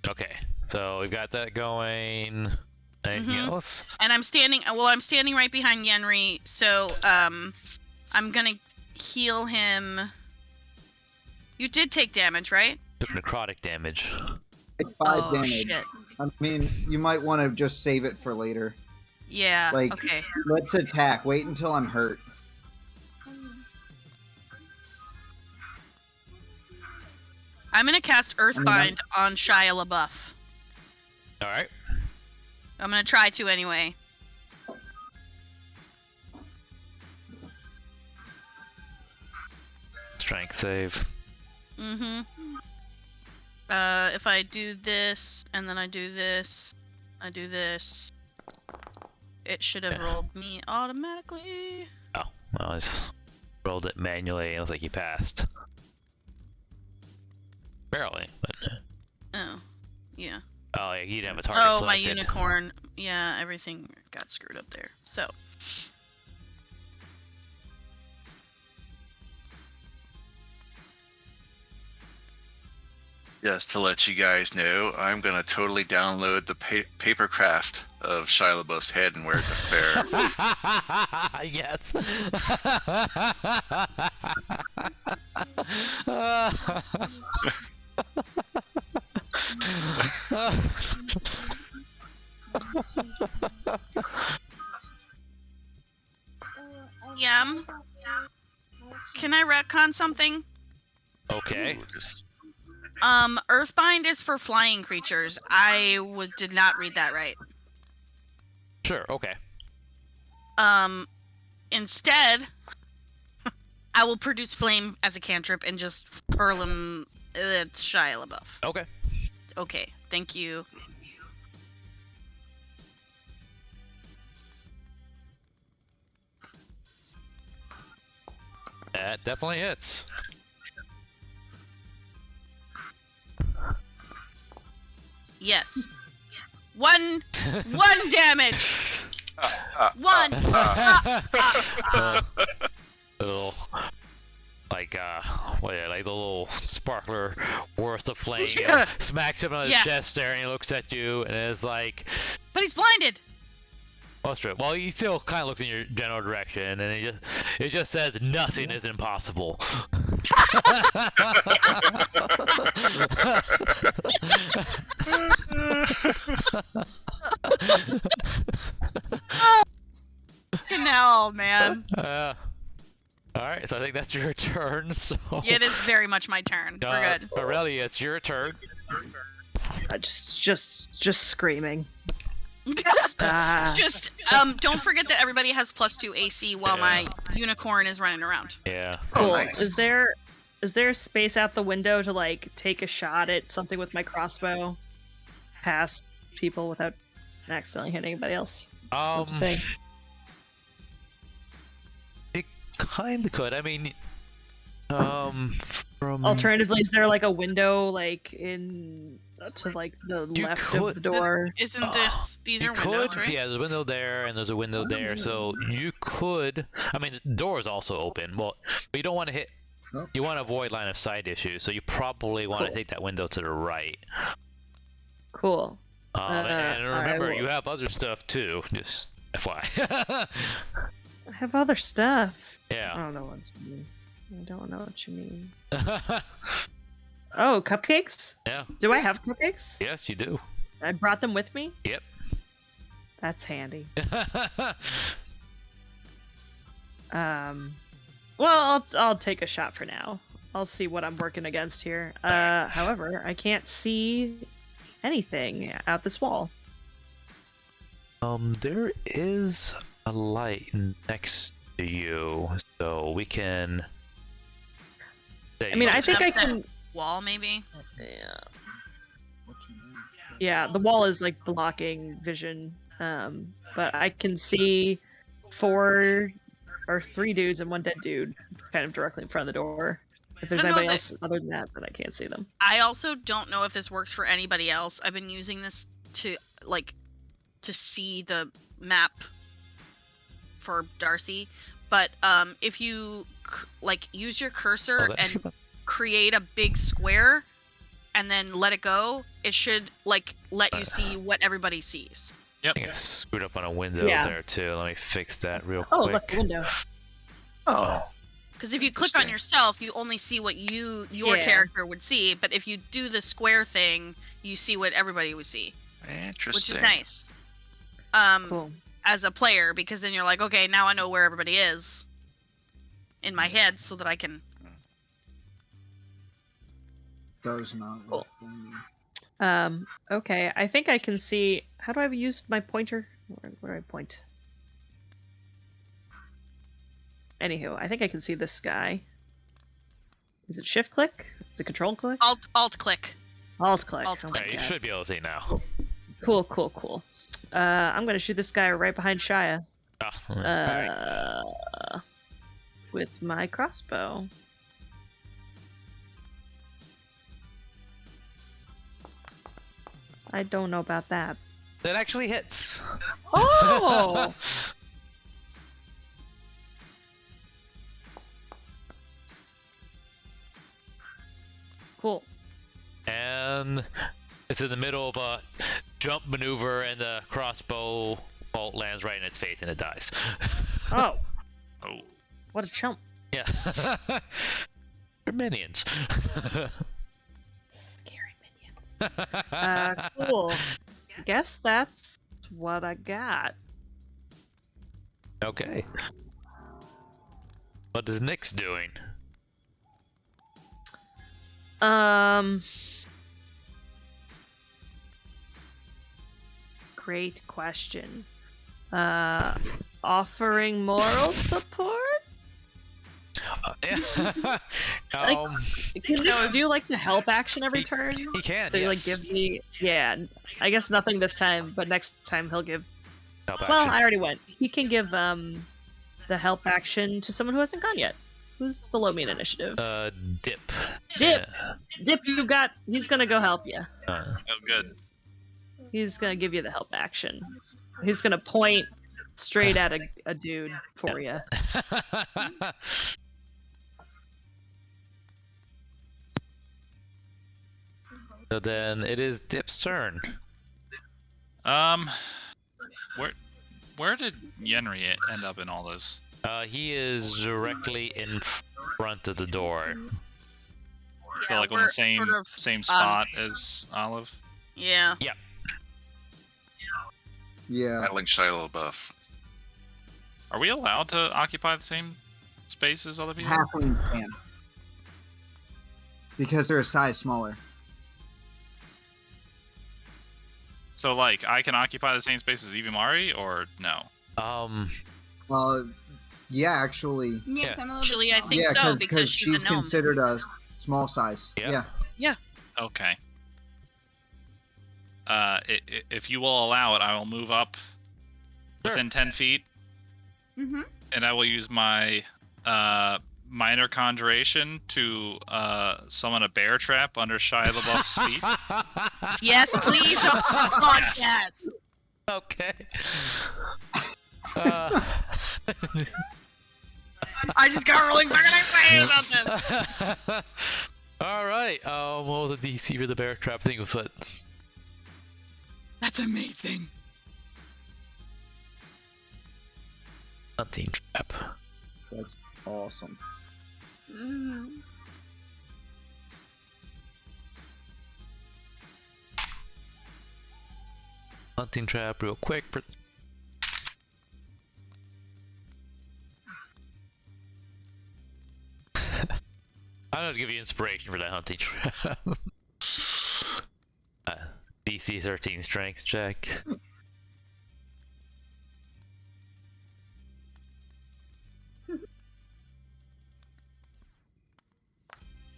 Okay, so we've got that going. Anything else? And I'm standing. Well, I'm standing right behind Yenri, so I'm gonna heal him. You did take damage, right? Took necrotic damage. It's 5 damage. Shit. I mean, you might want to just save it for later. Yeah. Like, Okay. let's attack. Wait until I'm hurt. I'm gonna cast Earthbind on Shia LaBeouf. All right. I'm gonna try to anyway. Strength save. If I do this, and then I do this, I do this, it should have rolled me automatically. Oh, well, I just rolled it manually. It looks like you passed. Barely, but. Oh, yeah. Oh, yeah, you didn't have a target Oh, selected. my unicorn. Yeah, everything got screwed up there. So. Just to let you guys know, I'm gonna totally download the papercraft of Shia LaBeouf's head and wear it to fair. Yes. Yum. Can I retcon something? Okay. Ooh, just Earthbind is for flying creatures. I did not read that right. Sure. Okay. Instead, I will produce flame as a cantrip and just hurl him at Shia LaBeouf. Okay. Okay, thank you. That definitely hits. Yes. One damage. One. Little, like like the little sparkler worth of flame smacks him on his chest there, and he looks at you and is like, But he's blinded. "Most of it." Well, he still kind of looks in your general direction, and it just says nothing is impossible. No, man. Alright, so I think that's your turn, so... Yeah, it is very much my turn. We're good. Aurelia, it's your turn. Just screaming. Just don't forget that everybody has +2 AC while my unicorn is running around. Yeah. Cool. Nice. Is there space out the window to like take a shot at something with my crossbow past people without accidentally hitting anybody else? Thing. It kinda could. I mean, from... Alternatively, is there like a window like in to like the left of the door? Isn't this? These are windows, right? Yeah, there's a window there, and there's a window there, so you could... I mean, the door is also open, but you don't want to hit... You want to avoid line of sight issues, so you probably want to take that window to the right. Cool. And remember, right, you have other stuff too, just FYI. I have other stuff. I Yeah. don't know what you mean. I don't know what you mean. Oh, cupcakes? Yeah. Do I have cupcakes? Yes, you do. I brought them with me? Yep. That's handy. Well, I'll take a shot for now. I'll see what I'm working against here. However, I can't see anything out this wall. There is a light next to you, so we can... I mean, I think I can... Wall, maybe? Yeah. Yeah, the wall is like blocking vision. But I can see 3 dudes and 1 dead dude. kind of directly in front of the door. If there's I don't know anybody that- else other than that, then I can't see them. I also don't know if this works for anybody else. I've been using this to see the map for Darcy, but if you use your cursor and create a big square and then let it go, it should let you see what everybody sees. Yep. I think I screwed up on a window there too. Let me fix that real Oh, quick. look, the window. Oh. Because if you click on Interesting. yourself, you only see what your character would see. But if you do the square thing, you see what everybody would see, Interesting. which is nice. Cool. As a player, because then you're like, okay, now I know where everybody is in my head, so that I can. Does not. Cool. Okay, I think I can see. How do I use my pointer? Where do I point? Anywho, I think I can see this guy. Is it shift click? Is it control click? Alt click. Alt click. Alt Oh click. my Yeah, you God. should be able to see now. Cool. I'm gonna shoot this guy right behind Shia. Alright. With my crossbow. I don't know about that. That actually hits. Oh! Cool. And it's in the middle of a jump maneuver, and the crossbow bolt lands right in its face, and it dies. Oh, Oh. what a chump. Yeah. They're minions. Scary minions. Cool. Guess that's what I got. Okay. What is Nyx doing? Great question. Offering moral support? um, Can this do like the help action every turn? he can. So Yes. give me, I guess nothing this time, but next time he'll give. Help Well, action. I already went. He can give the help action to someone who hasn't gone yet. Who's below me in initiative? Dip. Dip. Yeah. Dip, you got. He's gonna go help you. Oh, good. He's gonna give you the help action. He's gonna point straight at a dude for you. So then it is Dip's turn. Where did Yenri end up in all this? He is directly in front of the door. So like on we're the same sort of, same spot as Olive. Yeah. Yeah. Battling Shiloh buff. Are we allowed to occupy the same space as other people? Halflings can. Because they're a size smaller. So like I can occupy the same space as Evimari or no? Yeah, actually. Yes, I'm a little Actually, bit I small. think Yeah, so, because because she's a she's gnome. considered a small size. Yeah. Yeah. Okay. If you will allow it, I will move up within 10 feet, Mm-hmm. and I will use my minor conjuration to summon a bear trap under Shia LaBeouf's feet. Yes, please. Oh, God, yes. Okay. I just got really fucking excited about this. All right. What was the DC for the bear trap? I think it was what? That's amazing. Hunting trap. That's awesome. Mm. Hunting trap, real quick. I'm gonna give you inspiration for that hunting trap. DC 13 strength check.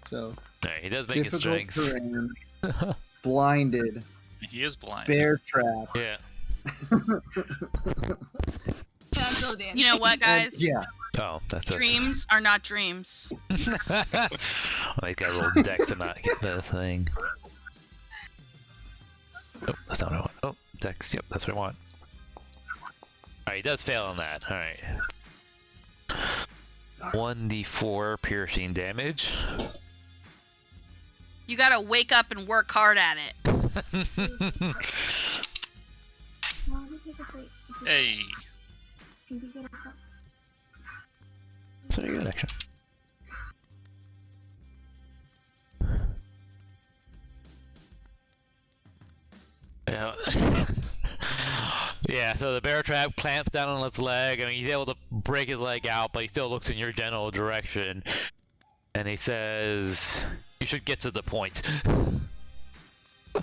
So Alright, he does make his difficult strength. terrain, blinded, He is blind. bear trap. Yeah. Yeah, I'm still dancing. You know what, guys? Yeah. Oh, that's Dreams are not dreams. Well, he's got to roll dex to not get the thing. Oh, that's not what I want. Oh, dex. Yep, that's what I want. Alright, he does fail on that. Alright. 1d4 piercing damage. You gotta wake up and work hard at it. Hey. That's pretty good, actually. Yeah. Yeah, so the bear trap clamps down on its leg. I mean, he's able to break his leg out, but he still looks in your general direction. And he says, "You should get to the point." Oh,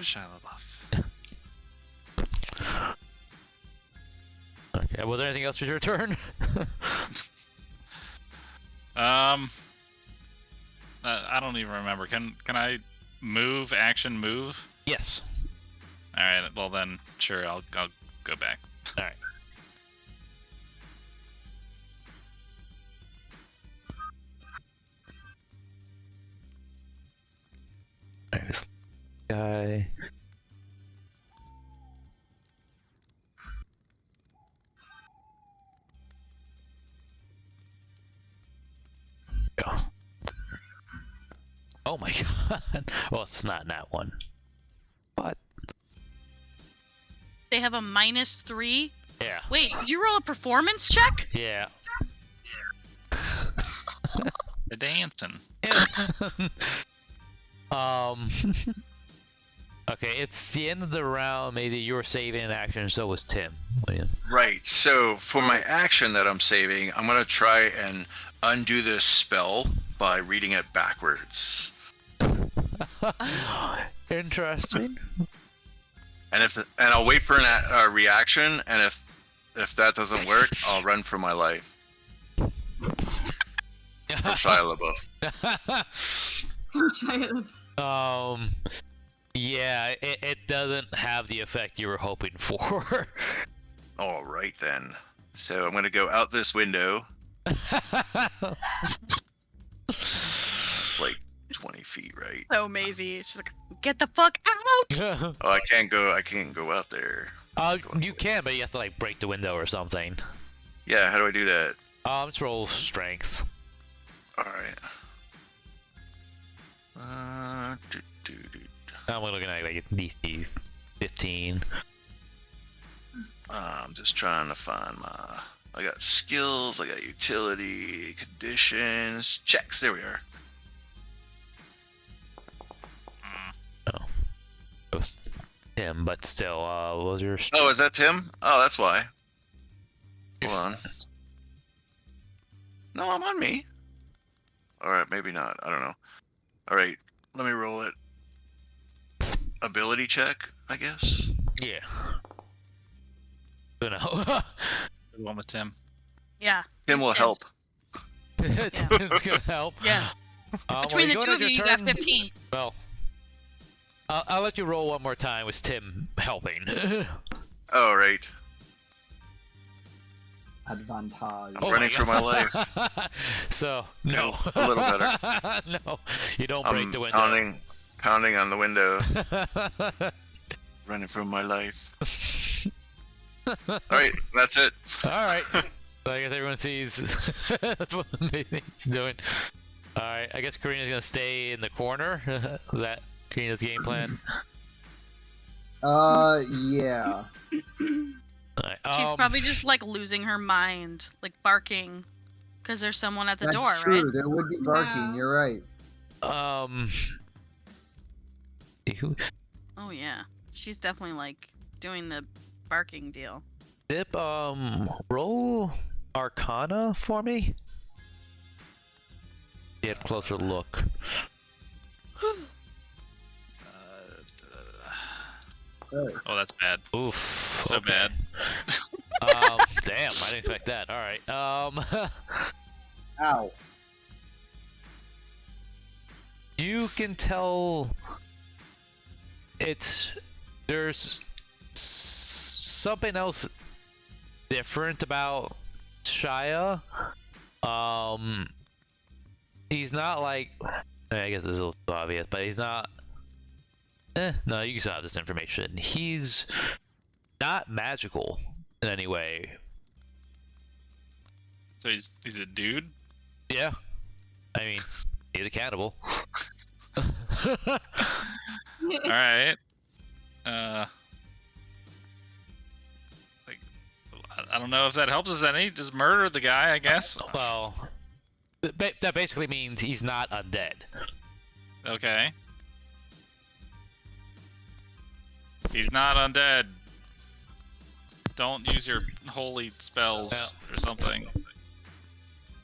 Shia LaBeouf. Okay, was there anything else for your turn? I don't even remember. Can I move? Action move? Yes. All right. Well then, sure. I'll go back. Alright. Alright, this guy. Go. Oh my god. Well, it's not that one. But They have a -3. yeah. Wait, did you roll a performance check? Yeah. The dancing. Okay, it's the end of the round. Maybe you were saving an action, so was Tim. William. Right. So for my action that I'm saving, I'm gonna try and undo this spell by reading it backwards. Interesting. And I'll wait for a reaction, and if that doesn't work, I'll run for my life. From Shia LaBeouf. Yeah, it doesn't have the effect you were hoping for. All right then. So I'm gonna go out this window. It's like 20 feet, right? So Maisie, she's like, "Get the fuck out!" Oh, I can't go out there. You can, but you have to like break the window or something. Yeah, how do I do that? Just roll strength. All right. I'm looking at like DC 15. I'm just trying to find I got skills, I got utility, conditions, checks. There we are. Oh, it was Tim, but still, what was your? Oh, is that Tim? Oh, that's why. Hold on. No, I'm on me. All right, maybe not. I don't know. All right, let me roll it. Ability check, I guess. Yeah. Don't know. The one with Tim. Yeah. Tim will help. It's gonna help. Yeah. Between the two of you, you got 15. Well, I'll let you roll one more time with Tim helping. All right. Advantage. Oh Running for my life. So no. A little better. No, you don't break the window. Pounding on the window. Running for my life. All right, that's it. All right. So I guess everyone sees that's what Nathan's doing. All right. I guess Karina's gonna stay in the corner. Is that Karina's game plan? Yeah. All right. She's probably just like losing her mind, like barking, because there's someone at the That's door, true. right? There would be barking. Wow. You're right. Who? Oh yeah, she's definitely like doing the barking deal. Dip, roll Arcana for me. Get a closer look. Oh, that's bad. Oof. So okay. bad. Damn, I didn't expect that. All right. Ow. You can tell there's something else different about Shia. He's not like, I guess this is a little obvious, but he's not. No, you can still have this information. He's not magical in any way. So he's a dude. Yeah, I mean, he's a cannibal. All right. Like, I don't know if that helps us any. Just murder the guy, I guess. Well, that basically means he's not undead. Okay. He's not undead. Don't use your holy spells or something.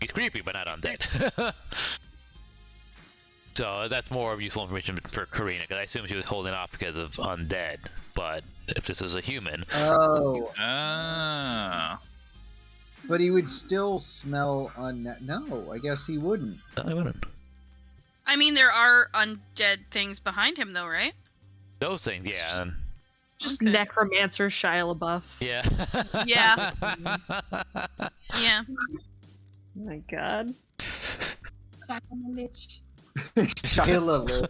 He's creepy, but not undead. So that's more useful information for Karina, because I assume she was holding off because of undead. But if this is a human, Oh, Ah. but he would still smell No, I guess he wouldn't. I wouldn't. I mean, there are undead things behind him, though, right? Those things, yeah. Just Okay. necromancer Shia LaBeouf. Yeah. Yeah. Yeah. Oh my god. Back on the lich. Shia LaBeouf.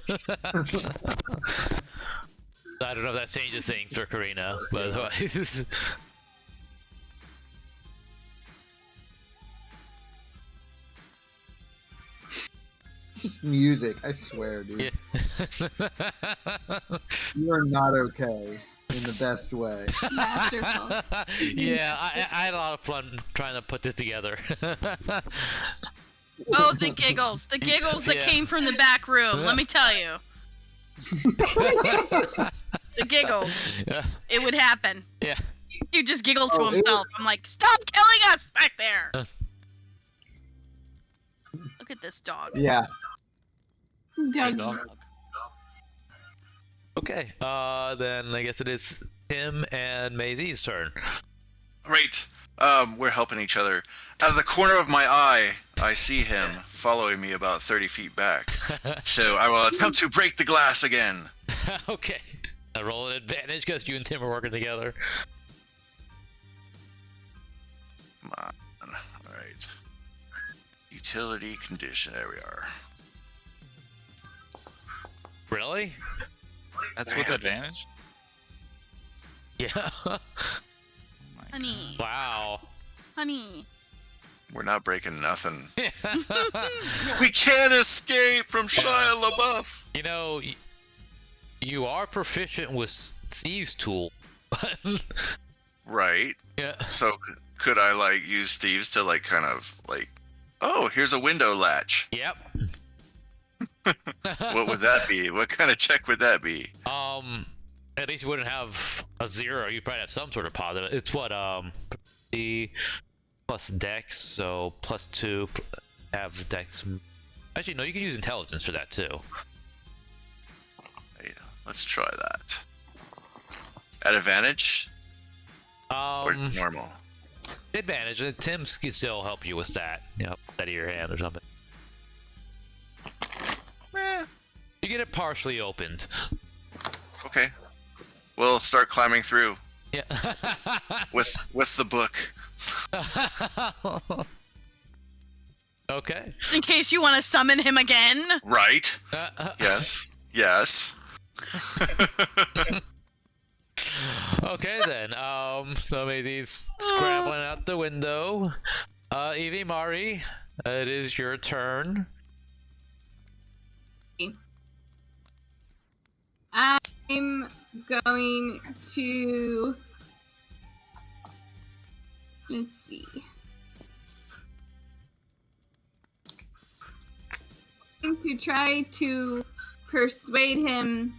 I don't know if that changes things for Karina, but otherwise. Just music, I swear, dude. Yeah. You are not okay in the best way. Masterful. Yeah, I had a lot of fun trying to put this together. Oh, the giggles. The giggles that Yeah. came from the back room, let me tell you. The giggles. Yeah. It would happen. Yeah. He just giggled to Oh, it himself. I'm like, stop killing us back there! Look at this dog. Yeah. Dog. Okay, then I guess it is Tim and Maisie's turn. Right. We're helping each other. Out of the corner of my eye, I see him following me about 30 feet back. So I will attempt to break the glass again. Okay. I roll an advantage because you and Tim are working together. Come on. Alright. Utility condition. There we are. Really? That's with advantage? Yeah. Oh my Honey. Wow. Honey. We're not breaking nothing. We can't escape from Shia LaBeouf. You know, you are proficient with Steve's tool. Right. Yeah. So could I like use thieves to like kind of like, oh, here's a window latch. Yep. What would that be? What kind of check would that be? At least you wouldn't have a 0. You'd probably have some sort of positive. It's what, the plus dex, so +2 have dex. Actually, no, you can use intelligence for that too. Yeah, let's try that. At advantage or normal? Advantage. Tim can still help you with that. You know, out of your hand or something. You get it partially opened. Okay. We'll start climbing through Yeah. with the book. Okay. In case you want to summon him again. Right. Yes. Yes. Okay then. So Maisie's scrambling out the window. Evie, Mari, it is your turn. I'm going to. Let's see. I'm going to try to persuade him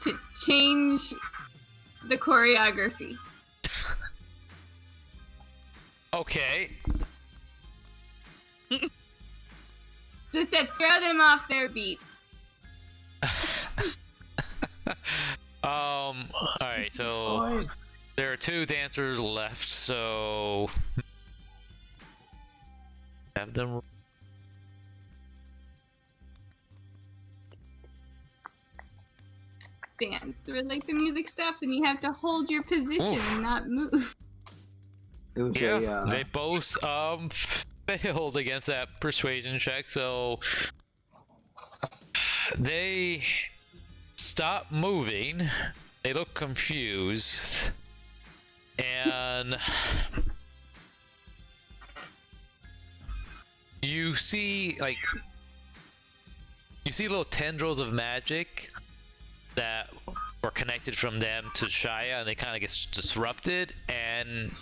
to change the choreography. Okay. Just to throw them off their beat. Alright, so there are 2 dancers left, so have them. dance where like the music stops and you have to hold your position Oof. and not move. It was Yeah, a they both failed against that persuasion check, so they stop moving. They look confused, and you see little tendrils of magic that were connected from them to Shia, and they kind of get disrupted, and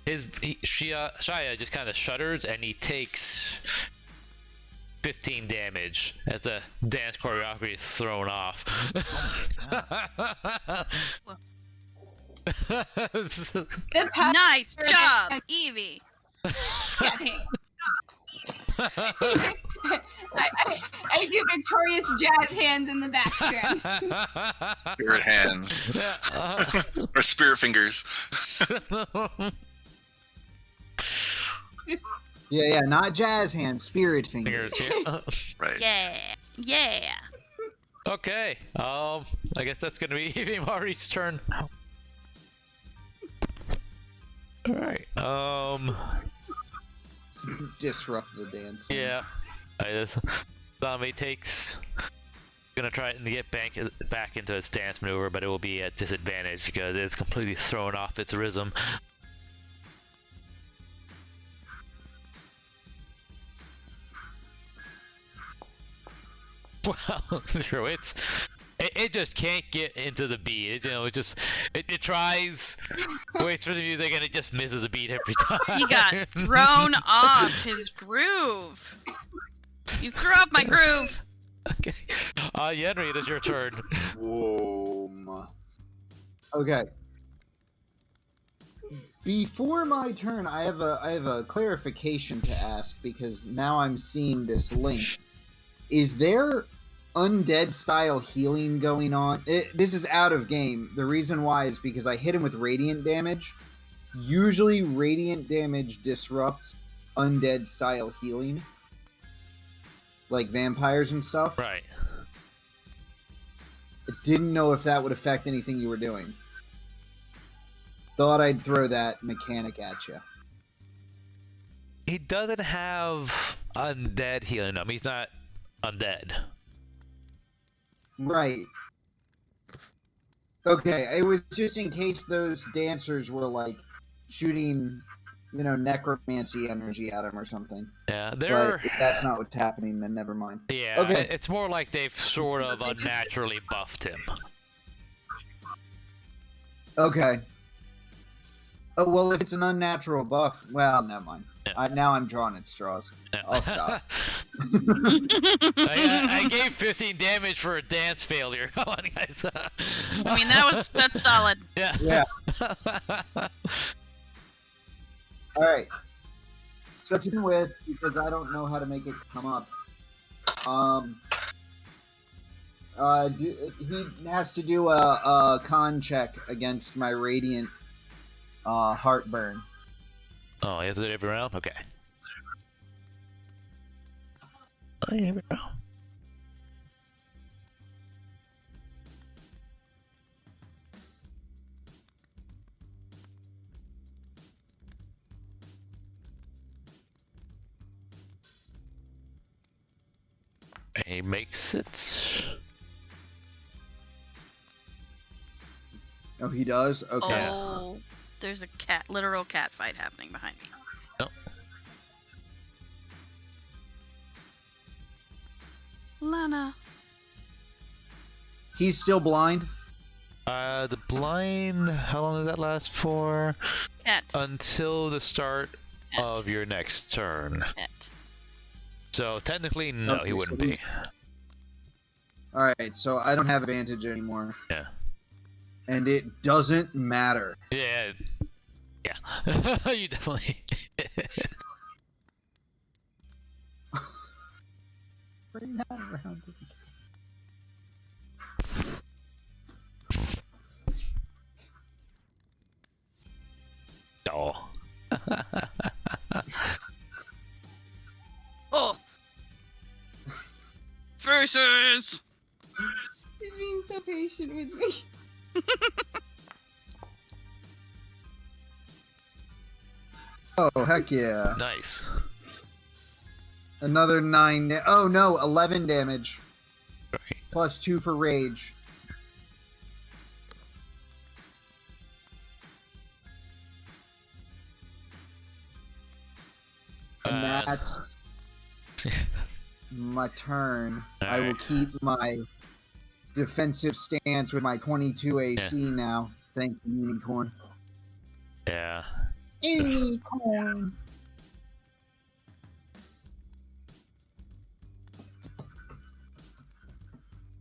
Shia just kind of shudders, and he takes 15 damage as the dance choreography is thrown off. The power Nice of job, it. Evie. I do victorious jazz hands in the background. Spirit hands. Or spirit fingers. yeah, not jazz hands, spirit fingers. Right. Yeah. Okay. I guess that's gonna be Evie Mari's turn. All right. Disrupt the dance. Yeah. Zombie gonna try to get back into its dance maneuver, but it will be at disadvantage because it's completely thrown off its rhythm. Well, sure, it just can't get into the beat. It tries, waits for the music, and it just misses a beat every time. He got thrown off his groove. You threw off my groove. Okay. Yenri, it is your turn. Whoa. Okay. Before my turn, I have a clarification to ask because now I'm seeing this link. Is there undead style healing going on? This is out of game. The reason why is because I hit him with radiant damage. Usually radiant damage disrupts undead style healing. Like vampires and stuff. Right. I didn't know if that would affect anything you were doing. Thought I'd throw that mechanic at you. He doesn't have undead healing. I mean, he's not undead. Right. Okay, it was just in case those dancers were like shooting, necromancy energy at him or something. Yeah, But if that's not what's happening, then never mind. Yeah, Okay. it's more like they've sort of unnaturally buffed him. Okay. Oh, well, if it's an unnatural buff, well, never mind. Yeah. Now I'm drawing at straws. Yeah. I'll stop. I gave 15 damage for a dance failure. Come on, guys. I mean, that's solid. Yeah. Yeah. All right. So to begin with, because I don't know how to make it come up, he has to do a con check against my radiant heartburn. Oh, he has to do it every round? Okay. Every round. He makes it. Oh, he does? Okay. Oh, there's a literal cat fight happening behind me. Nope. Lana. He's still blind? The blind, how long does that last for? Cat. Until the start Cat. of your next turn. Cat. So technically, no, Okay, he wouldn't so be. Alright, so I don't have advantage anymore. Yeah. And it doesn't matter. Yeah. You definitely. Bring that around. Oh. Oh. Faces. He's being so patient with me. Oh, heck yeah. Nice. Another 9. Oh, no, 11 damage. Right. Plus 2 for rage. And that's my turn. I will Alright. keep my defensive stance with my 22 AC now. Thank you, Unicorn. Yeah. Unicorn.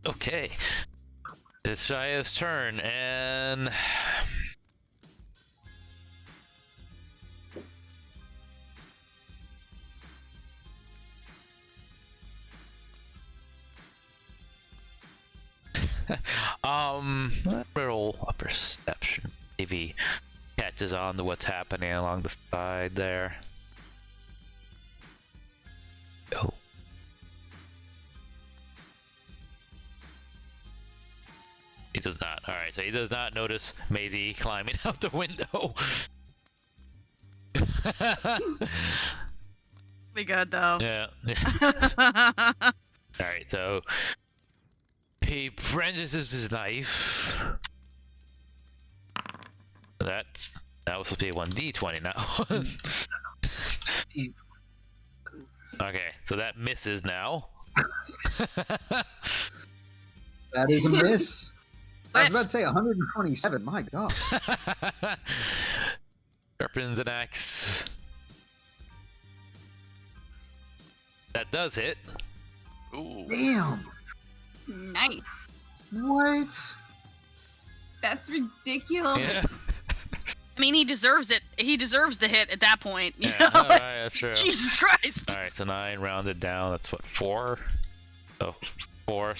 Okay. It's Shaya's turn, and roll a perception. Maybe catches on to what's happening along the side there. Oh. He does not. Alright, so he does not notice Maisie climbing out the window. Be good though. Yeah. Alright, so he brandishes his knife. That was supposed to be a 1d20 now. Okay, so that misses now. That is a miss. I was What? about to say 127. My God. Sharpens an axe. That does hit. Ooh. Damn. Nice. What? That's ridiculous. Yeah. I mean, he deserves it. He deserves the hit at that point. You Yeah, know? alright, that's true. Jesus Christ. Alright, so 9 rounded down. That's what, 4? Oh, 4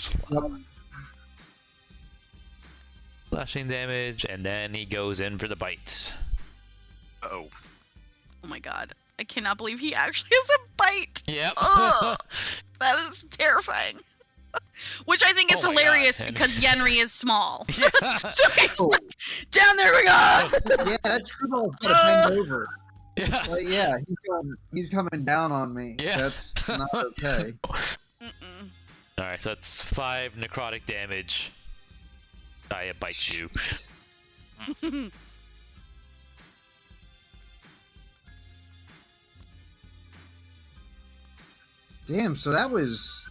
slashing damage, and then he goes in for the bite. Oh. Oh my god. I cannot believe he actually has a bite. Yep. Ugh. That is terrifying. Which I think is Oh my hilarious God. because Yenri is small. Yeah. So he's Oh, like, down there we go. yeah, that screwball's gotta bend over. Yeah. But yeah, he's coming down on me. Yeah. That's not okay. Mm-mm. Alright, so that's 5 necrotic damage. Saya bites you. Damn, so that was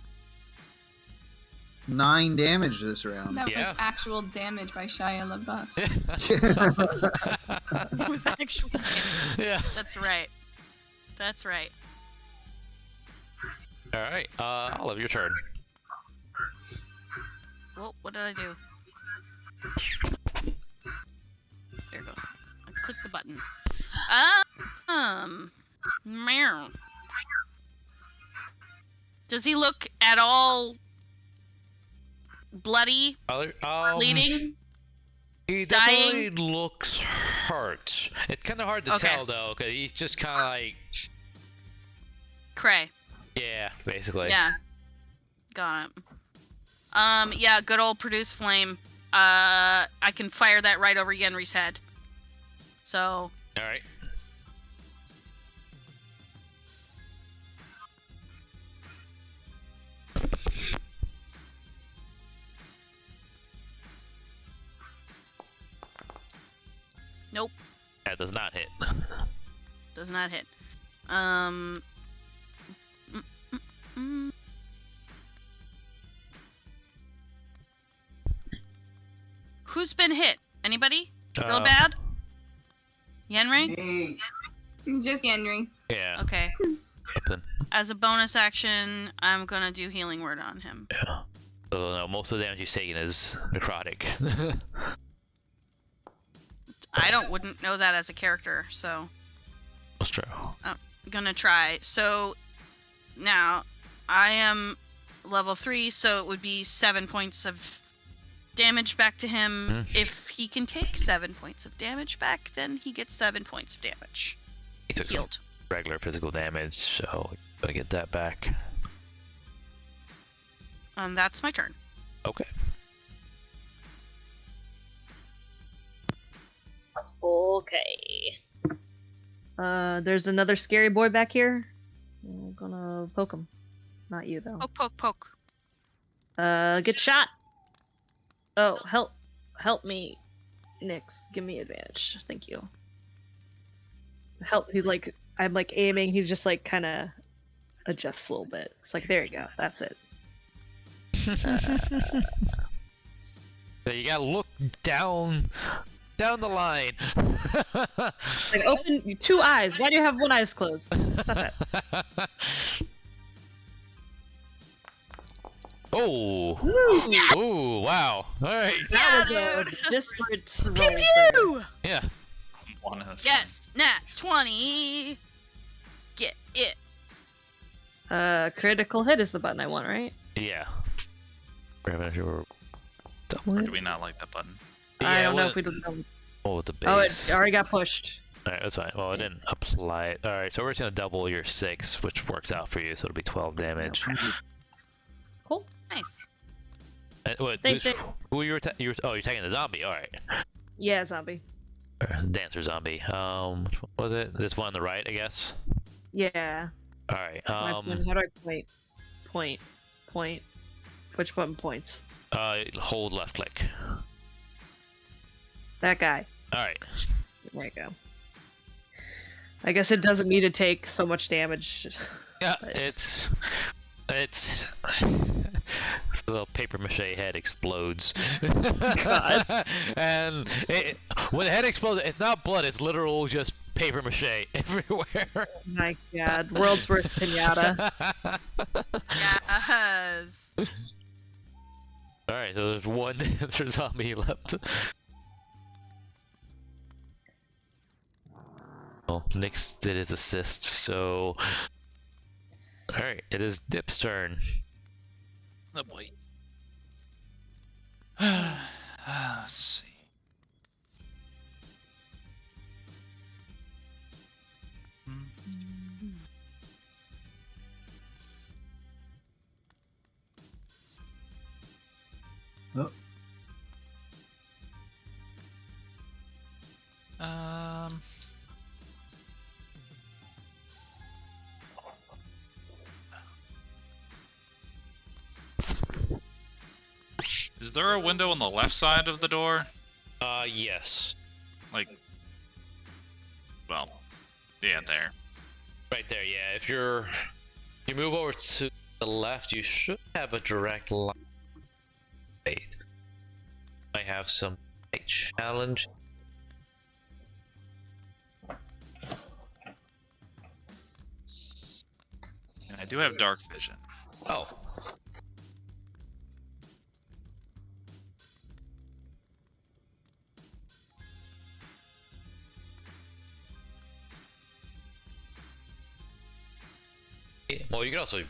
9 damage this round. That Yeah. was actual damage by Shia LaBeouf. With actual damage. Yeah. That's right. That's right. Alright, Olive, your turn. Well, what did I do? There it goes. I clicked the button. Meow. Does he look at all bloody, bleeding? He definitely looks hurt. It's kind of hard to Okay. tell though, because he's just kind of like, Cray. yeah, basically. Yeah. Got it. Yeah, good old produce flame. I can fire that right over Yenri's head. So, Alright. nope, That does not hit. does not hit. Mm, mm, mm. Who's been hit? Anybody? Real bad? Yenri? Hey, Just Henry. Yeah. Okay. Something. As a bonus action, I'm gonna do healing word on him. Yeah. So no, most of the damage he's taking is necrotic. I wouldn't know that as a character, so That's true. I'm gonna try. So now I am level 3, so it would be 7 points of damage back to him. If he can take 7 points of damage back, then he gets 7 points of damage. He took some Healed. regular physical damage, so gotta get that back. That's my turn. Okay. Okay. There's another scary boy back here. I'm gonna poke him. Not you though. Poke, poke, poke. Get shot. Oh, help me, Nix. Give me advantage. Thank you. Help. I'm like aiming. He just like kind of adjusts a little bit. It's like, there you go. That's it. So you gotta look down the line. Like, open your 2 eyes. Why do you have 1 eye closed? Stop it. Oh. Woo! Oh, wow. All right. That was Yeah, a dude. disparate roll. Pew there. pew! Yeah. One of those. Yes, nat 20. Get it. Critical hit is the button I want, right? Yeah. Or do we not like that button? I don't know if what- we did. Oh, with the Oh, base. it already got pushed. Alright, that's fine. Well, I didn't apply it. Alright, so we're just gonna double your 6, which works out for you, so it'll be 12 damage. Cool. Nice. What, Thanks, this- Dave. who you're you're attacking the zombie, alright. Yeah, zombie. Dancer zombie. Which one was it? This one on the right, I guess? Yeah. Alright, How do I point? Point. Which button points? hold left click. That guy. Alright. There you go. I guess it doesn't need to take so much damage. Yeah, But- it's this little paper mache head explodes. God. And when the head explodes, it's not blood, it's literal just paper mache everywhere. My God, world's worst pinata. Yes. Alright, so there's one dancer zombie left. Well, Nyx did his assist, so... Alright, it is Dip's turn. Oh boy. Let's see. Oh. Um. Is there a window on the left side of the door? Yes. Like, well, yeah, there. Right there, yeah. If you move over to the left, you should have a direct line. Wait. I have some challenge. And I do have dark vision. Oh. Well, you can also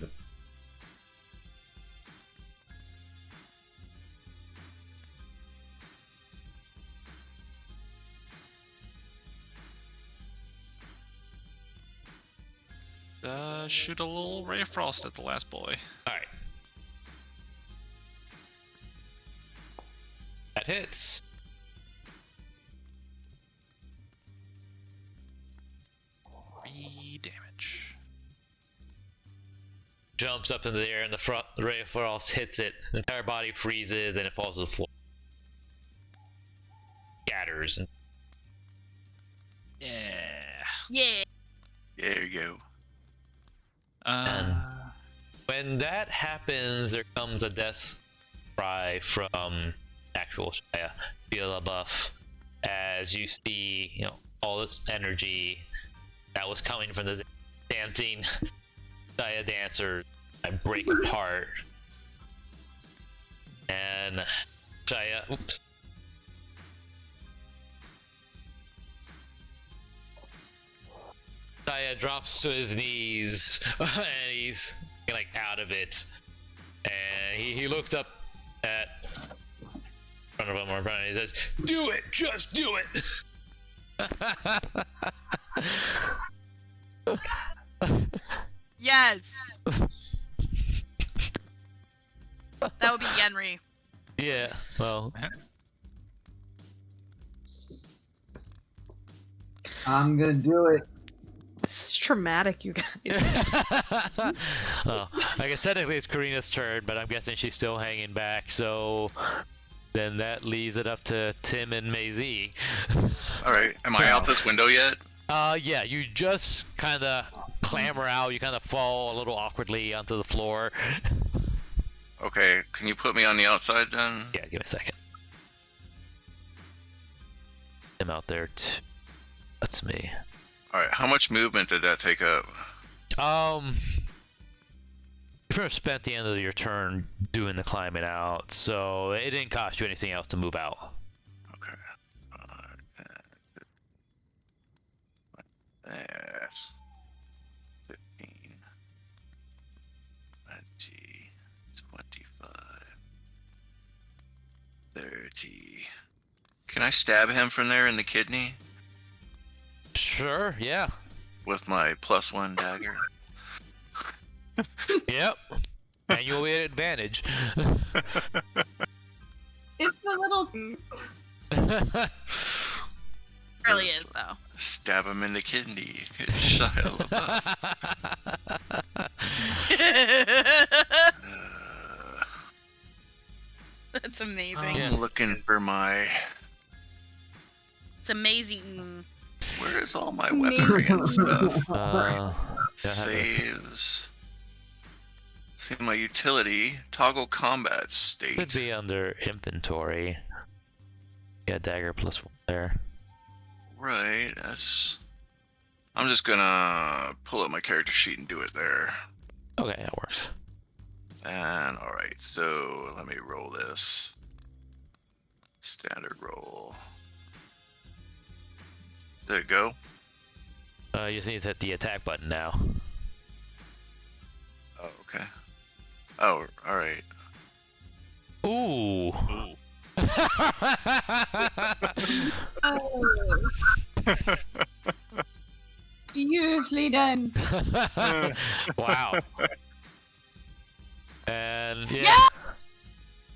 Shoot a little ray of frost at the last boy. Alright. That hits. Three damage. Jumps up into the air and the ray of frost hits it. The entire body freezes and it falls to the floor. Scatters. And Yeah. Yeah. There you go. when that happens, there comes a death cry from actual Shia. Feel a buff as you see, all this energy that was coming from the dancing Shia dancer break apart. And Shia, oops. Shia drops to his knees and he's like out of it. And he looks up at front of him or in front of him and he says, "Do it! Just do it!" Yes. That would be Yenri. Yeah, well. I'm gonna do it. This is traumatic, you guys. Well, I guess technically it's Karina's turn, but I'm guessing she's still hanging back, so then that leaves it up to Tim and Maisie. All right. Am I out this window yet? Yeah, you just kind of clamber out. You kind of fall a little awkwardly onto the floor. Okay. Can you put me on the outside then? Yeah, give me a second. I'm out there too. That's me. All right. How much movement did that take up? You pretty much spent the end of your turn doing the climbing out, so it didn't cost you anything else to move out. Okay. 15, 20, 25, 30. Can I stab him from there in the kidney Sure, yeah. with my +1 dagger? Yep. And you'll be at advantage. It's the little things. Really is though. Stab him in the kidney. Shia LaBeouf. That's amazing. I'm looking for my. It's amazing. Where is all my weaponry and stuff? Yeah, Saves. See my utility. Toggle combat could state. be under inventory. Yeah, dagger +1 there. Right. That's. I'm just gonna pull up my character sheet and do it there. Okay, that works. And all right. So let me roll this. Standard roll. There you go. You just need to hit the attack button now. Oh, okay. Oh, all right. Ooh. Oh. Beautifully done. Wow. And Yeah!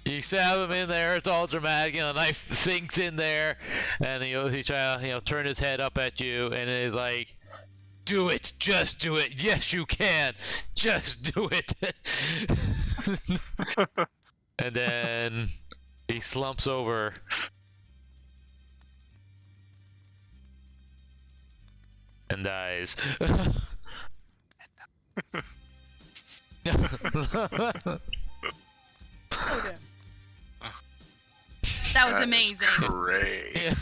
you stab him in there. It's all dramatic. The knife sinks in there, and he tries to turn his head up at you, and he's like, "Do it, just do it. Yes, you can. Just do it." And then he slumps over. And dies. Okay. That was That is amazing. Great.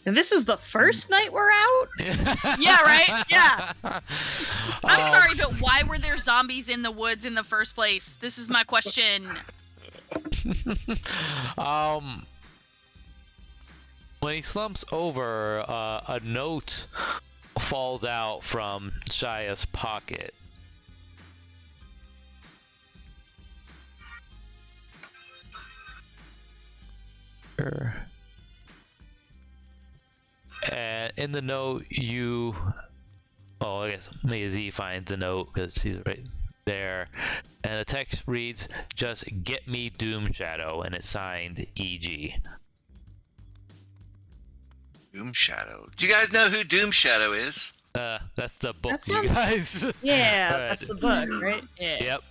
And this is the first night we're out? Yeah, right? Yeah. I'm sorry, but why were there zombies in the woods in the first place? This is my question. When he slumps over, a note falls out from Shia's pocket. And in the note, I guess Maisie finds the note because she's right there. And the text reads, "Just get me Doom Shadow," and it's signed EG. Doom Shadow. Do you guys know who Doom Shadow is? That's the book, That you sounds- guys. Yeah, Alright. that's the book, right? Yeah. Yep.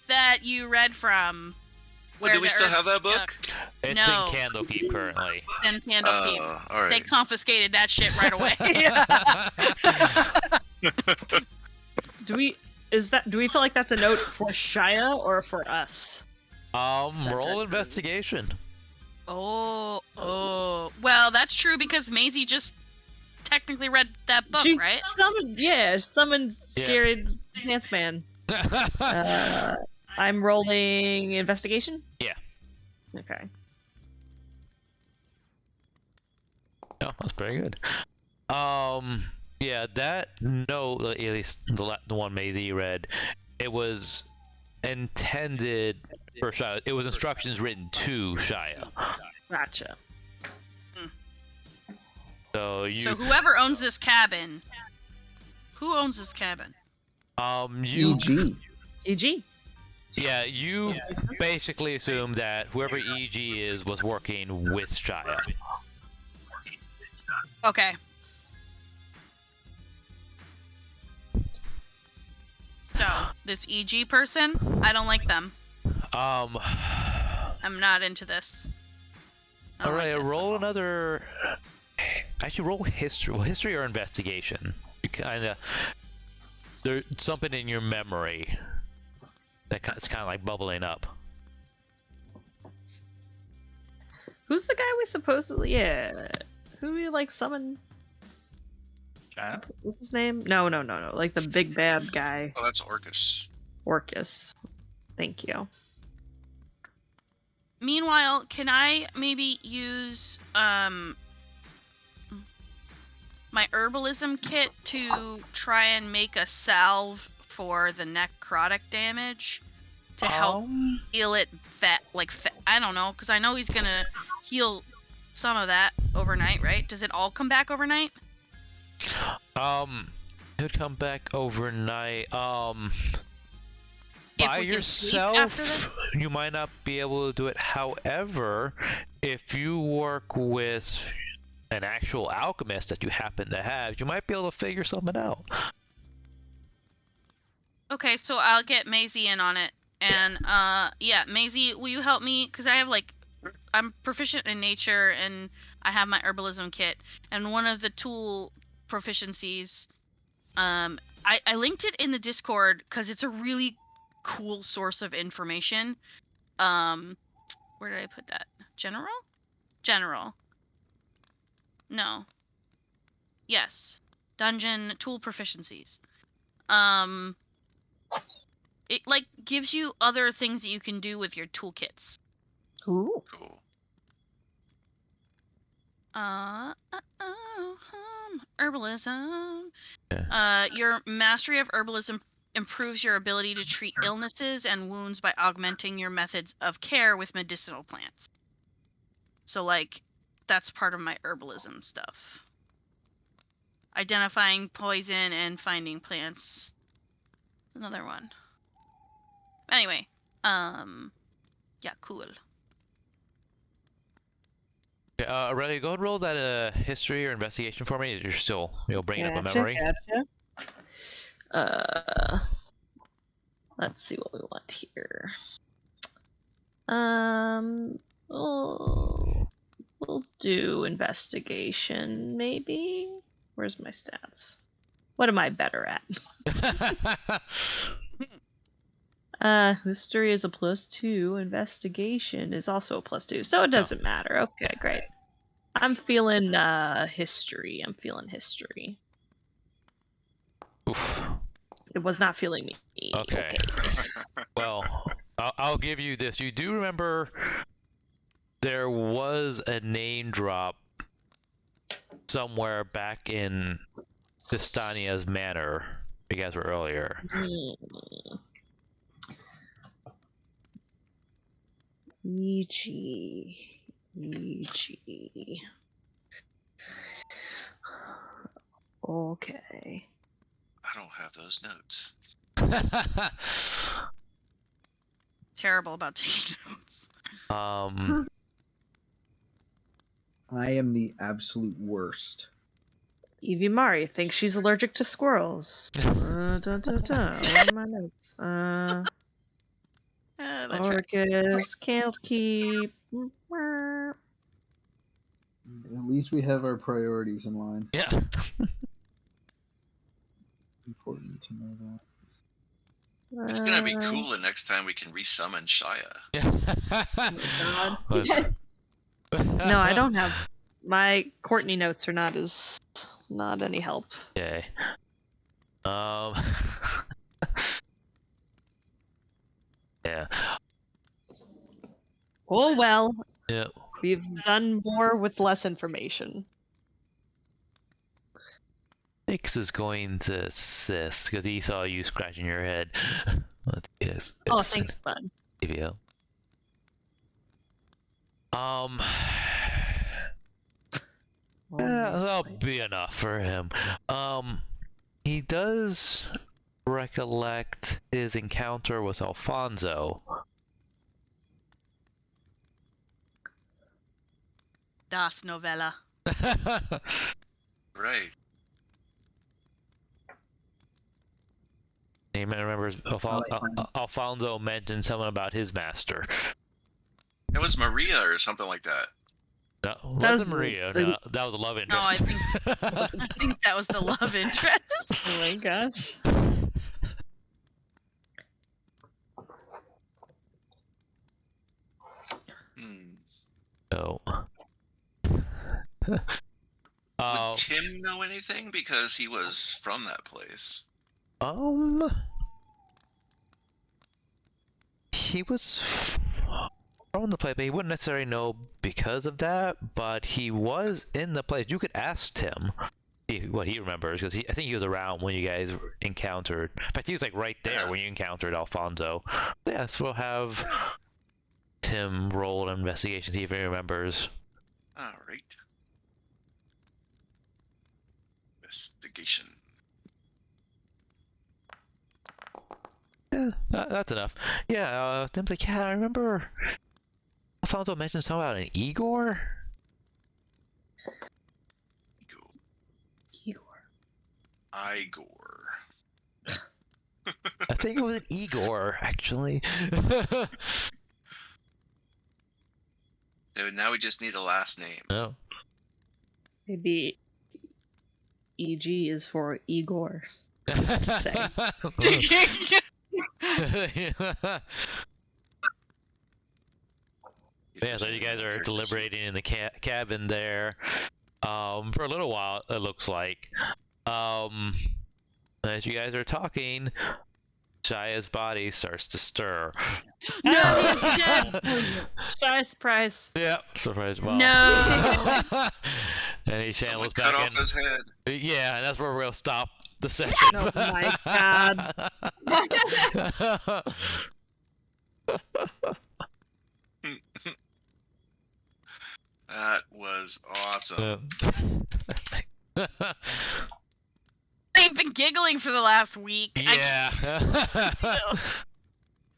That you read from. Well, do we the still earth have that book? stuck. It's No. in Candlekeep currently. Then Candlekeep. All right. They confiscated that shit right away. Do we feel like that's a note for Shia or for us? Roll investigation. Oh. Well, that's true because Maisie just technically read that book, She right? summoned scared dance man. I'm rolling investigation? Yeah. Okay. Oh, that's pretty good. Yeah, that note, at least the one Maisie read, it was intended for Shia. It was instructions written to Shia. Gotcha. So So whoever owns this cabin, who owns this cabin? EG. EG. Yeah, you basically assume that whoever EG is was working with Shia. Okay. So, this EG person, I don't like them. I'm not into this. I don't Alright, like this at roll all. another. Actually, roll history. Well, history or investigation. You kinda. There's something in your memory that's kind of like bubbling up. Who's the guy we supposedly? Yeah. Who we like summon? Chad? What's his name? No. Like the big bad guy, Oh, that's Orcus. Orcus. Thank you. Meanwhile, can I maybe use my herbalism kit to try and make a salve for the necrotic damage to help heal it I don't know, because I know he's gonna heal some of that overnight, right? Does it all come back overnight? It would come back overnight. If By we can sleep after yourself, you might not be able to do it. However, if you work with an actual alchemist that you happen to have, you might be able to figure something out. Okay, so I'll get Maisie in on it. And yeah, Maisie, will you help me? Because I have I'm proficient in nature and I have my herbalism kit. And one of the tool proficiencies, I linked it in the Discord because it's a really cool source of information. Where did I put that? General. No. Yes. Dungeon tool proficiencies. It gives you other things that you can do with your toolkits. Ooh. Cool. Herbalism. Yeah. Your mastery of herbalism improves your ability to treat illnesses and wounds by augmenting your methods of care with medicinal plants. So that's part of my herbalism stuff. Identifying poison and finding plants. Another one. Anyway, yeah, cool. Aurelia, go and roll that history or investigation for me. You're still, bringing up a memory. Gotcha. Let's see what we want here. We'll do investigation, maybe. Where's my stats? What am I better at? History is a +2. Investigation is also a +2, so it doesn't matter. Okay, great. I'm feeling history. Oof. It was not feeling me. Okay. Well, I'll give you this. You do remember there was a name drop somewhere back in Vistania's manor. You guys were earlier. EG. Okay. I don't have those notes. Terrible about taking notes. I am the absolute worst. Evie Mari thinks she's allergic to squirrels. Where are my notes? Orcus, Candlekeep. At least we have our priorities in line. Yeah. Important to know that. It's gonna be cool the next time we can resummon Shia. God. No, I don't have. My Courtney notes are not any help. Okay. Yeah. Oh well. Yeah. We've done more with less information. Nix is going to assist because he saw you scratching your head. Yes. Oh, thanks, bud. Yeah, that'll be enough for him. He does recollect his encounter with Alfonso. Das Novella. Right. He remembers like that. Alfonso mentioned something about his master. It was Maria or something like that. No, That wasn't was Maria. the- No, that was a love interest. No, I think that was the love interest. Oh my gosh. Hmm. No. Would Tim know anything because he was from that place? He was from the place, but he wouldn't necessarily know because of that. But he was in the place. You could ask Tim what he remembers, because I think he was around when you guys encountered. In fact, he was like right there when you encountered Alfonso. Yeah, so we'll have Tim roll an investigation, see if he remembers. All right. Investigation. Yeah, that's enough. Yeah, Tim's like, yeah, I remember Alfonso mentioned something about an Igor. Igor. I think it was an Igor, actually. So now we just need a last name. No. Maybe EG is for Igor. Say. Yeah, so you guys are deliberating in the cabin there for a little while, it looks like. As you guys are talking, Shaya's body starts to stir. No, he's dead. Shy surprise. Yep, surprise. Well. No. And he Someone channels cut back off his head. Yeah, and that's where we'll stop the session. Oh my god. That was awesome. I've been giggling for the last week. Yeah.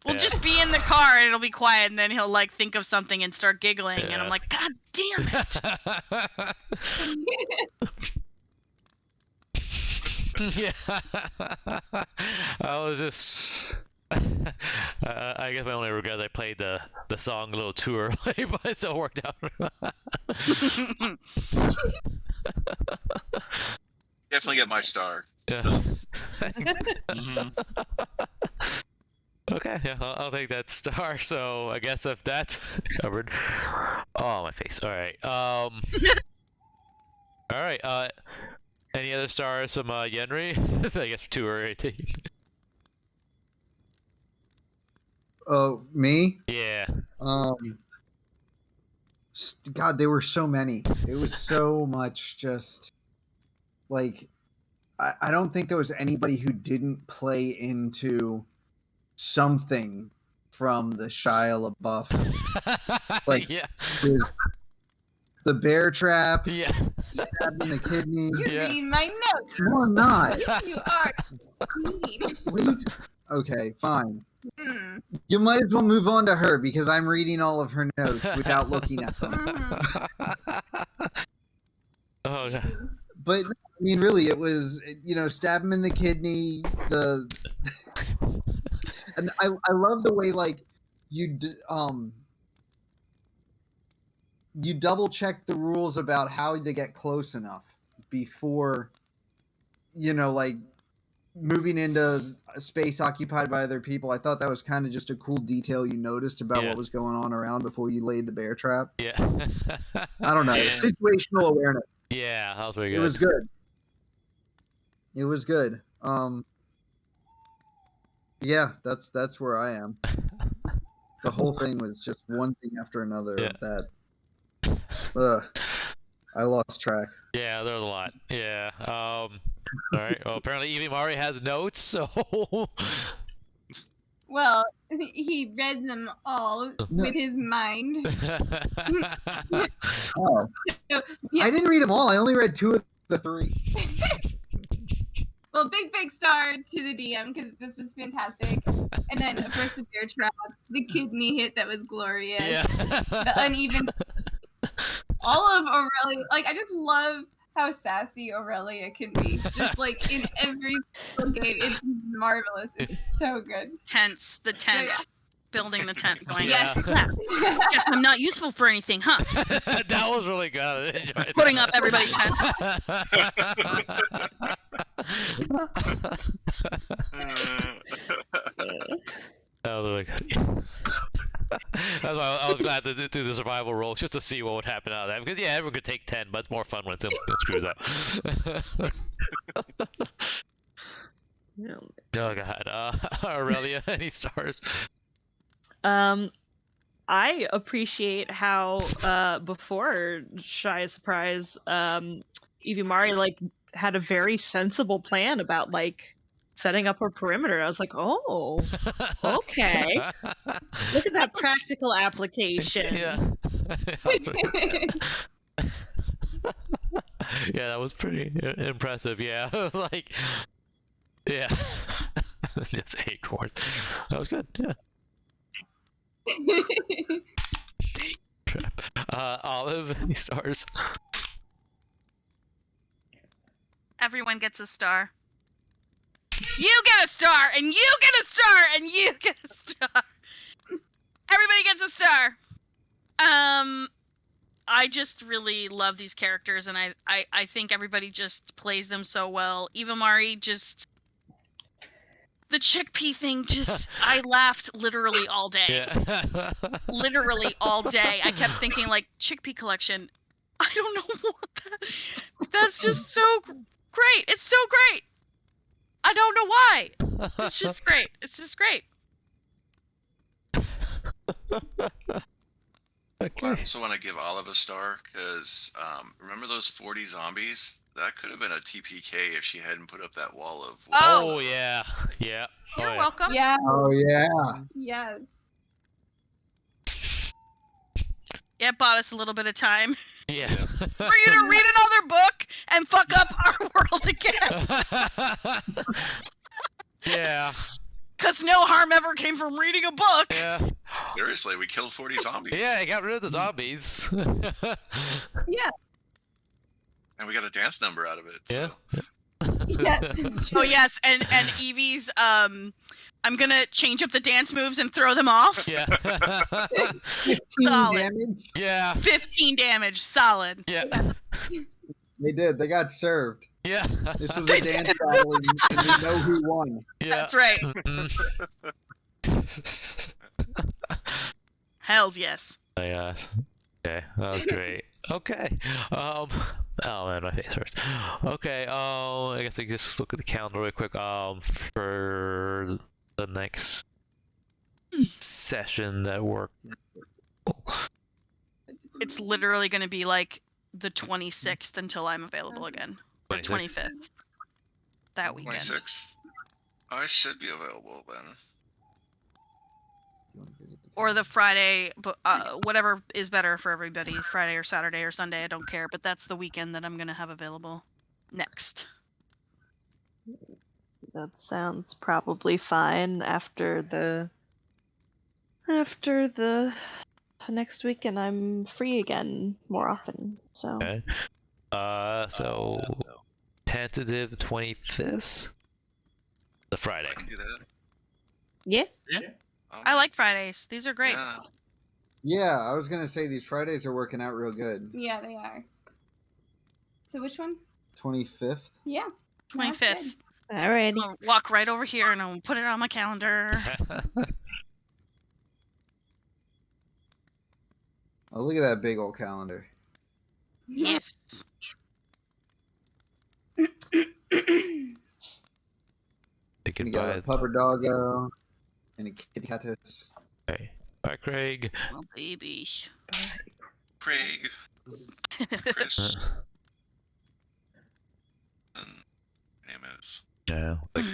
We'll Yeah. just be in the car and it'll be quiet, and then he'll like think of something and start giggling, and Yeah. I'm like, God damn it! Yeah. I was just. I guess my only regret is I played the song a little too early, but it still worked out. Definitely get my star. Yeah. Mhm. Okay, yeah, I'll take that star. So I guess if that's covered. Oh, my face. All right. All right. Any other stars from Yenri? I guess 2 or 18. Oh, me? Yeah. God, there were so many. It was so much. Just like I don't think there was anybody who didn't play into something from the Shia LaBeouf. Like, yeah. The bear trap, Yeah. stabbing the kidney. You're Yeah. reading my notes. No, I'm not. Yes, you are. Indeed. Wait. Okay, fine. Hmm. You might as well move on to her because I'm reading all of her notes without looking at them. Oh, God. But I mean, really, it was, stab him in the kidney. And I love the way like you double check the rules about how to get close enough before, like moving into a space occupied by other people. I thought that was kind of just a cool detail you noticed about what was going on around before you laid the bear trap. Yeah. I don't know. Yeah. Situational awareness. Yeah, that was pretty good. It was good. It was good. Yeah, that's where I am. The whole thing was just one thing after another of that. I lost track. Yeah, there was a lot. Yeah. All right. Well, apparently Evie Mari has notes, so. Well, he read them all with his mind. Oh. So, yeah. I didn't read them all. I only read 2 of the 3. Well, big star to the DM because this was fantastic. And then, of course, the bear trap, the kidney hit that was glorious, Yeah. the uneven. All of Aurelia, like I just love how sassy Aurelia can be. Just like in every single game. It's marvelous. It's so good. Tents, the tent. yeah. Building the tent, going, Yeah. guess I'm not useful for anything, huh? That was really good. I enjoyed Putting that. up everybody's tent. That was really good. That's why I was glad to do the survival roll, just to see what would happen out of that. Because yeah, everyone could take 10, but it's more fun when it screws up. Yeah. Oh god, Aurelia, any stars? I appreciate how before Shy Surprise, Evie Mari like had a very sensible plan about like setting up her perimeter. I was like, oh, okay. Look at that practical application. Yeah. Yeah, that was pretty impressive. Yeah, like, yeah, it's acorn. That was good. Yeah. Olive, any stars? Everyone gets a star. You get a star, and you get a star, and you get a star. Everybody gets a star. I just really love these characters, and I think everybody just plays them so well. Eva Mari just... The chickpea thing just... I laughed literally all day. Yeah. Literally all day. I kept thinking, like, chickpea collection. I don't know what that... That's just so great. It's so great. I don't know why. It's just great. It's just great. I Okay. also want to give Olive a star because remember those 40 zombies? That could have been a TPK if she hadn't put up that wall of. Oh yeah, yeah. You're Oh, yeah. welcome. Yeah. Oh yeah. Yes. Yeah, it bought us a little bit of time Yeah. for you to read another book and fuck up our world again. Yeah. Because no harm ever came from reading a book. Yeah. Seriously, we killed 40 zombies. Yeah, I got rid of the zombies. Yeah. And we got a dance number out of it. Yeah. So. Yes. It's true. Oh yes, and Evie's I'm gonna change up the dance moves and throw them off. Yeah. 15 Solid. damage. Yeah. 15 damage, solid. Yeah. They did. They got served. Yeah. This was a dance battle, and we know who won. Yeah. That's right. Mhm. Hells yes. Oh, yeah. Okay, that was great. Okay. Oh man, my face hurts. Okay. I guess I can just look at the calendar real quick. For the next session that we're. It's literally gonna be like the 26th until I'm available again. Or 26th? 25th. That weekend. 26th. I should be available then. Or the Friday, but whatever is better for everybody. Friday or Saturday or Sunday, I don't care. But that's the weekend that I'm gonna have available next. That sounds probably fine after the next week, and I'm free again more often. So Okay. So tentative the 25th. The Friday. I can do that. yeah. I like Fridays. These are great. Yeah. Yeah, I was gonna say these Fridays are working out real good. Yeah, they are. So which one? 25th. Yeah. that's 25th. good. Alrighty. I'll walk right over here and I'll put it on my calendar. Oh, look at that big old calendar. Yes. Say We got a goodbye. pupper doggo and a kitty catus. Okay. Bye, Craig. Oh, babies. Craig, Chris, and name is. Yeah. Like,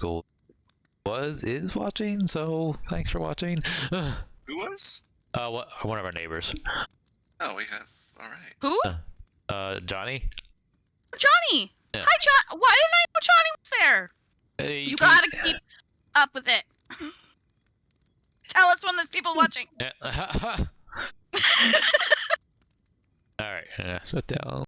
cool. Is watching. So thanks for watching. Who was? What? One of our neighbors. Oh, we have. All right. Who? Johnny. Johnny. Yeah. Hi, John. Why didn't I know Johnny was there? Hey, You gotta keep up with it. Tell us when there's people watching. Yeah. All right. Shut down.